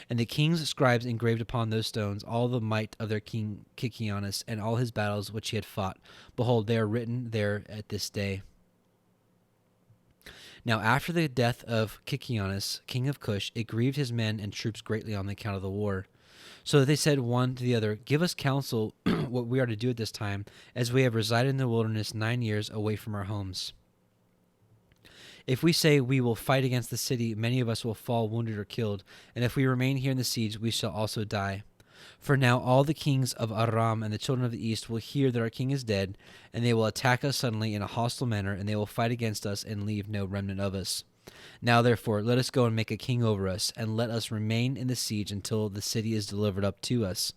And the king's scribes engraved upon those stones all the might of their king Kikianus and all his battles which he had fought. Behold, they are written there at this day. Now after the death of Kikianus, king of Kush, it grieved his men and troops greatly on the account of the war. So that they said one to the other, "Give us counsel what we are to do at this time, as we have resided in the wilderness 9 years away from our homes. If we say we will fight against the city, many of us will fall wounded or killed, and if we remain here in the siege, we shall also die. For now all the kings of Aram and the children of the east will hear that our king is dead, and they will attack us suddenly in a hostile manner, and they will fight against us and leave no remnant of us. Now therefore let us go and make a king over us, and let us remain in the siege until the city is delivered up to us.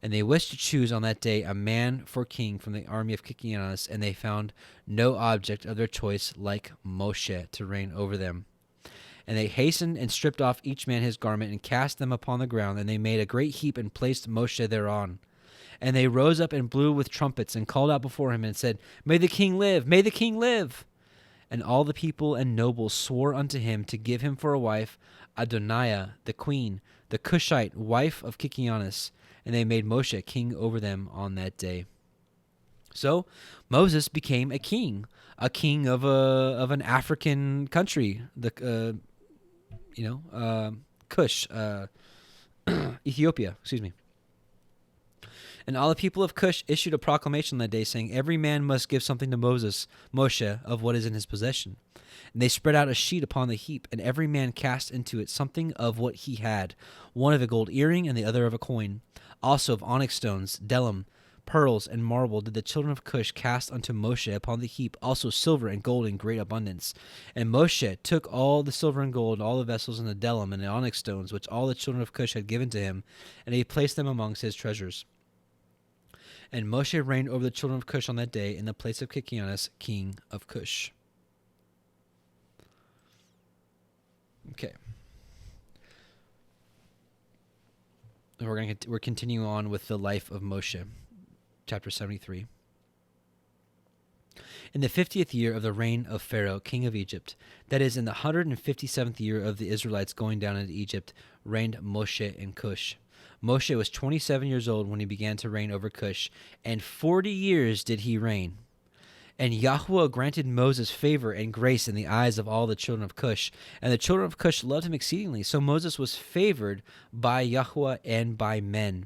And they wished to choose on that day a man for king from the army of Kikianus, and they found no object of their choice like Moshe to reign over them. And they hastened and stripped off each man his garment and cast them upon the ground, and they made a great heap and placed Moshe thereon. And they rose up and blew with trumpets and called out before him and said, May the king live! May the king live! And all the people and nobles swore unto him to give him for a wife Adoniah, the queen, the Cushite, wife of Kikianus. And they made Moshe king over them on that day. So Moses became a king of an African country, the Kush, Ethiopia. Excuse me. And all the people of Kush issued a proclamation that day, saying, Every man must give something to Moshe, of what is in his possession. And they spread out a sheet upon the heap, and every man cast into it something of what he had, one of a gold earring and the other of a coin. Also of onyx stones, bdellium, pearls, and marble did the children of Cush cast unto Moshe upon the heap, also silver and gold in great abundance. And Moshe took all the silver and gold, all the vessels, and the bdellium, and the onyx stones, which all the children of Cush had given to him, and he placed them amongst his treasures. And Moshe reigned over the children of Cush on that day in the place of Kikianus, king of Cush. Okay. We're continuing on with the life of Moshe, chapter 73. In the 50th year of the reign of Pharaoh, king of Egypt, that is, in the 157th year of the Israelites going down into Egypt, reigned Moshe in Cush. Moshe was 27 years old when he began to reign over Cush, and 40 years did he reign. And Yahweh granted Moses favor and grace in the eyes of all the children of Cush, and the children of Cush loved him exceedingly. So Moses was favored by Yahweh and by men.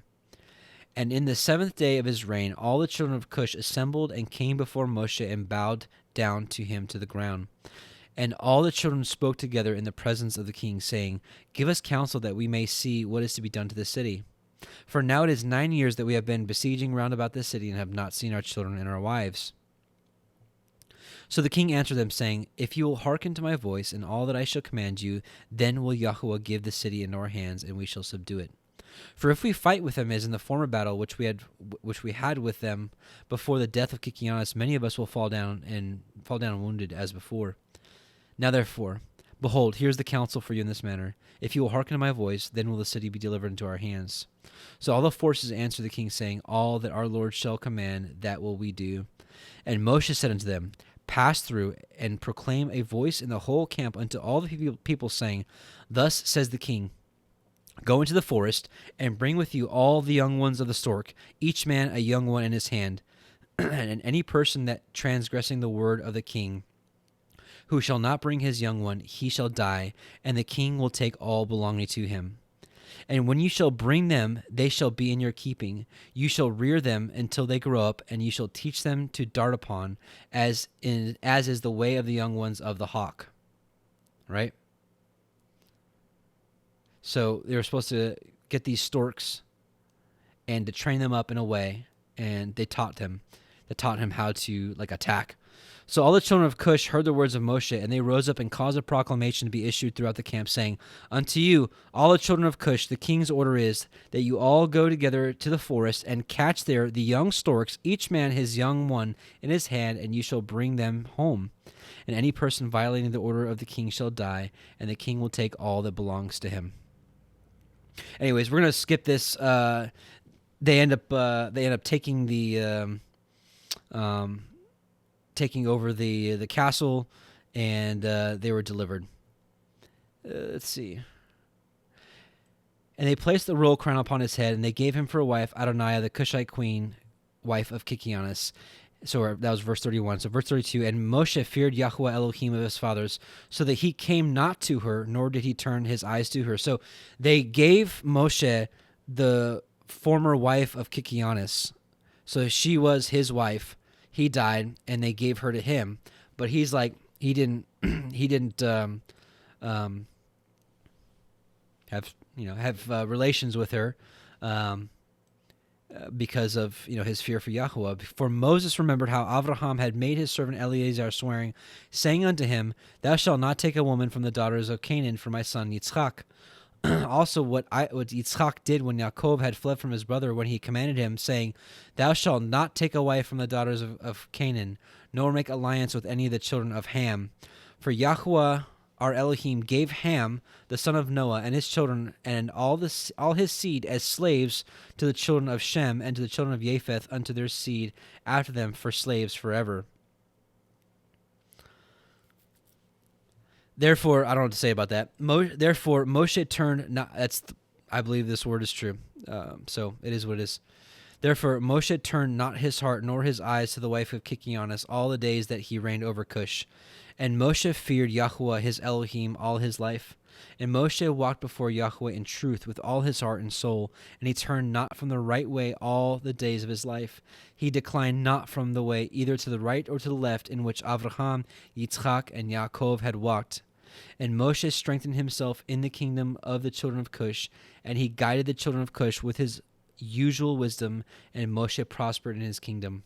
And in the 7th day of his reign, all the children of Cush assembled and came before Moshe and bowed down to him to the ground. And all the children spoke together in the presence of the king, saying, Give us counsel that we may see what is to be done to the city. For now it is 9 years that we have been besieging round about this city and have not seen our children and our wives. So the king answered them, saying, If you will hearken to my voice and all that I shall command you, then will Yahweh give the city into our hands, and we shall subdue it. For if we fight with them as in the former battle which we had with them before the death of Kikianus, many of us will fall down wounded as before. Now therefore, behold, here is the counsel for you in this manner. If you will hearken to my voice, then will the city be delivered into our hands. So all the forces answered the king, saying, All that our Lord shall command, that will we do. And Moshe said unto them, Pass through and proclaim a voice in the whole camp unto all the people, saying, Thus says the king, Go into the forest, and bring with you all the young ones of the stork, each man a young one in his hand. And any person that transgressing the word of the king, who shall not bring his young one, he shall die, and the king will take all belonging to him. And when you shall bring them, they shall be in your keeping. You shall rear them until they grow up, and you shall teach them to dart upon, as is the way of the young ones of the hawk. Right? So they were supposed to get these storks and to train them up in a way, and they taught him how to attack. So all the children of Cush heard the words of Moshe, and they rose up and caused a proclamation to be issued throughout the camp, saying, Unto you, all the children of Cush, the king's order is that you all go together to the forest and catch there the young storks, each man his young one in his hand, and you shall bring them home. And any person violating the order of the king shall die, and the king will take all that belongs to him. Anyways, we're gonna skip this. They end up taking taking over the castle, and they were delivered. Let's see. And they placed the royal crown upon his head, and they gave him for a wife Adoniah, the Cushite queen, wife of Kikianus. So that was verse 31. So verse 32, and Moshe feared Yahweh Elohim of his fathers, so that he came not to her, nor did he turn his eyes to her. So they gave Moshe the former wife of Kikianus. So she was his wife. He died, and they gave her to him. But he's like, he didn't have relations with her. Um, because of his fear for Yahweh. For Moses remembered how Abraham had made his servant Eleazar swearing, saying unto him, Thou shalt not take a woman from the daughters of Canaan for my son Yitzchak. Also, what Yitzchak did when Yaakov had fled from his brother, when he commanded him, saying, Thou shalt not take a wife from the daughters of Canaan, nor make alliance with any of the children of Ham. For Yahweh our Elohim gave Ham, the son of Noah, and his children, and all his seed as slaves to the children of Shem and to the children of Japheth unto their seed after them for slaves forever. Therefore, I don't know what to say about that. Therefore, Moshe turned not. I believe this word is true. So it is what it is. Therefore, Moshe turned not his heart nor his eyes to the wife of Kikianus all the days that he reigned over Kush. And Moshe feared Yahweh his Elohim all his life. And Moshe walked before Yahweh in truth with all his heart and soul, and he turned not from the right way all the days of his life. He declined not from the way either to the right or to the left in which Avraham, Yitzchak, and Yaakov had walked. And Moshe strengthened himself in the kingdom of the children of Kush, and he guided the children of Kush with his usual wisdom, and Moshe prospered in his kingdom.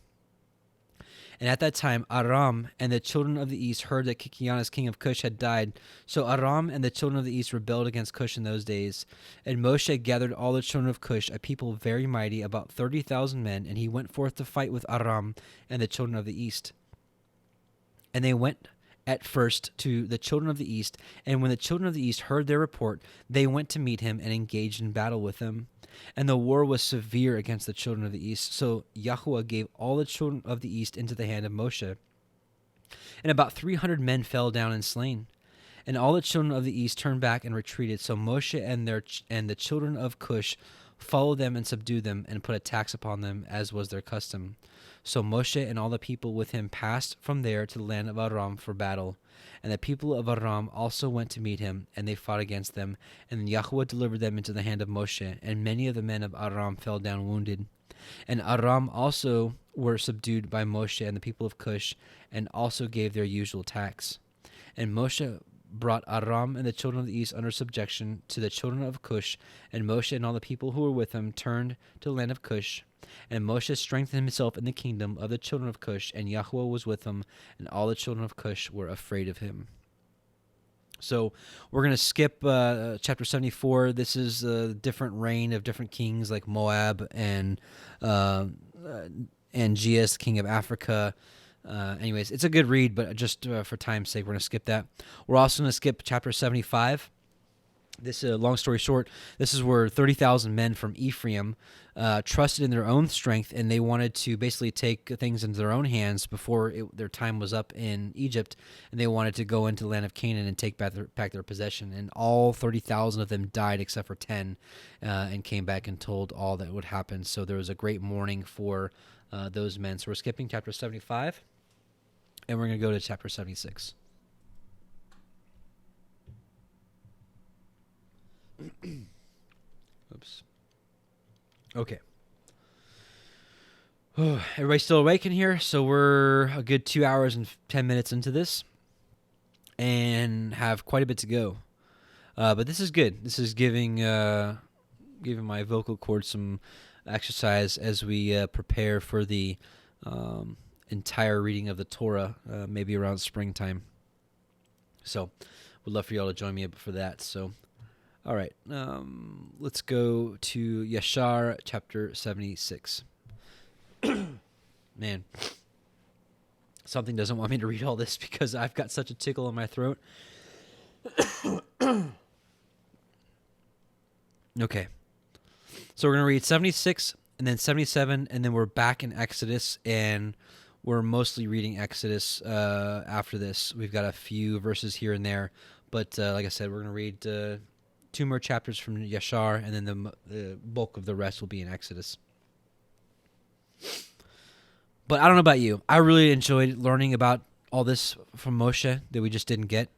And at that time, Aram and the children of the east heard that Kikianus, king of Kush, had died. So Aram and the children of the east rebelled against Kush in those days. And Moshe gathered all the children of Kush, a people very mighty, about 30,000 men, and he went forth to fight with Aram and the children of the east. And they went at first to the children of the east, and when the children of the east heard their report, they went to meet him and engaged in battle with him. And the war was severe against the children of the east. So Yahweh gave all the children of the east into the hand of Moshe. And about 300 men fell down and slain. And all the children of the east turned back and retreated. So Moshe and the children of Cush followed them and subdued them and put a tax upon them, as was their custom. So Moshe and all the people with him passed from there to the land of Aram for battle. And the people of Aram also went to meet him, and they fought against them. And Yahweh delivered them into the hand of Moshe, and many of the men of Aram fell down wounded. And Aram also were subdued by Moshe and the people of Cush, and also gave their usual tax. And Moshe brought Aram and the children of the east under subjection to the children of Cush, and Moshe and all the people who were with him turned to the land of Cush. And Moshe strengthened himself in the kingdom of the children of Cush, and Yahweh was with him, and all the children of Cush were afraid of him. So we're going to skip chapter 74. This is a different reign of different kings like Moab and Angeas, king of Africa. Anyways, it's a good read, but just for time's sake, we're going to skip that. We're also going to skip chapter 75. This, long story short, this is where 30,000 men from Ephraim trusted in their own strength, and they wanted to basically take things into their own hands before their time was up in Egypt, and they wanted to go into the land of Canaan and take back their possession. And all 30,000 of them died except for 10, and came back and told all that would happen. So there was a great mourning for those men. So we're skipping chapter 75, and we're going to go to chapter 76. Oops. Okay. Everybody still awake in here? So we're a good 2 hours and 10 minutes into this and have quite a bit to go. But this is good. This is giving my vocal cords some exercise as we prepare for the entire reading of the Torah, maybe around springtime. So would love for y'all to join me for that. So all right, let's go to Yashar chapter 76. Man, something doesn't want me to read all this because I've got such a tickle in my throat. Okay, so we're going to read 76 and then 77, and then we're back in Exodus, and we're mostly reading Exodus after this. We've got a few verses here and there, but like I said, we're going to read 2 more chapters from Yashar, and then the bulk of the rest will be in Exodus. But I don't know about you. I really enjoyed learning about all this from Moshe that we just didn't get.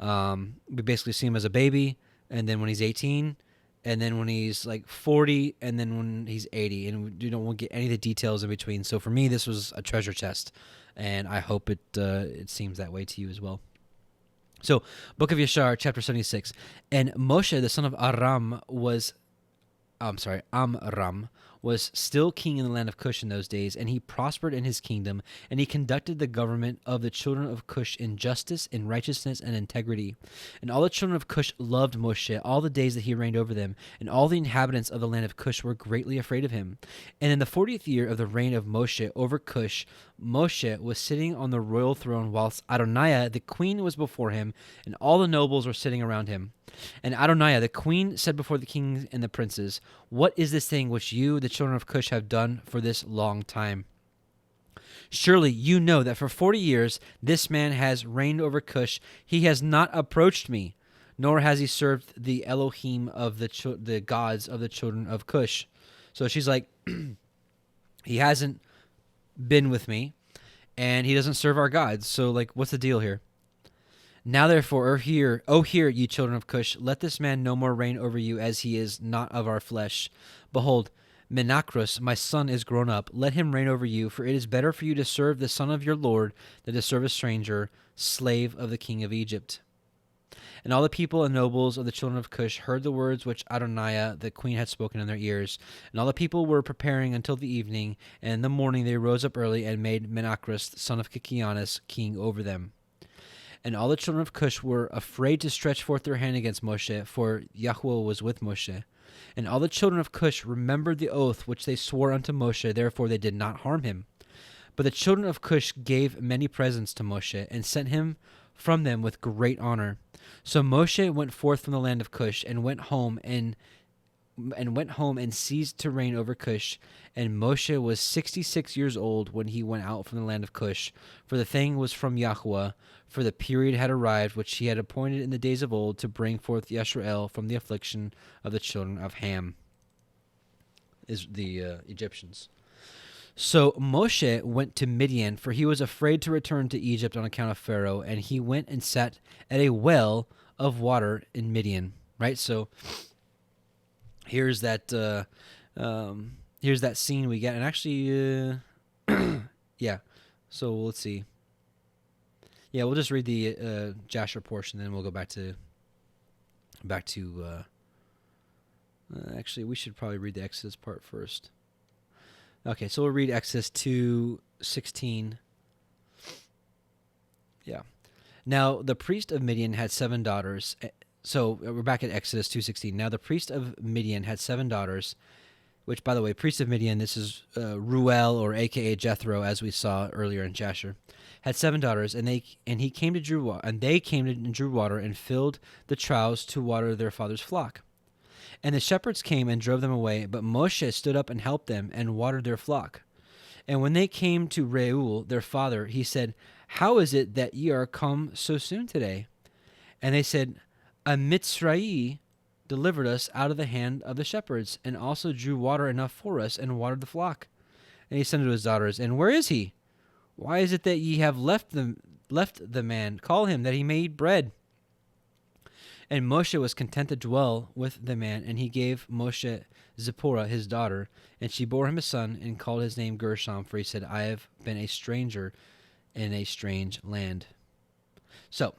We basically see him as a baby, and then when he's 18, and then when he's like 40, and then when he's 80, and we won't get any of the details in between. So for me, this was a treasure chest, and I hope it seems that way to you as well. So, Book of Yashar, chapter 76. And Moshe, the son of Aram, was Amram, was still king in the land of Kush in those days, and he prospered in his kingdom, and he conducted the government of the children of Kush in justice, in righteousness, and integrity. And all the children of Kush loved Moshe all the days that he reigned over them, and all the inhabitants of the land of Kush were greatly afraid of him. And in the 40th year of the reign of Moshe over Kush, Moshe was sitting on the royal throne, whilst Adoniah the queen was before him, and all the nobles were sitting around him. And Adoniah the queen said before the kings and the princes, "What is this thing which you, the children of Cush, have done for this long time? Surely you know that for 40 years this man has reigned over Cush. He has not approached me, nor has he served the Elohim of the gods of the children of Cush." So she's like, he hasn't been with me, and he doesn't serve our gods. So, like, what's the deal here? Now therefore, hear, ye children of Cush, let this man no more reign over you, as he is not of our flesh. Behold, Menacrus, my son, is grown up. Let him reign over you, for it is better for you to serve the son of your Lord than to serve a stranger, slave of the king of Egypt. And all the people and nobles of the children of Cush heard the words which Adoniah the queen had spoken in their ears. And all the people were preparing until the evening, and in the morning they rose up early and made Menacrus, son of Kikianus, king over them. And all the children of Cush were afraid to stretch forth their hand against Moshe, for Yahweh was with Moshe. And all the children of Cush remembered the oath which they swore unto Moshe, therefore they did not harm him. But the children of Cush gave many presents to Moshe, and sent him from them with great honor. So Moshe went forth from the land of Cush, and went home and ceased to reign over Cush. And Moshe was 66 years old when he went out from the land of Cush. For the thing was from Yahweh, for the period had arrived which he had appointed in the days of old to bring forth Yisrael from the affliction of the children of Ham, is the Egyptians. So Moshe went to Midian, for he was afraid to return to Egypt on account of Pharaoh, and he went and sat at a well of water in Midian. Right, so here's that scene we get, and actually, yeah. So let's see. Yeah, we'll just read the Jasher portion, then we'll go back to. Actually, we should probably read the Exodus part first. Okay, so we'll read Exodus 2:16. Yeah. Now the priest of Midian had 7 daughters. So we're back at Exodus 2:16. Now the priest of Midian had 7 daughters, which, by the way, priest of Midian, this is Ruel, or a.k.a. Jethro, as we saw earlier in Jasher, had 7 daughters, and they came to drew water and filled the troughs to water their father's flock. And the shepherds came and drove them away, but Moshe stood up and helped them and watered their flock. And when they came to Reuel, their father, he said, "How is it that ye are come so soon today?" And they said, "A Mitzrayi delivered us out of the hand of the shepherds, and also drew water enough for us, and watered the flock." And he said to his daughters, "And where is he? Why is it that ye have left the man? Call him, that he may eat bread." And Moshe was content to dwell with the man, and he gave Moshe Zipporah his daughter, and she bore him a son, and called his name Gershom, for he said, "I have been a stranger in a strange land." So,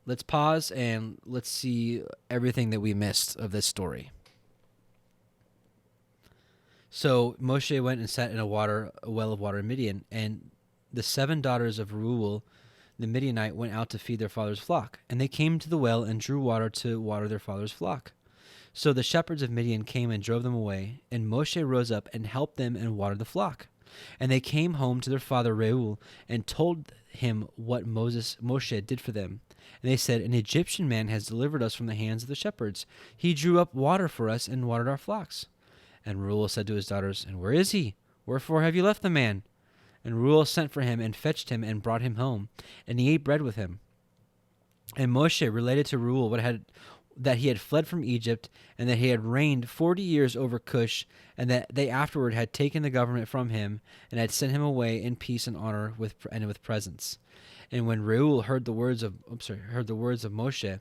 let's pause and let's see everything that we missed of this story. So Moshe went and sat in a well of water in Midian, and the 7 daughters of Reuel the Midianite went out to feed their father's flock, and they came to the well and drew water to water their father's flock. So the shepherds of Midian came and drove them away, and Moshe rose up and helped them and watered the flock. And they came home to their father Reuel and told him what Moshe did for them. And they said, "An Egyptian man has delivered us from the hands of the shepherds. He drew up water for us and watered our flocks." And Reuel said to his daughters, "And where is he? Wherefore have you left the man?" And Reuel sent for him and fetched him and brought him home, and he ate bread with him. And Moshe related to Reuel that he had fled from Egypt, and that he had reigned 40 years over Cush, and that they afterward had taken the government from him, and had sent him away in peace and honor with presents. And when Reuel heard the words of Moshe,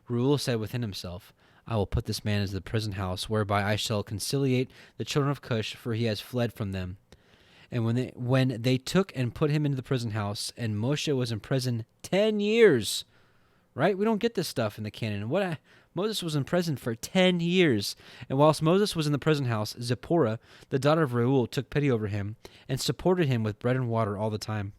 Reuel said within himself, "I will put this man into the prison house, whereby I shall conciliate the children of Cush, for he has fled from them." And when they took and put him into the prison house, and Moshe was in prison 10 years, right? We don't get this stuff in the canon. Moses was in prison for 10 years. And whilst Moses was in the prison house, Zipporah, the daughter of Reuel, took pity over him and supported him with bread and water all the time.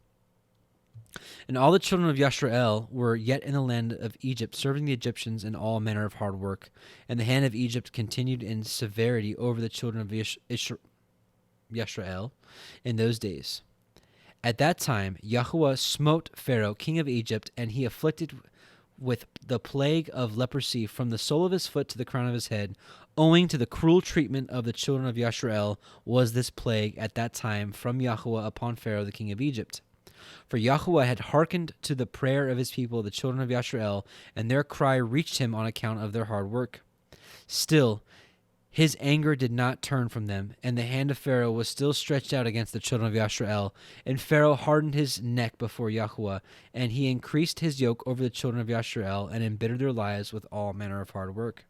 And all the children of Yashrael were yet in the land of Egypt, serving the Egyptians in all manner of hard work. And the hand of Egypt continued in severity over the children of Yashrael in those days. At that time, YHWH smote Pharaoh, king of Egypt, and he afflicted with the plague of leprosy from the sole of his foot to the crown of his head. Owing to the cruel treatment of the children of Yashrael was this plague at that time from YHWH upon Pharaoh, the king of Egypt. For YHWH had hearkened to the prayer of his people, the children of Yashrael, and their cry reached him on account of their hard work. Still, his anger did not turn from them, and the hand of Pharaoh was still stretched out against the children of Yashrael. And Pharaoh hardened his neck before YHWH, and he increased his yoke over the children of Yashrael, and embittered their lives with all manner of hard work.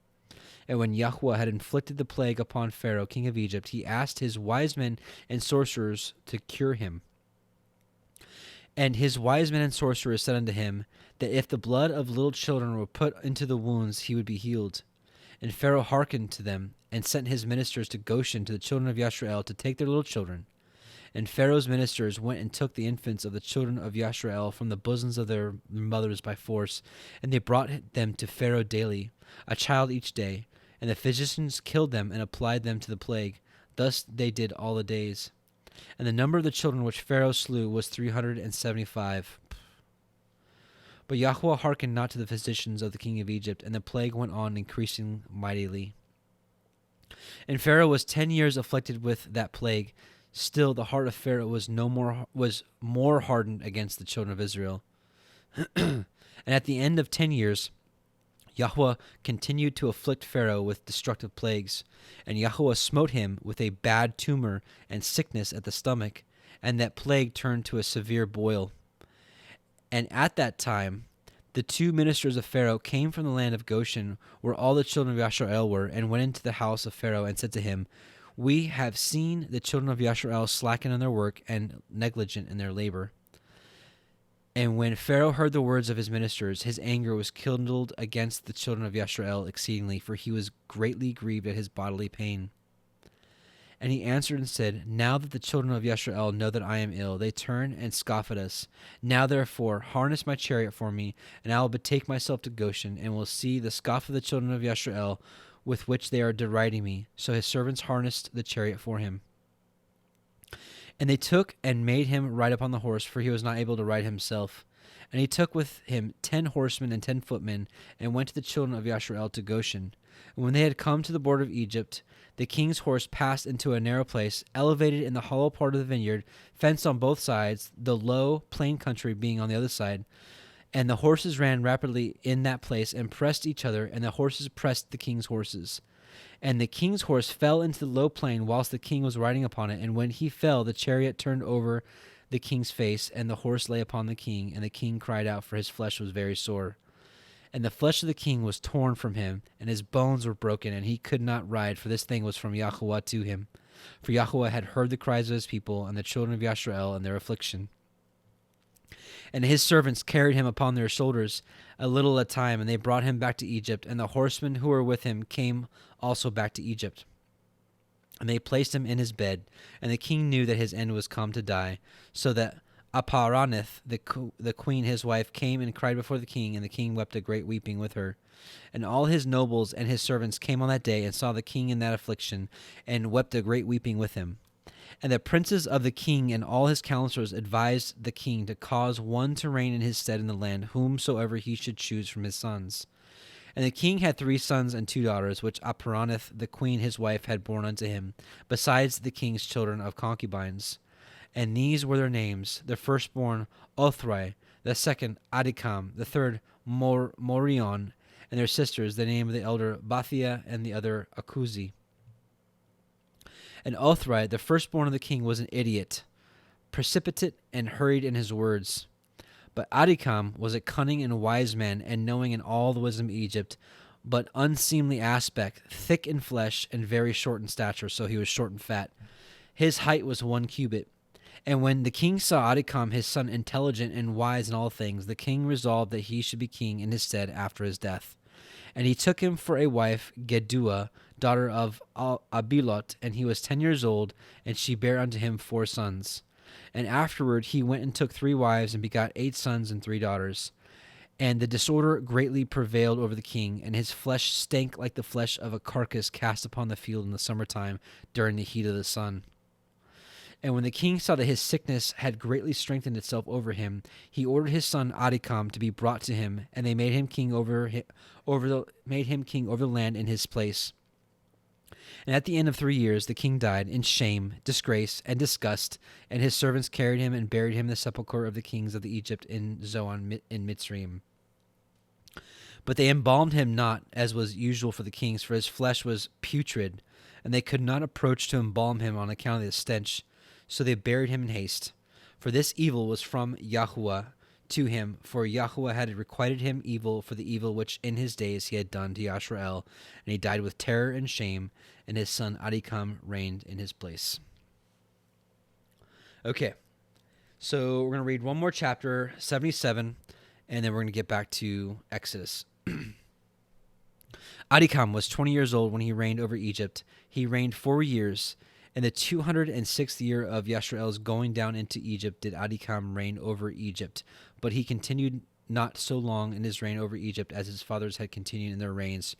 And when YHWH had inflicted the plague upon Pharaoh, king of Egypt, he asked his wise men and sorcerers to cure him. And his wise men and sorcerers said unto him, that if the blood of little children were put into the wounds, he would be healed. And Pharaoh hearkened to them, and sent his ministers to Goshen to the children of Yashrael to take their little children. And Pharaoh's ministers went and took the infants of the children of Yashrael from the bosoms of their mothers by force, and they brought them to Pharaoh daily, a child each day. And the physicians killed them and applied them to the plague. Thus they did all the days. And the number of the children which Pharaoh slew was 375. But YHWH hearkened not to the physicians of the king of Egypt, and the plague went on increasing mightily. And Pharaoh was 10 years afflicted with that plague. Still the heart of Pharaoh was more hardened against the children of Israel. And at the end of 10 years, YHWH continued to afflict Pharaoh with destructive plagues, and YHWH smote him with a bad tumor and sickness at the stomach, and that plague turned to a severe boil. And at that time, the two ministers of Pharaoh came from the land of Goshen, where all the children of Yashrael were, and went into the house of Pharaoh, and said to him, We have seen the children of Yashrael slacken in their work and negligent in their labor. And when Pharaoh heard the words of his ministers, his anger was kindled against the children of Yashrael exceedingly, for he was greatly grieved at his bodily pain. And he answered and said, Now that the children of Yashrael know that I am ill, they turn and scoff at us. Now therefore harness my chariot for me, and I will betake myself to Goshen, and will see the scoff of the children of Yashrael, with which they are deriding me. So his servants harnessed the chariot for him. And they took and made him ride upon the horse, for he was not able to ride himself. And he took with him 10 horsemen and 10 footmen, and went to the children of Yashrael to Goshen. And when they had come to the border of Egypt, the king's horse passed into a narrow place, elevated in the hollow part of the vineyard, fenced on both sides, the low, plain country being on the other side. And the horses ran rapidly in that place, and pressed each other, and the horses pressed the king's horses. And the king's horse fell into the low plain whilst the king was riding upon it. And when he fell, the chariot turned over the king's face, and the horse lay upon the king. And the king cried out, for his flesh was very sore. And the flesh of the king was torn from him, and his bones were broken, and he could not ride, for this thing was from YHWH to him. For YHWH had heard the cries of his people, and the children of Yashrael, and their affliction. And his servants carried him upon their shoulders a little at a time, and they brought him back to Egypt. And the horsemen who were with him came also back to Egypt. And they placed him in his bed, and the king knew that his end was come to die. So that Aparanith, the queen his wife, came and cried before the king, and the king wept a great weeping with her. And all his nobles and his servants came on that day, and saw the king in that affliction, and wept a great weeping with him. And the princes of the king and all his counselors advised the king to cause one to reign in his stead in the land, whomsoever he should choose from his sons. And the king had 3 sons and 2 daughters, which Aparanith the queen his wife had borne unto him, besides the king's children of concubines. And these were their names: the firstborn Othrai, the second Adikam, the third Morion, and their sisters, the name of the elder Bathia and the other Akuzi. And Othrai, the firstborn of the king, was an idiot, precipitate and hurried in his words. But Adikam was a cunning and wise man, and knowing in all the wisdom of Egypt, but unseemly aspect, thick in flesh, and very short in stature, so he was short and fat. His height was 1 cubit. And when the king saw Adikam his son intelligent and wise in all things, the king resolved that he should be king in his stead after his death. And he took him for a wife, Gedua, daughter of Abilot, and he was 10 years old, and she bare unto him 4 sons. And afterward he went and took 3 wives, and begot 8 sons and 3 daughters. And the disorder greatly prevailed over the king, and his flesh stank like the flesh of a carcass cast upon the field in the summertime during the heat of the sun. And when the king saw that his sickness had greatly strengthened itself over him, he ordered his son Adikam to be brought to him, and they made him king over the land in his place. And at the end of 3 years the king died in shame, disgrace, and disgust, and his servants carried him and buried him in the sepulchre of the kings of the Egypt in Zoan in Mitzrayim. But they embalmed him not, as was usual for the kings, for his flesh was putrid, and they could not approach to embalm him on account of the stench. So they buried him in haste. For this evil was from YHWH to him, for YHWH had requited him evil for the evil which in his days he had done to Yashrael, and he died with terror and shame, and his son Adikam reigned in his place. Okay, so we're going to read one more chapter, 77, and then we're going to get back to Exodus. Adikam was 20 years old when he reigned over Egypt. He reigned 4 years. In the 206th year of Yashrael's going down into Egypt did Adikam reign over Egypt, but he continued not so long in his reign over Egypt as his fathers had continued in their reigns.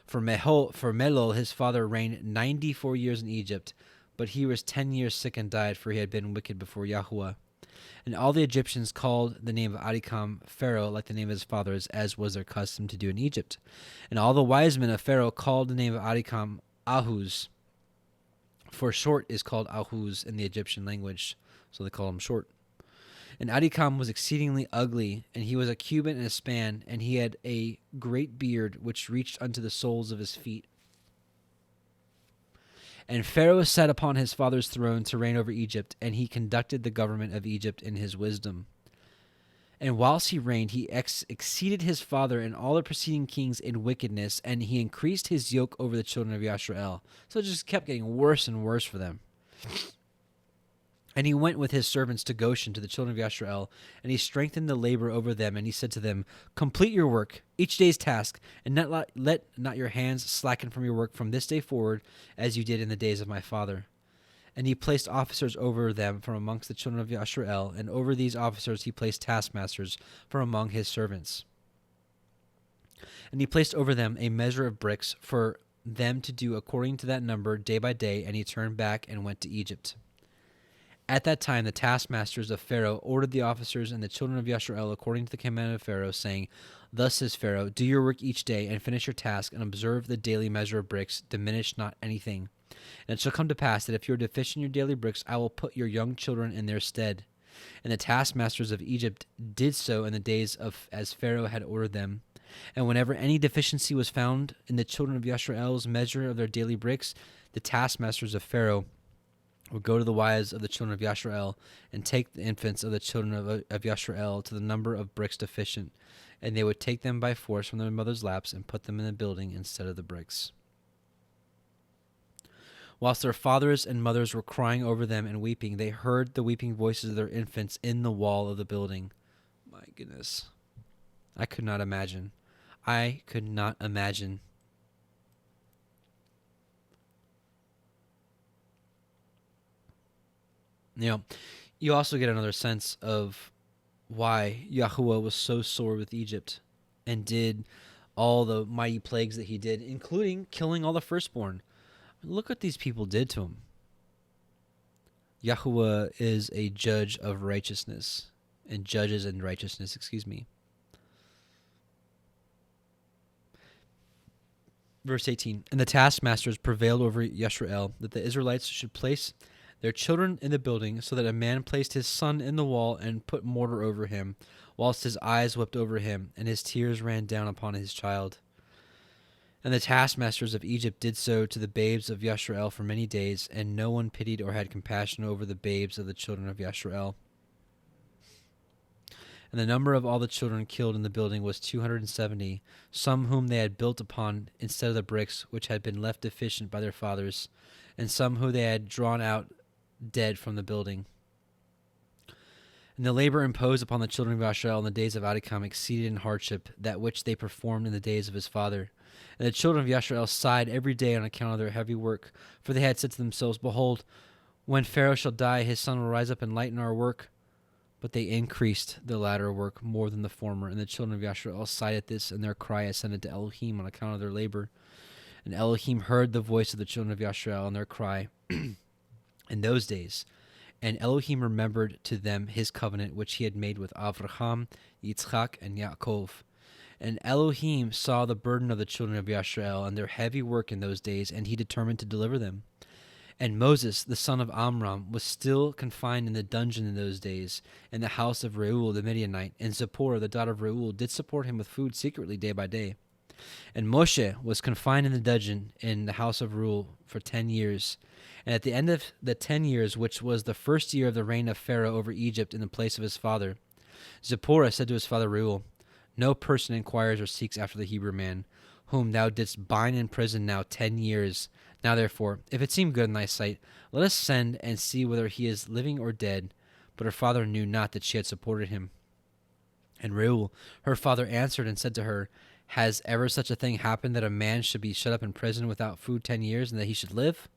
For Melol his father reigned 94 years in Egypt, but he was 10 years sick and died, for he had been wicked before YHWH. And all the Egyptians called the name of Adikam Pharaoh, like the name of his fathers, as was their custom to do in Egypt. And all the wise men of Pharaoh called the name of Adikam Ahuz. For short is called Ahuz in the Egyptian language, so they call him short. And Adikam was exceedingly ugly, and he was a cubit and a span, and he had a great beard which reached unto the soles of his feet. And Pharaoh sat upon his father's throne to reign over Egypt, and he conducted the government of Egypt in his wisdom. And whilst he reigned, he exceeded his father and all the preceding kings in wickedness, and he increased his yoke over the children of Yashrael. So it just kept getting worse and worse for them. And he went with his servants to Goshen to the children of Yashrael, and he strengthened the labor over them, and he said to them, Complete your work, each day's task, and let not your hands slacken from your work from this day forward, as you did in the days of my father. And he placed officers over them from amongst the children of Yashrael, and over these officers he placed taskmasters from among his servants. And he placed over them a measure of bricks for them to do according to that number day by day, and he turned back and went to Egypt. At that time the taskmasters of Pharaoh ordered the officers and the children of Yashrael according to the command of Pharaoh, saying, Thus says Pharaoh, Do your work each day, and finish your task, and observe the daily measure of bricks, diminish not anything. And it shall come to pass that if you are deficient in your daily bricks, I will put your young children in their stead. And the taskmasters of Egypt did so in the days of as Pharaoh had ordered them. And whenever any deficiency was found in the children of Yashrael's measure of their daily bricks, the taskmasters of Pharaoh would go to the wives of the children of Yashrael and take the infants of the children of Yashrael to the number of bricks deficient, and they would take them by force from their mother's laps and put them in the building instead of the bricks. Whilst their fathers and mothers were crying over them and weeping, they heard the weeping voices of their infants in the wall of the building. My goodness. I could not imagine. I could not imagine. You know, you also get another sense of why YHWH was so sore with Egypt and did all the mighty plagues that he did, including killing all the firstborn. Look what these people did to him. YHWH is a judge of righteousness, and judges in righteousness, Verse 18, And the taskmasters prevailed over Yashrael, that the Israelites should place their children in the building, so that a man placed his son in the wall and put mortar over him, whilst his eyes wept over him, and his tears ran down upon his child. And the taskmasters of Egypt did so to the babes of Yashrael for many days, and no one pitied or had compassion over the babes of the children of Yashrael. And the number of all the children killed in the building was 270, some whom they had built upon instead of the bricks which had been left deficient by their fathers, and some who they had drawn out dead from the building. And the labor imposed upon the children of Israel in the days of Adikam exceeded in hardship that which they performed in the days of his father. And the children of Israel sighed every day on account of their heavy work, for they had said to themselves, Behold, when Pharaoh shall die, his son will rise up and lighten our work. But they increased the latter work more than the former, and the children of Israel sighed at this, and their cry ascended to Elohim on account of their labor. And Elohim heard the voice of the children of Israel and their cry in those days. And Elohim remembered to them his covenant which he had made with Avraham, Yitzchak, and Yaakov. And Elohim saw the burden of the children of Israel and their heavy work in those days, and he determined to deliver them. And Moses, the son of Amram, was still confined in the dungeon in those days, in the house of Reuel the Midianite. And Zipporah, the daughter of Reuel, did support him with food secretly day by day. And Moshe was confined in the dungeon in the house of Reuel for 10 years. And at the end of the 10 years, which was the first year of the reign of Pharaoh over Egypt in the place of his father, Zipporah said to his father Reuel, No person inquires or seeks after the Hebrew man, whom thou didst bind in prison now 10 years. Now therefore, if it seem good in thy sight, let us send and see whether he is living or dead. But her father knew not that she had supported him. And Reuel, her father, answered and said to her, Has ever such a thing happened that a man should be shut up in prison without food 10 years, and that he should live?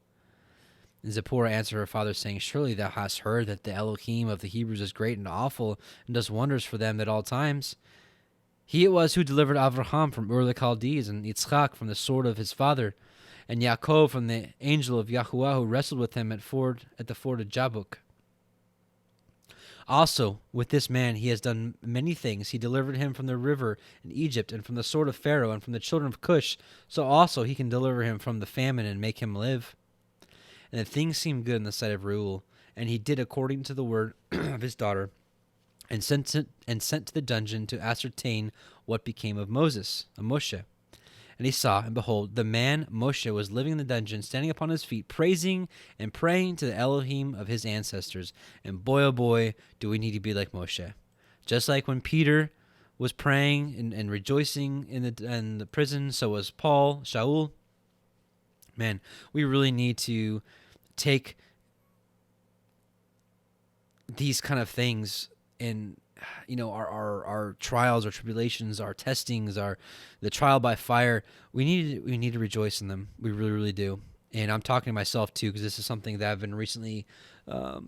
And Zipporah answered her father, saying, Surely thou hast heard that the Elohim of the Hebrews is great and awful, and does wonders for them at all times. He it was who delivered Avraham from Ur the Chaldees, and Yitzchak from the sword of his father, and Yaakov from the angel of YHWH who wrestled with him at the ford of Jabbok. Also, with this man he has done many things. He delivered him from the river in Egypt, and from the sword of Pharaoh, and from the children of Kush. So also he can deliver him from the famine and make him live. And the thing seemed good in the sight of Reuel, and he did according to the word of his daughter, and sent to the dungeon to ascertain what became of Moses, of Moshe. And he saw, and behold, the man Moshe was living in the dungeon, standing upon his feet, praising and praying to the Elohim of his ancestors. And boy, oh boy, do we need to be like Moshe. Just like when Peter was praying and rejoicing in the prison, so was Paul, Shaul. Man, we really need to take these kind of things in, our trials, our tribulations, our testings, the trial by fire. We need to rejoice in them. We really, really do. And I'm talking to myself too, because this is something that I've been recently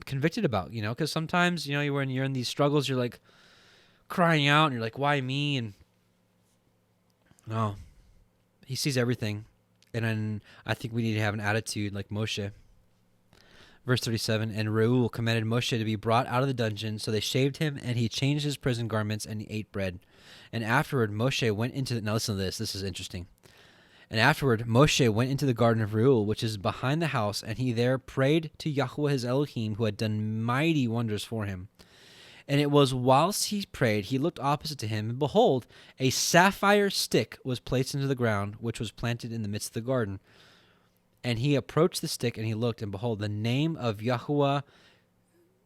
convicted about. Because sometimes when you're in these struggles, you're like crying out, and you're like, "Why me?" And no, He sees everything, and then I think we need to have an attitude like Moshe. Verse 37, and Reuel commanded Moshe to be brought out of the dungeon. So they shaved him, and he changed his prison garments, and he ate bread. And afterward Moshe went into now listen to this. This is interesting. And afterward Moshe went into the garden of Reuel, which is behind the house, and he there prayed to YHWH his Elohim, who had done mighty wonders for him. And it was whilst he prayed, he looked opposite to him, and behold, a sapphire stick was placed into the ground, which was planted in the midst of the garden. And he approached the stick, and he looked, and behold, the name of YHWH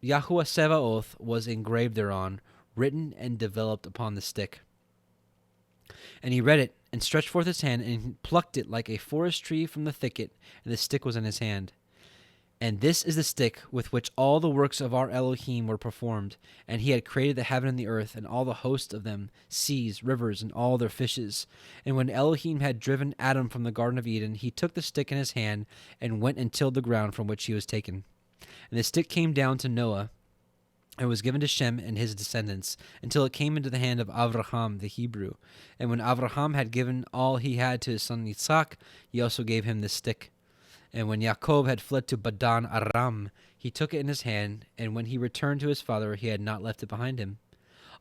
Sevaoth was engraved thereon, written and developed upon the stick. And he read it, and stretched forth his hand, and plucked it like a forest tree from the thicket, and the stick was in his hand. And this is the stick with which all the works of our Elohim were performed. And he had created the heaven and the earth, and all the host of them, seas, rivers, and all their fishes. And when Elohim had driven Adam from the Garden of Eden, he took the stick in his hand, and went and tilled the ground from which he was taken. And the stick came down to Noah, and was given to Shem and his descendants, until it came into the hand of Avraham the Hebrew. And when Avraham had given all he had to his son Yitzchak, he also gave him the stick. And when Yaakov had fled to Padan Aram, he took it in his hand, and when he returned to his father, he had not left it behind him.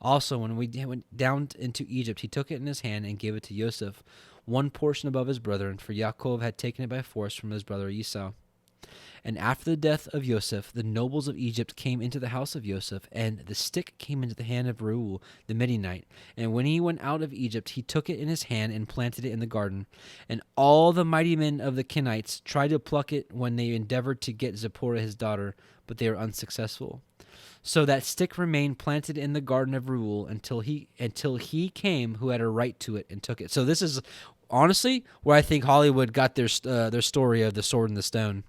Also, when we went down into Egypt, he took it in his hand and gave it to Joseph, one portion above his brethren, for Yaakov had taken it by force from his brother Esau. And after the death of Joseph, the nobles of Egypt came into the house of Joseph, and the stick came into the hand of Reuel the Midianite. And when he went out of Egypt, he took it in his hand and planted it in the garden. And all the mighty men of the Kenites tried to pluck it when they endeavored to get Zipporah his daughter, but they were unsuccessful. So that stick remained planted in the garden of Reuel until he came who had a right to it and took it. So this is honestly where I think Hollywood got their story of the sword and the stone.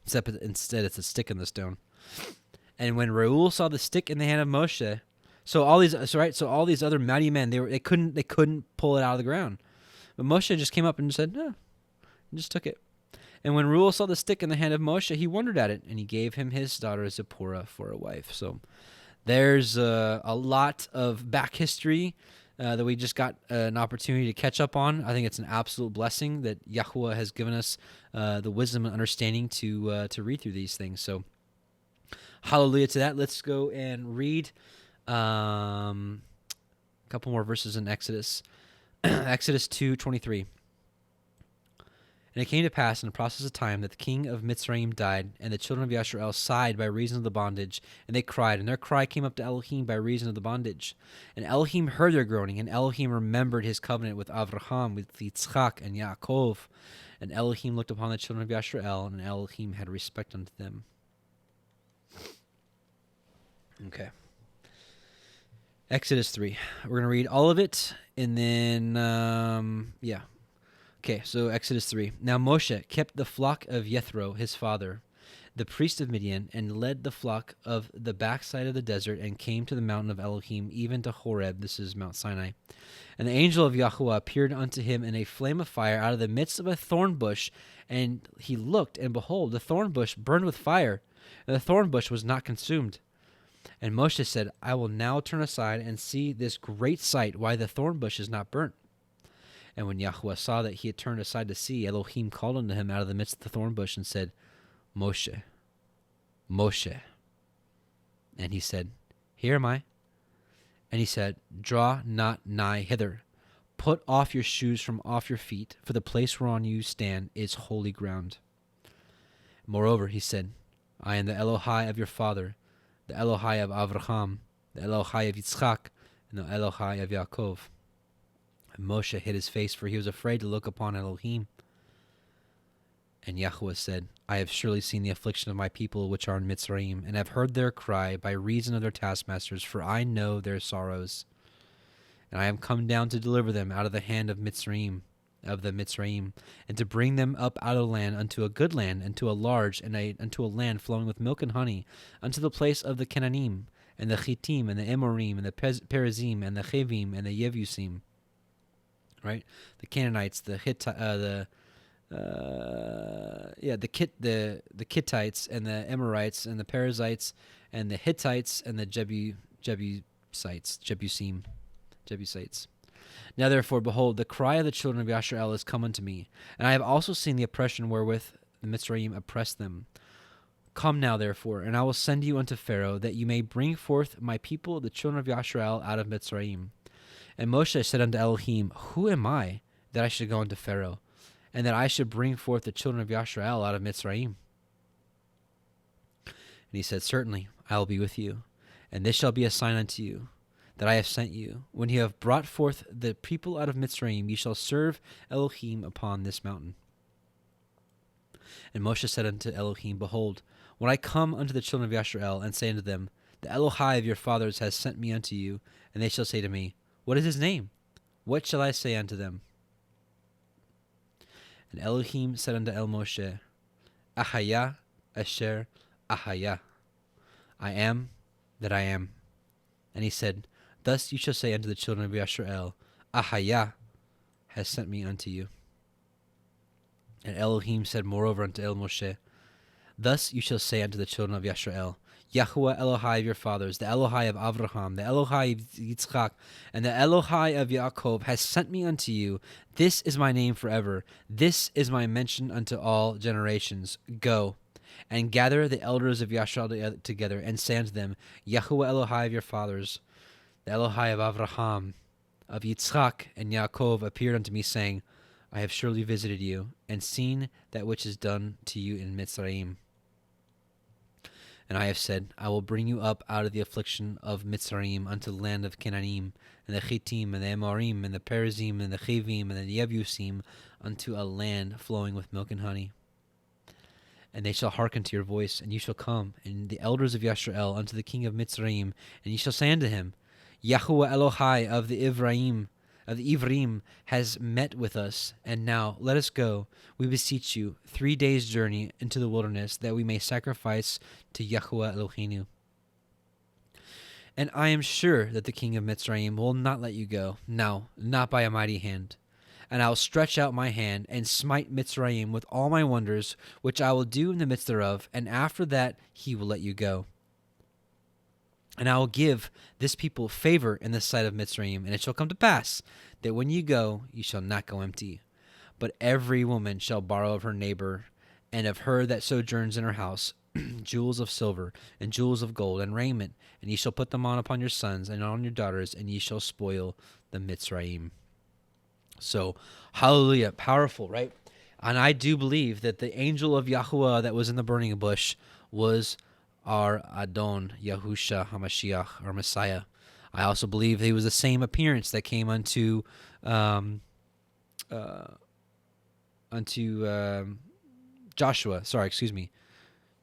Instead, it's a stick in the stone. And when Reuel saw the stick in the hand of Moshe, so all these other mighty men, they couldn't pull it out of the ground. But Moshe just came up and said, no, and just took it. And when Reuel saw the stick in the hand of Moshe, he wondered at it, and he gave him his daughter Zipporah for a wife. So there's a lot of back history that we just got an opportunity to catch up on. I think it's an absolute blessing that Yahuwah has given us the wisdom and understanding to read through these things. So hallelujah to that. Let's go and read a couple more verses in Exodus. Exodus 2:23. And it came to pass in the process of time that the king of Mitzrayim died, and the children of Yasharel sighed by reason of the bondage, and they cried, and their cry came up to Elohim by reason of the bondage. And Elohim heard their groaning, and Elohim remembered his covenant with Avraham, with Yitzchak, and Yaakov. And Elohim looked upon the children of Yasharel, and Elohim had respect unto them. Okay. Exodus 3. We're going to read all of it, and then, Okay, so Exodus 3. Now Moshe kept the flock of Jethro, his father, the priest of Midian, and led the flock of the backside of the desert, and came to the mountain of Elohim, even to Horeb. This is Mount Sinai. And the angel of Yahuwah appeared unto him in a flame of fire out of the midst of a thorn bush. And he looked, and behold, the thorn bush burned with fire, and the thorn bush was not consumed. And Moshe said, I will now turn aside and see this great sight, why the thorn bush is not burnt. And when Yahuwah saw that he had turned aside to see, Elohim called unto him out of the midst of the thorn bush and said, Moshe, Moshe. And he said, Here am I. And he said, Draw not nigh hither. Put off your shoes from off your feet, for the place whereon you stand is holy ground. Moreover, he said, I am the Elohai of your father, the Elohai of Avraham, the Elohai of Yitzchak, and the Elohai of Yaakov. And Moshe hid his face, for he was afraid to look upon Elohim. And Yahuwah said, I have surely seen the affliction of my people which are in Mitzrayim, and have heard their cry by reason of their taskmasters, for I know their sorrows. And I am come down to deliver them out of the hand of Mitzrayim, and to bring them up out of the land unto a good land, and to a large, and unto a land flowing with milk and honey, unto the place of the Canaanim, and the Chittim, and the Amorim, and the Perizim, and the Chevim, and the Yevusim. Right, the Canaanites, the Kittites, and the Amorites, and the Perizzites, and the Hittites, and the Jebusites. Now therefore, behold, the cry of the children of Yasharel is come unto me, and I have also seen the oppression wherewith the Mitzrayim oppressed them. Come now therefore, and I will send you unto Pharaoh, that you may bring forth my people, the children of Yasharel, out of Mitzrayim. And Moshe said unto Elohim, Who am I, that I should go unto Pharaoh, and that I should bring forth the children of Yasharel out of Mitzrayim? And he said, Certainly, I will be with you, and this shall be a sign unto you, that I have sent you. When you have brought forth the people out of Mitzrayim, you shall serve Elohim upon this mountain. And Moshe said unto Elohim, Behold, when I come unto the children of Yasharel, and say unto them, The Elohai of your fathers has sent me unto you, and they shall say to me, What is his name? What shall I say unto them? And Elohim said unto Moshe, Ahaya asher Ahaya. I am that I am. And he said, Thus you shall say unto the children of Yasharel, Ahaya has sent me unto you. And Elohim said moreover unto Moshe, Thus you shall say unto the children of Yasharel, Yahuwah Elohai of your fathers, the Elohai of Avraham, the Elohai of Yitzchak, and the Elohai of Yaakov has sent me unto you. This is my name forever. This is my mention unto all generations. Go, and gather the elders of Yasharel together, and say unto them, Yahuwah Elohai of your fathers, the Elohai of Avraham, of Yitzchak, and Yaakov appeared unto me, saying, I have surely visited you, and seen that which is done to you in Mitzrayim. And I have said, I will bring you up out of the affliction of Mitzrayim unto the land of Canaanim, and the Chittim, and the Amorim, and the Perizim, and the Chevim, and the Yebusim, unto a land flowing with milk and honey. And they shall hearken to your voice, and you shall come, and the elders of Yasharel, unto the king of Mitzrayim, and ye shall say unto him, Yahuwah Elohai of the Ivrim has met with us, and now let us go, we beseech you, 3 days' journey into the wilderness, that we may sacrifice to Yahuwah Elohenu. And I am sure that the king of Mitzrayim will not let you go, no, not by a mighty hand. And I will stretch out my hand and smite Mitzrayim with all my wonders, which I will do in the midst thereof, and after that he will let you go. And I will give this people favor in the sight of Mitzrayim, and it shall come to pass that when you go, you shall not go empty. But every woman shall borrow of her neighbor, and of her that sojourns in her house, jewels of silver, and jewels of gold, and raiment, and ye shall put them on upon your sons and on your daughters, and ye shall spoil the Mitzrayim. So, hallelujah, powerful, right? And I do believe that the angel of Yahuwah that was in the burning bush was our Adon, Yahusha HaMashiach, our Messiah. I also believe he was the same appearance that came unto Joshua. Sorry, excuse me.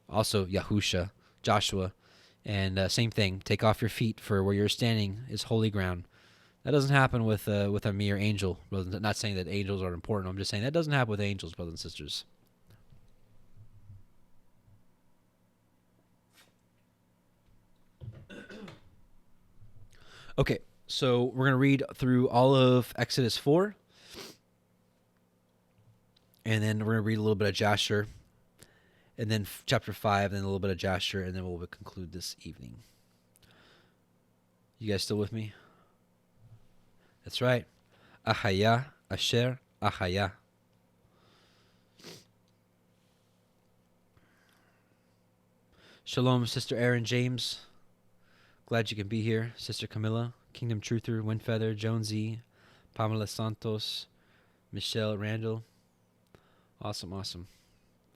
Also Yahusha, Joshua. And same thing, take off your feet, for where you're standing is holy ground. That doesn't happen with a mere angel. Not saying that angels are important. I'm just saying that doesn't happen with angels, brothers and sisters. Okay, so we're going to read through all of Exodus 4. And then we're going to read a little bit of Jasher. And then chapter 5, and then a little bit of Jasher, and then we'll conclude this evening. You guys still with me? That's right. Ahaya, Asher, Ahaya. Shalom, Sister Erin James. Glad you can be here. Sister Camilla, Kingdom Truther, Windfeather, Jonesy, Pamela Santos, Michelle Randall. Awesome, awesome.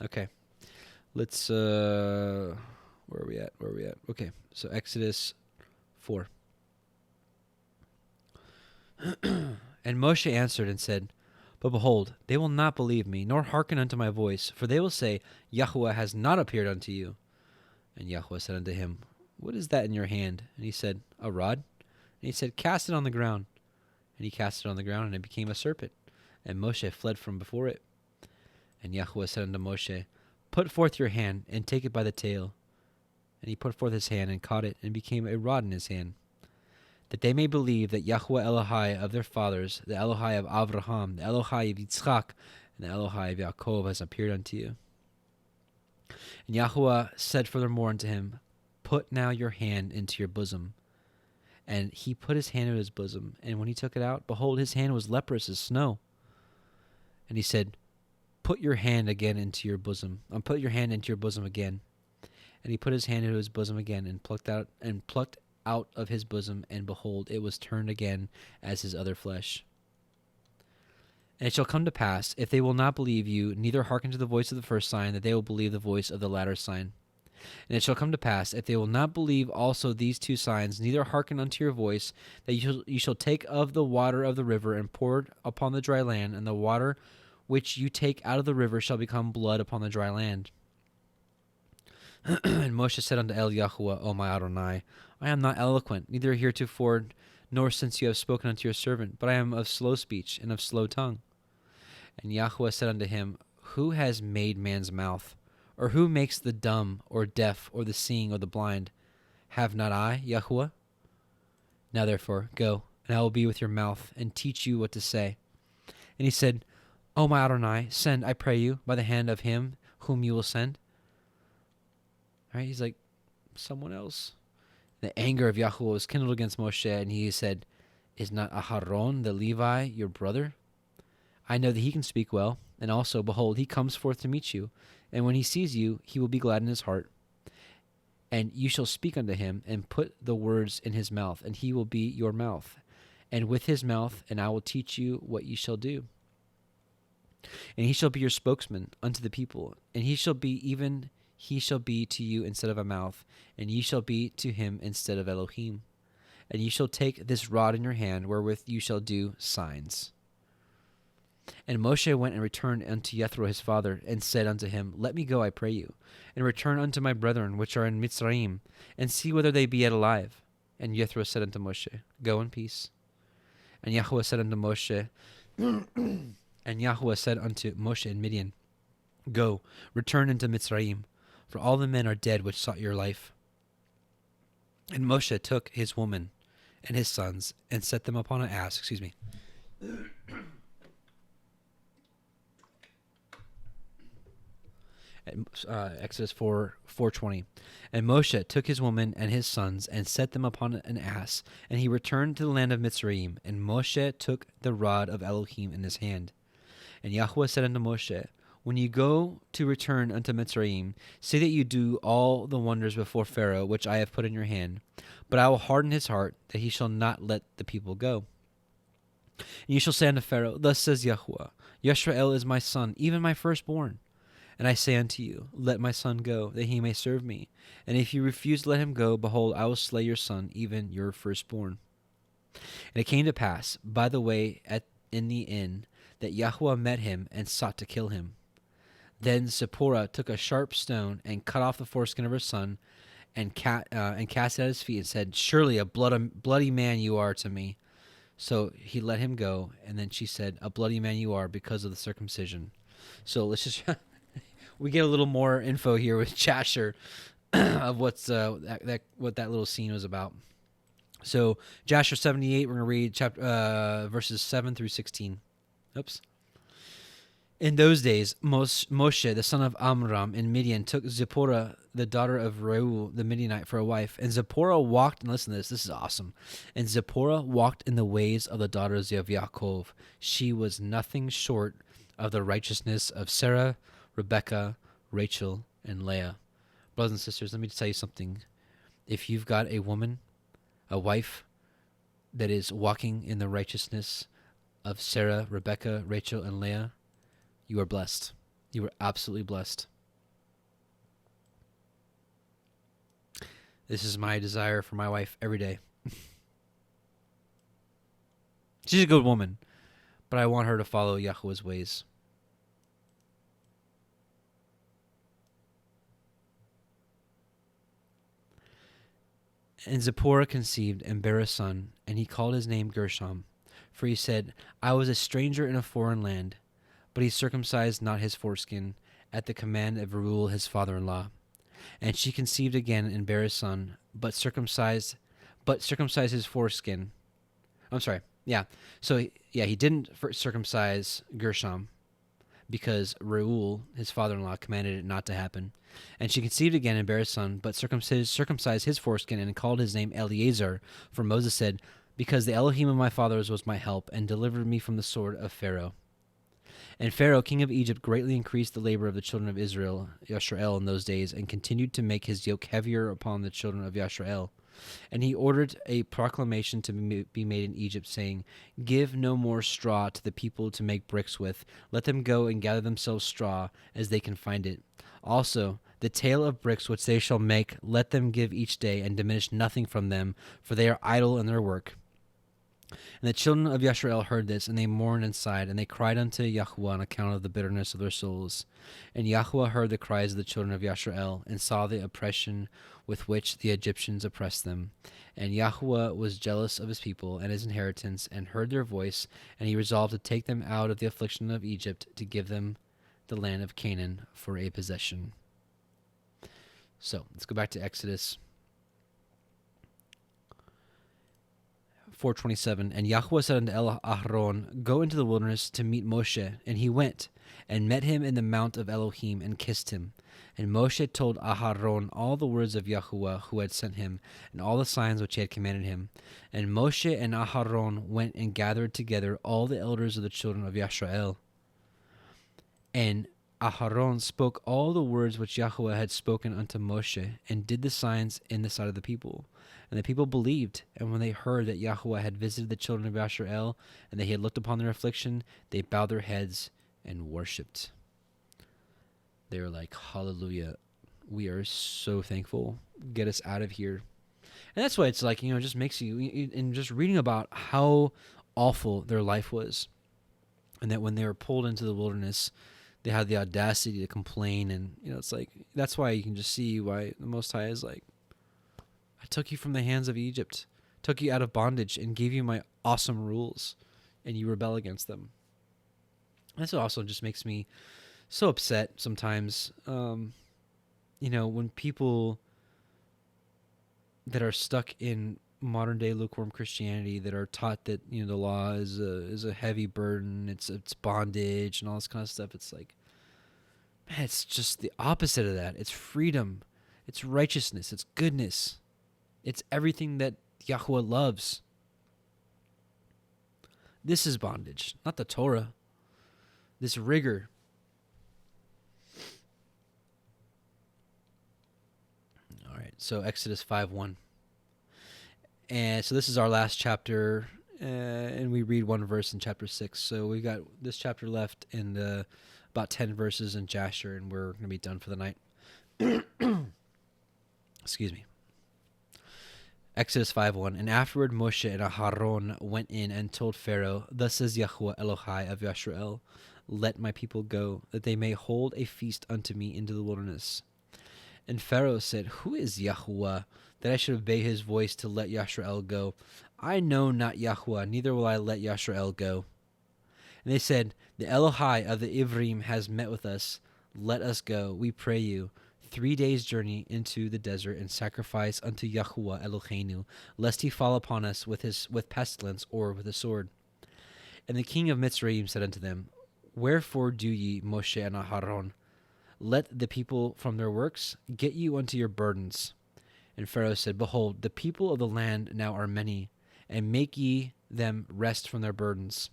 Okay. Let's, where are we at? Okay, so Exodus 4. And Moshe answered and said, But behold, they will not believe me, nor hearken unto my voice, for they will say, Yahuwah has not appeared unto you. And Yahuwah said unto him, What is that in your hand? And he said, A rod. And he said, Cast it on the ground. And he cast it on the ground, and it became a serpent. And Moshe fled from before it. And Yahuwah said unto Moshe, Put forth your hand, and take it by the tail. And he put forth his hand, and caught it, and became a rod in his hand. That they may believe that Yahuwah Elohai of their fathers, the Elohai of Avraham, the Elohai of Yitzchak, and the Elohai of Yaakov has appeared unto you. And Yahuwah said furthermore unto him, Put now your hand into your bosom. And he put his hand into his bosom, and when he took it out, behold, his hand was leprous as snow. And he said, Put your hand again into your bosom. Put your hand into your bosom again. And he put his hand into his bosom again, and plucked out of his bosom, and behold, it was turned again as his other flesh. And it shall come to pass, if they will not believe you, neither hearken to the voice of the first sign, that they will believe the voice of the latter sign. And it shall come to pass, if they will not believe also these two signs, neither hearken unto your voice, that you shall take of the water of the river, and pour it upon the dry land, and the water which you take out of the river shall become blood upon the dry land. And Moshe said unto El Yahuwah, O my Adonai, I am not eloquent, neither heretofore, nor since you have spoken unto your servant, but I am of slow speech and of slow tongue. And Yahuwah said unto him, Who has made man's mouth? Or who makes the dumb, or deaf, or the seeing, or the blind? Have not I, Yahuwah? Now therefore, go, and I will be with your mouth, and teach you what to say. And he said, O my Adonai, send, I pray you, by the hand of him whom you will send. All right, he's like, someone else. The anger of Yahuwah was kindled against Moshe, and he said, Is not Aharon the Levi your brother? I know that he can speak well, and also, behold, he comes forth to meet you. And when he sees you, he will be glad in his heart. And you shall speak unto him, and put the words in his mouth, and he will be your mouth. And with his mouth, and I will teach you what ye shall do. And he shall be your spokesman unto the people, and he shall be to you instead of a mouth, and ye shall be to him instead of Elohim. And ye shall take this rod in your hand, wherewith you shall do signs. And Moshe went and returned unto Jethro his father, and said unto him, Let me go, I pray you, and return unto my brethren which are in Mitzrayim, and see whether they be yet alive. And Jethro said unto Moshe, Go in peace. And Yahuwah said unto Moshe, and Yahuwah said unto Moshe in Midian, Go, return into Mitzrayim, for all the men are dead which sought your life. And Moshe took his woman and his sons and set them upon an ass. Excuse me. Exodus 4:20. And Moshe took his woman and his sons and set them upon an ass, and he returned to the land of Mitzrayim. And Moshe took the rod of Elohim in his hand. And Yahweh said unto Moshe, when you go to return unto Mitzrayim, say that you do all the wonders before Pharaoh, which I have put in your hand. But I will harden his heart, that he shall not let the people go. And you shall say unto Pharaoh, thus says Yahweh, Yisrael is my son, even my firstborn. And I say unto you, let my son go, that he may serve me. And if you refuse to let him go, behold, I will slay your son, even your firstborn. And it came to pass, by the way in the inn, that Yahweh met him and sought to kill him. Then Zipporah took a sharp stone and cut off the foreskin of her son and cast it at his feet and said, surely a bloody man you are to me. So he let him go, and then she said, a bloody man you are because of the circumcision. So let's just... we get a little more info here with Jasher of what that little scene was about. So Jasher 78, we're going to read verses 7 through 16. Oops. In those days, Moshe, the son of Amram in Midian, took Zipporah, the daughter of Reuel, the Midianite, for a wife. And Zipporah walked, and listen to this is awesome. And Zipporah walked in the ways of the daughters of Yaakov. She was nothing short of the righteousness of Sarah, Rebekah, Rachel, and Leah. Brothers and sisters, let me tell you something. If you've got a woman, a wife, that is walking in the righteousness of Sarah, Rebekah, Rachel, and Leah, you are blessed. You are absolutely blessed. This is my desire for my wife every day. She's a good woman, but I want her to follow Yahweh's ways. And Zipporah conceived and bare a son, and he called his name Gershom. For he said, I was a stranger in a foreign land. But he circumcised not his foreskin, at the command of Reuel his father-in-law. And she conceived again and bare a son, but circumcised his foreskin. I'm sorry. Yeah. So, he didn't circumcise Gershom, because Reuel, his father-in-law, commanded it not to happen. And she conceived again and bare a son, but circumcised his foreskin, and called his name Eleazar. For Moses said, because the Elohim of my fathers was my help, and delivered me from the sword of Pharaoh. And Pharaoh, king of Egypt, greatly increased the labor of the children of Israel, Yisrael, in those days, and continued to make his yoke heavier upon the children of Yisrael. And he ordered a proclamation to be made in Egypt, saying, give no more straw to the people to make bricks with. Let them go and gather themselves straw as they can find it. Also, the tale of bricks which they shall make, let them give each day, and diminish nothing from them, for they are idle in their work. And the children of Yisrael heard this, and they mourned and sighed, and they cried unto Yahweh on account of the bitterness of their souls. And Yahweh heard the cries of the children of Yisrael, and saw the oppression with which the Egyptians oppressed them. And Yahweh was jealous of his people and his inheritance, and heard their voice, and he resolved to take them out of the affliction of Egypt, to give them the land of Canaan for a possession. So, let's go back to Exodus 4:27. And Yahweh said unto Aharon, go into the wilderness to meet Moshe. And he went, and met him in the mount of Elohim, and kissed him. And Moshe told Aharon all the words of Yahweh who had sent him, and all the signs which he had commanded him. And Moshe and Aharon went and gathered together all the elders of the children of Yisrael. And Aharon spoke all the words which Yahweh had spoken unto Moshe, and did the signs in the sight of the people. And the people believed, and when they heard that Yahweh had visited the children of Yisrael, and that he had looked upon their affliction, they bowed their heads and worshipped. They were like, hallelujah, we are so thankful. Get us out of here. And that's why it's like, just makes you, in just reading about how awful their life was, and that when they were pulled into the wilderness, they had the audacity to complain. And, it's like, that's why you can just see why the Most High is like, I took you from the hands of Egypt, took you out of bondage, and gave you my awesome rules, and you rebel against them. That's also just makes me so upset sometimes. When people that are stuck in modern day lukewarm Christianity, that are taught that the law is a heavy burden, it's bondage and all this kind of stuff. It's like, man, it's just the opposite of that. It's freedom, it's righteousness, it's goodness, it's everything that Yahweh loves. This is bondage, not the Torah. This rigor. All right, so Exodus 5:1. And so this is our last chapter, and we read one verse in chapter 6. So we got this chapter left and about 10 verses in Jasher, and we're going to be done for the night. Excuse me. Exodus 5:1. And afterward Moshe and Aharon went in and told Pharaoh, Thus says Yahweh Elohai of Yashrael, Let my people go, that they may hold a feast unto me into the wilderness. And Pharaoh said, Who is Yahweh, that I should obey his voice to let Yashrael go? I know not Yahweh, neither will I let Yashrael go. And they said, The Elohai of the Ivrim has met with us. Let us go, we pray you, 3 days' journey into the desert, and sacrifice unto Yahweh Eloheinu, lest he fall upon us with pestilence or with a sword. And the king of Mitzrayim said unto them, Wherefore do ye, Moshe and Aharon? Let the people from their works get you unto your burdens. And Pharaoh said, Behold, the people of the land now are many, and make ye them rest from their burdens.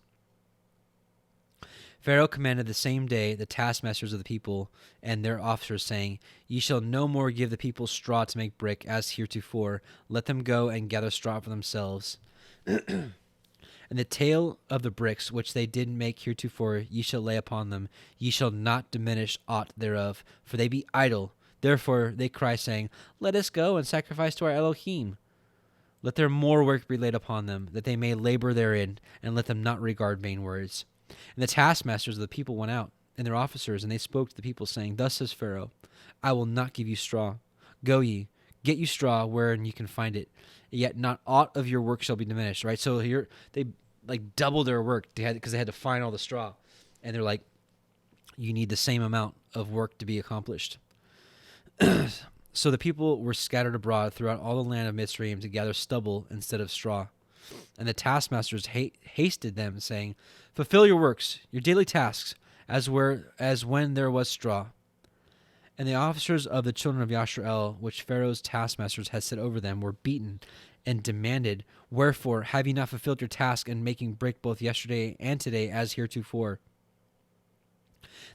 Pharaoh commanded the same day the taskmasters of the people and their officers, saying, Ye shall no more give the people straw to make brick, as heretofore. Let them go and gather straw for themselves. And the tale of the bricks which they did make heretofore ye shall lay upon them. Ye shall not diminish aught thereof, for they be idle. Therefore they cry, saying, Let us go and sacrifice to our Elohim. Let their more work be laid upon them, that they may labor therein, and let them not regard vain words. And the taskmasters of the people went out, and their officers, and they spoke to the people, saying, Thus says Pharaoh, I will not give you straw. Go ye, get you straw wherein you can find it, yet not aught of your work shall be diminished. Right? So here they like double their work because they had to find all the straw, and they're like, you need the same amount of work to be accomplished. So the people were scattered abroad throughout all the land of Mitzrayim to gather stubble instead of straw. And the taskmasters hasted them, saying, Fulfill your works, your daily tasks, as when there was straw. And the officers of the children of Yashrael, which Pharaoh's taskmasters had set over them, were beaten and demanded, Wherefore have ye not fulfilled your task in making brick both yesterday and today, as heretofore?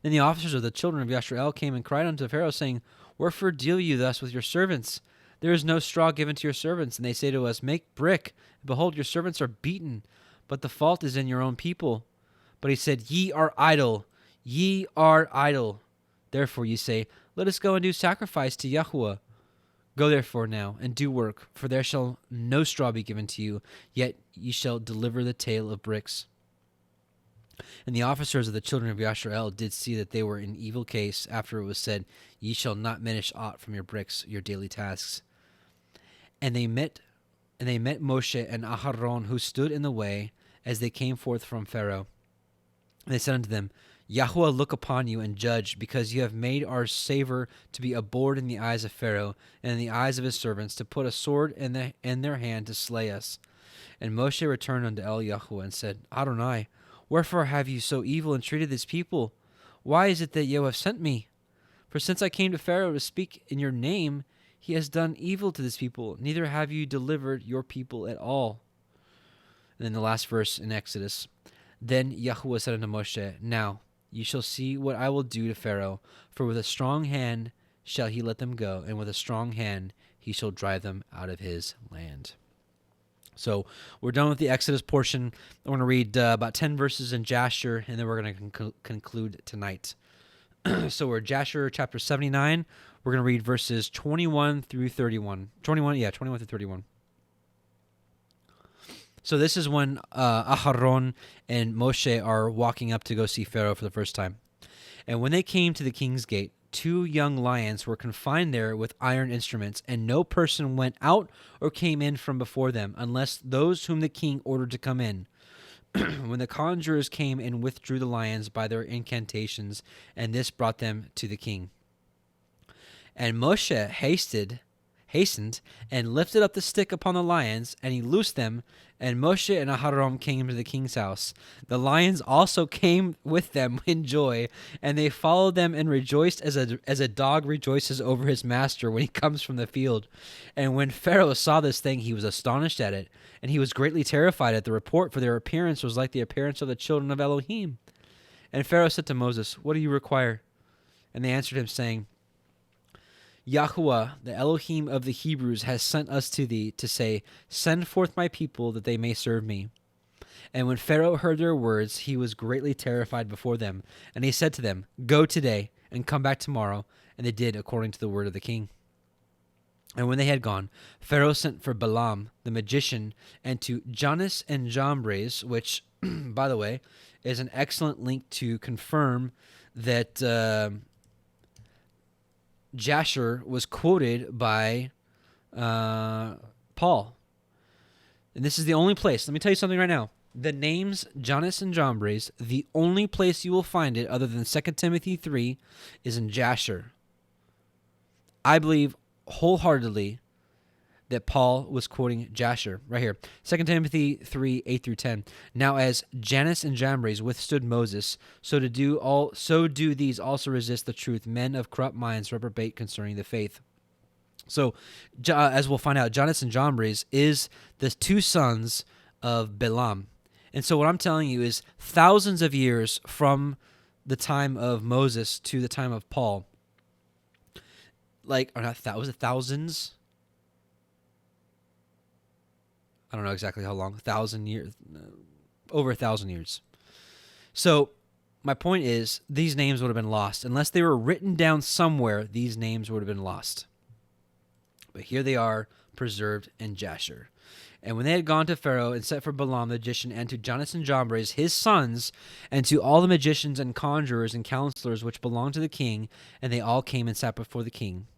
Then the officers of the children of Yashrael came and cried unto Pharaoh, saying, Wherefore deal you thus with your servants? There is no straw given to your servants. And they say to us, Make brick. Behold, your servants are beaten, but the fault is in your own people. But he said, Ye are idle. Ye are idle. Therefore ye say, Let us go and do sacrifice to Yahweh. Go therefore now, and do work, for there shall no straw be given to you, yet ye shall deliver the tale of bricks. And the officers of the children of Yashrael did see that they were in evil case, after it was said, Ye shall not diminish aught from your bricks, your daily tasks. And they met Moshe and Aharon, who stood in the way, as they came forth from Pharaoh. And they said unto them, Yahweh look upon you and judge, because you have made our savor to be abhorred in the eyes of Pharaoh, and in the eyes of his servants, to put a sword in their hand to slay us. And Moshe returned unto El Yahweh and said, Adonai, wherefore have you so evil entreated this people? Why is it that you have sent me? For since I came to Pharaoh to speak in your name, he has done evil to this people, neither have you delivered your people at all. And then the last verse in Exodus. Then Yahweh said unto Moshe, Now ye shall see what I will do to Pharaoh, for with a strong hand shall he let them go, and with a strong hand he shall drive them out of his land. So we're done with the Exodus portion. I'm going to read about 10 verses in Jasher, and then we're going to conclude tonight. So we're Jasher chapter 79. We're going to read verses 21 through 31. 21 through 31. So this is when Aharon and Moshe are walking up to go see Pharaoh for the first time. And when they came to the king's gate, 2 young lions were confined there with iron instruments, and no person went out or came in from before them, unless those whom the king ordered to come in. When the conjurers came and withdrew the lions by their incantations, and this brought them to the king. And Moshe hastened and lifted up the stick upon the lions, and he loosed them, and Moshe and Aharon came to the king's house. The lions also came with them in joy, and they followed them and rejoiced as a dog rejoices over his master when he comes from the field. And when Pharaoh saw this thing, he was astonished at it, and he was greatly terrified at the report, for their appearance was like the appearance of the children of Elohim. And Pharaoh said to Moses, "What do you require?" And they answered him, saying, "Yahuwah, the Elohim of the Hebrews, has sent us to thee to say, Send forth my people that they may serve me." And when Pharaoh heard their words, he was greatly terrified before them. And he said to them, "Go today and come back tomorrow." And they did according to the word of the king. And when they had gone, Pharaoh sent for Balaam, the magician, and to Jannes and Jambres, which, by the way, is an excellent link to confirm that Jasher was quoted by Paul. And this is the only place. Let me tell you something right now. The names Jannes and Jambres, the only place you will find it other than 2 Timothy 3 is in Jasher. I believe wholeheartedly that Paul was quoting Jasher right here. 2 Timothy 3, 8 through 10. Now as Jannes and Jambres withstood Moses, so do these also resist the truth. Men of corrupt minds reprobate concerning the faith. So, as we'll find out, Jannes and Jambres is the two sons of Balaam. And so what I'm telling you is thousands of years from the time of Moses to the time of Paul, was it thousands? I don't know exactly how long. 1,000 years, over 1,000 years. So my point is, these names would have been lost unless they were written down somewhere. These names would have been lost. But here they are, preserved in Jasher. And when they had gone to Pharaoh and sent for Balaam the magician, and to Jannes and Jambres his sons, and to all the magicians and conjurers and counselors which belonged to the king, and they all came and sat before the king.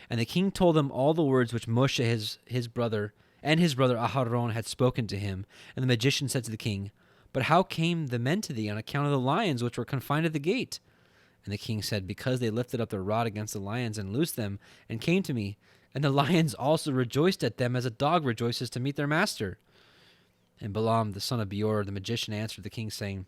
And the king told them all the words which Moshe his brother and his brother Aharon had spoken to him. And the magician said to the king, "But how came the men to thee on account of the lions which were confined at the gate?" And the king said, "Because they lifted up their rod against the lions and loosed them, and came to me. And the lions also rejoiced at them as a dog rejoices to meet their master." And Balaam the son of Beor the magician answered the king, saying,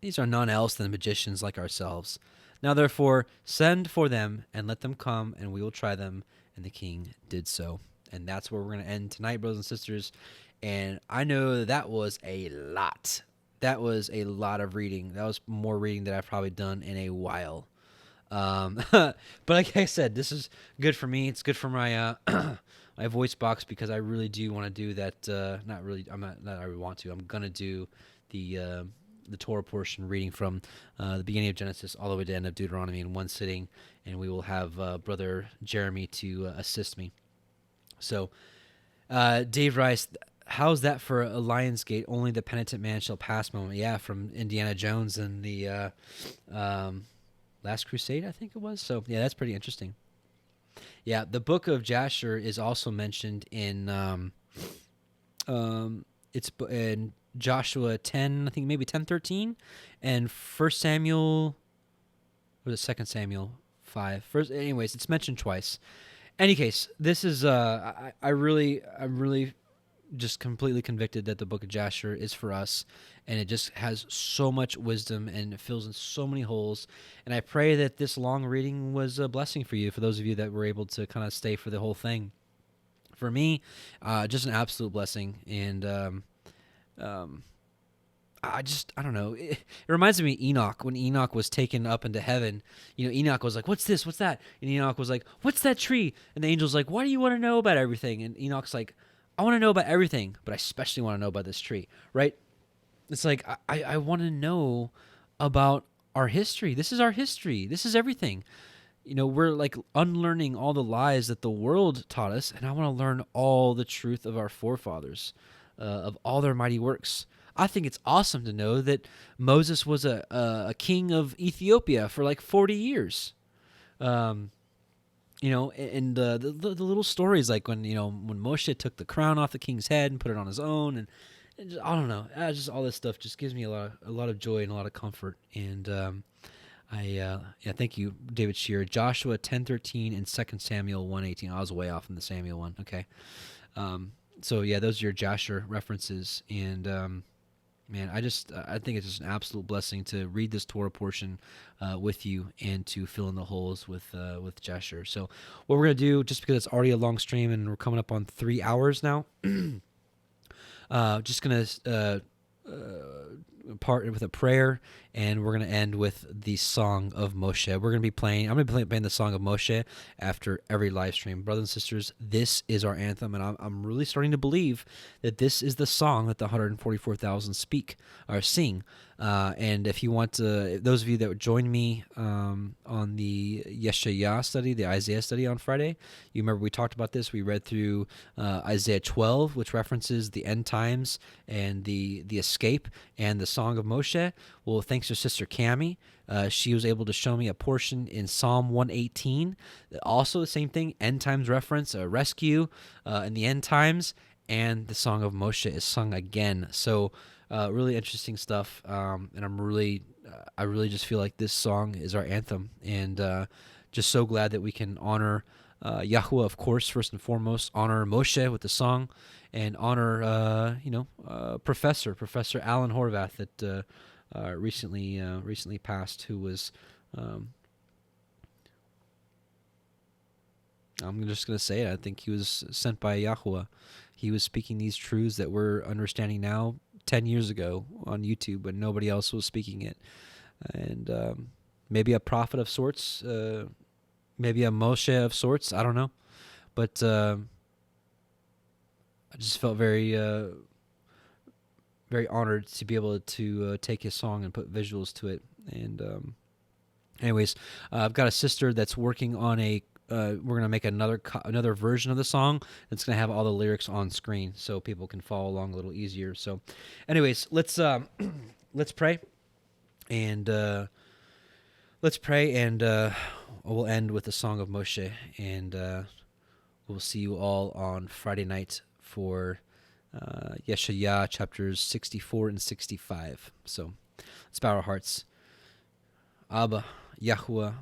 "These are none else than magicians like ourselves. Now therefore send for them, and let them come, and we will try them." And the king did so. And that's where we're going to end tonight, brothers and sisters. And I know that was a lot. That was a lot of reading. That was more reading than I've probably done in a while. But like I said, this is good for me. It's good for my my voice box, because I really do want to do that. Not really. Not I want to. I'm gonna do the Torah portion, reading from the beginning of Genesis all the way to the end of Deuteronomy in one sitting, and we will have Brother Jeremy to assist me. So, Dave Rice, how's that for a Lion's Gate? Only the penitent man shall pass moment. Yeah, from Indiana Jones and the Last Crusade, I think it was. So, yeah, that's pretty interesting. Yeah, the book of Jasher is also mentioned in it's in Joshua 10, I think maybe 10:13, and 1 Samuel, or the 2 Samuel 5. Anyways, it's mentioned twice. Any case, this is I'm really just completely convicted that the book of Jasher is for us, and it just has so much wisdom, and it fills in so many holes. And I pray that this long reading was a blessing for you, for those of you that were able to kind of stay for the whole thing. For me, just an absolute blessing. And I don't know. It reminds me of Enoch. When Enoch was taken up into heaven, Enoch was like, "What's this? What's that?" And Enoch was like, "What's that tree?" And the angel's like, "Why do you want to know about everything?" And Enoch's like, "I want to know about everything, but I especially want to know about this tree," right? It's like, I want to know about our history. This is our history. This is everything. We're like unlearning all the lies that the world taught us, and I want to learn all the truth of our forefathers, of all their mighty works. I think it's awesome to know that Moses was a king of Ethiopia for like 40 years. And the little stories, like when Moshe took the crown off the king's head and put it on his own, and just, I don't know, just all this stuff just gives me a lot of joy and a lot of comfort. And Thank you, David Shear. Joshua 10:13 and 2 Samuel 1:18. I was way off in the Samuel one. Okay. Those are your Jasher references. And, man, I think it's just an absolute blessing to read this Torah portion with you and to fill in the holes with Jasher. So what we're going to do, just because it's already a long stream and we're coming up on 3 hours now, just going to part with a prayer, and we're going to end with the Song of Moshe. I'm going to be playing the Song of Moshe after every live stream. Brothers and sisters, this is our anthem, and I'm really starting to believe that this is the song that the 144,000 sing. And if you want to, those of you that would join me on the YHWH study, the Isaiah study on Friday, you remember we talked about this. We read through Isaiah 12, which references the end times and the escape and the Song of Moshe. Well, thanks to Sister Cammie, she was able to show me a portion in Psalm 118. Also the same thing, end times reference, a rescue in the end times, and the Song of Moshe is sung again. So really interesting stuff, and I really just feel like this song is our anthem, and just so glad that we can honor YHWH, of course, first and foremost, honor Moshe with the song, and honor Professor Alan Horvath that recently passed, who was I'm just going to say it. I think he was sent by YHWH. He was speaking these truths that we're understanding now 10 years ago on YouTube when nobody else was speaking it. And maybe a prophet of sorts, maybe a Moshe of sorts, I don't know. But I just felt very honored to be able to take his song and put visuals to it. And anyways, I've got a sister that's working on we're going to make another version of the song that's going to have all the lyrics on screen so people can follow along a little easier. So anyways, let's pray. And we'll end with the Song of Moshe, and we'll see you all on Friday night for YHWH chapters 64 and 65. So let's bow our hearts. Abba, YHWH,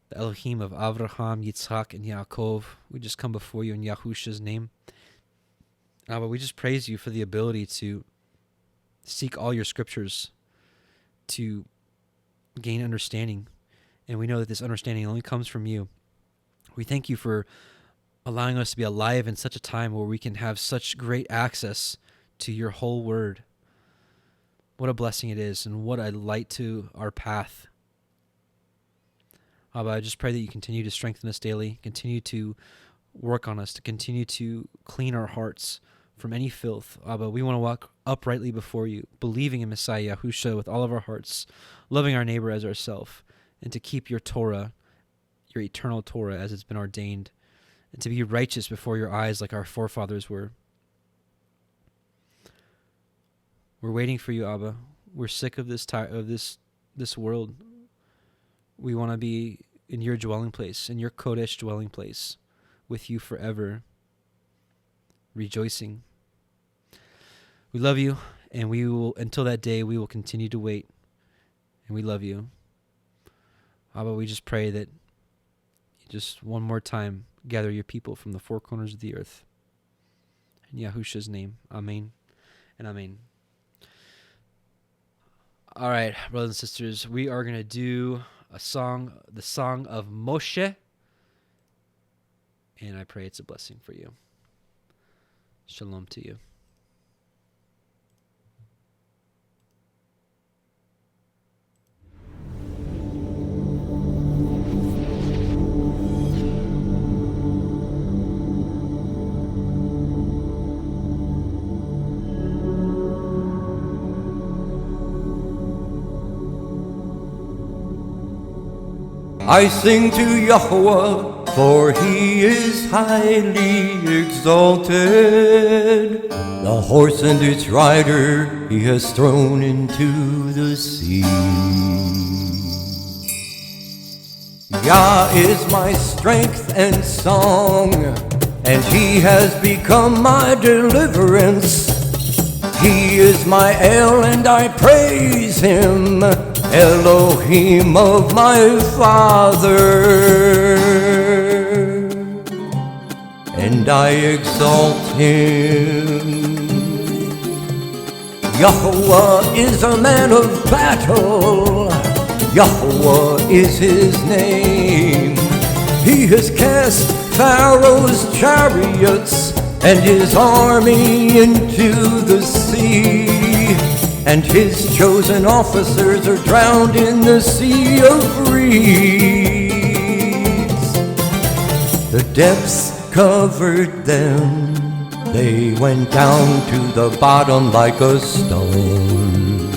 the Elohim of Avraham, Yitzhak, and Yaakov, we just come before you in Yahusha's name. Abba, we just praise you for the ability to seek all your scriptures to gain understanding. And we know that this understanding only comes from you. We thank you for allowing us to be alive in such a time where we can have such great access to your whole word. What a blessing it is, and what a light to our path. Abba, I just pray that you continue to strengthen us daily, continue to work on us, to continue to clean our hearts from any filth. Abba, we want to walk uprightly before you, believing in Messiah Yahusha with all of our hearts, loving our neighbor as ourselves, and to keep your Torah, your eternal Torah, as it's been ordained, and to be righteous before your eyes like our forefathers were. We're waiting for you, Abba. We're sick of this world. We want to be in your dwelling place, in your Kodesh dwelling place, with you forever, rejoicing. We love you, and we will, until that day, we will continue to wait, and we love you. Abba, we just pray that you just one more time gather your people from the four corners of the earth. In Yahusha's name, amen and amen. All right, brothers and sisters, we are going to do a song, the Song of Moshe, and I pray it's a blessing for you. Shalom to you. I sing to YHWH, for he is highly exalted. The horse and its rider he has thrown into the sea. Yah is my strength and song, and he has become my deliverance. He is my El, and I praise him, Elohim of my father, and I exalt him. Yahweh is a man of battle, Yahweh is his name. He has cast Pharaoh's chariots and his army into the sea, and his chosen officers are drowned in the sea of reeds. The depths covered them, they went down to the bottom like a stone.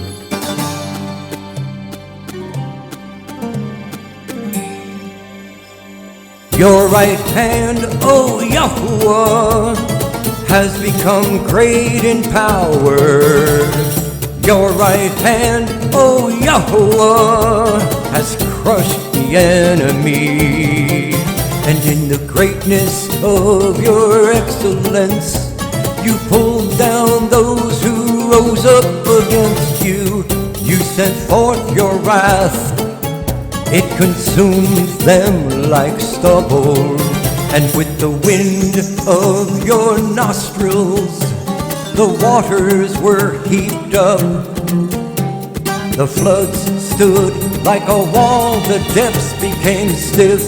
Your right hand, O Yahuwah, has become great in power. Your right hand, O Yahuwah, has crushed the enemy. And in the greatness of your excellence, you pulled down those who rose up against you. You sent forth your wrath, it consumed them like stubble. And with the wind of your nostrils, the waters were heaped up. The floods stood like a wall, the depths became stiff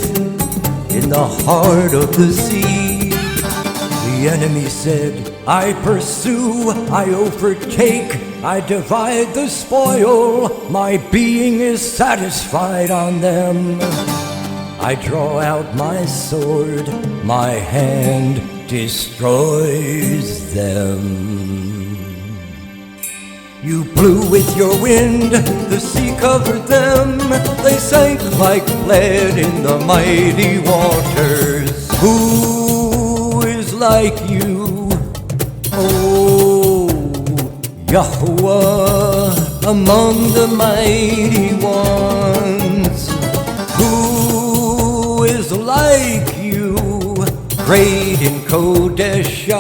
in the heart of the sea. The enemy said, I pursue, I overtake, I divide the spoil, my being is satisfied on them. I draw out my sword, my hand destroys them. You blew with your wind, the sea covered them, they sank like lead in the mighty waters. Who is like you, O Yahuwah, among the mighty ones? Who is like you, great in Kodeshah,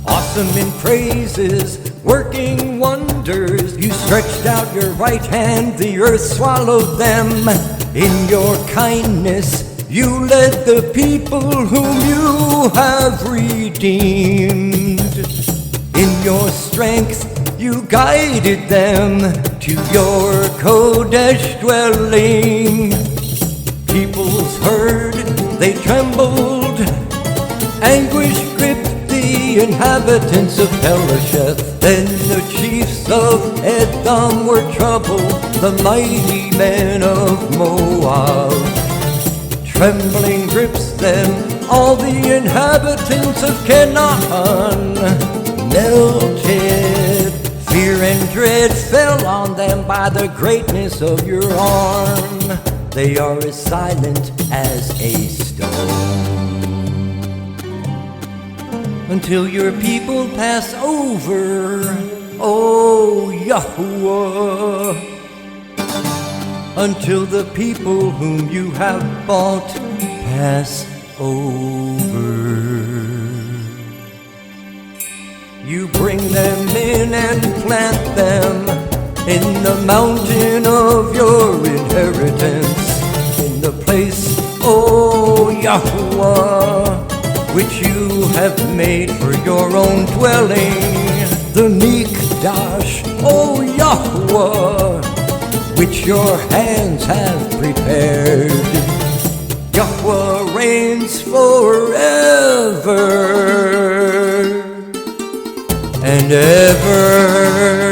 awesome in praises, working wonders? You stretched out your right hand, the earth swallowed them. In your kindness, you led the people whom you have redeemed. In your strength, you guided them to your Kodesh dwelling. Peoples heard, they trembled, anguish gripped the inhabitants of Pelasheth. Then the chiefs of Edom were troubled, the mighty men of Moab. Trembling grips them, all the inhabitants of Canaan melted. Fear and dread fell on them by the greatness of your arm. They are as silent as a stone, until your people pass over, O Yahuwah. Until the people whom you have bought pass over. You bring them in and plant them in the mountain of your inheritance, in the place, O Yahuwah, which you have made for your own dwelling, the Mikdash, O Yahuwah, which your hands have prepared. Yahweh reigns forever and ever.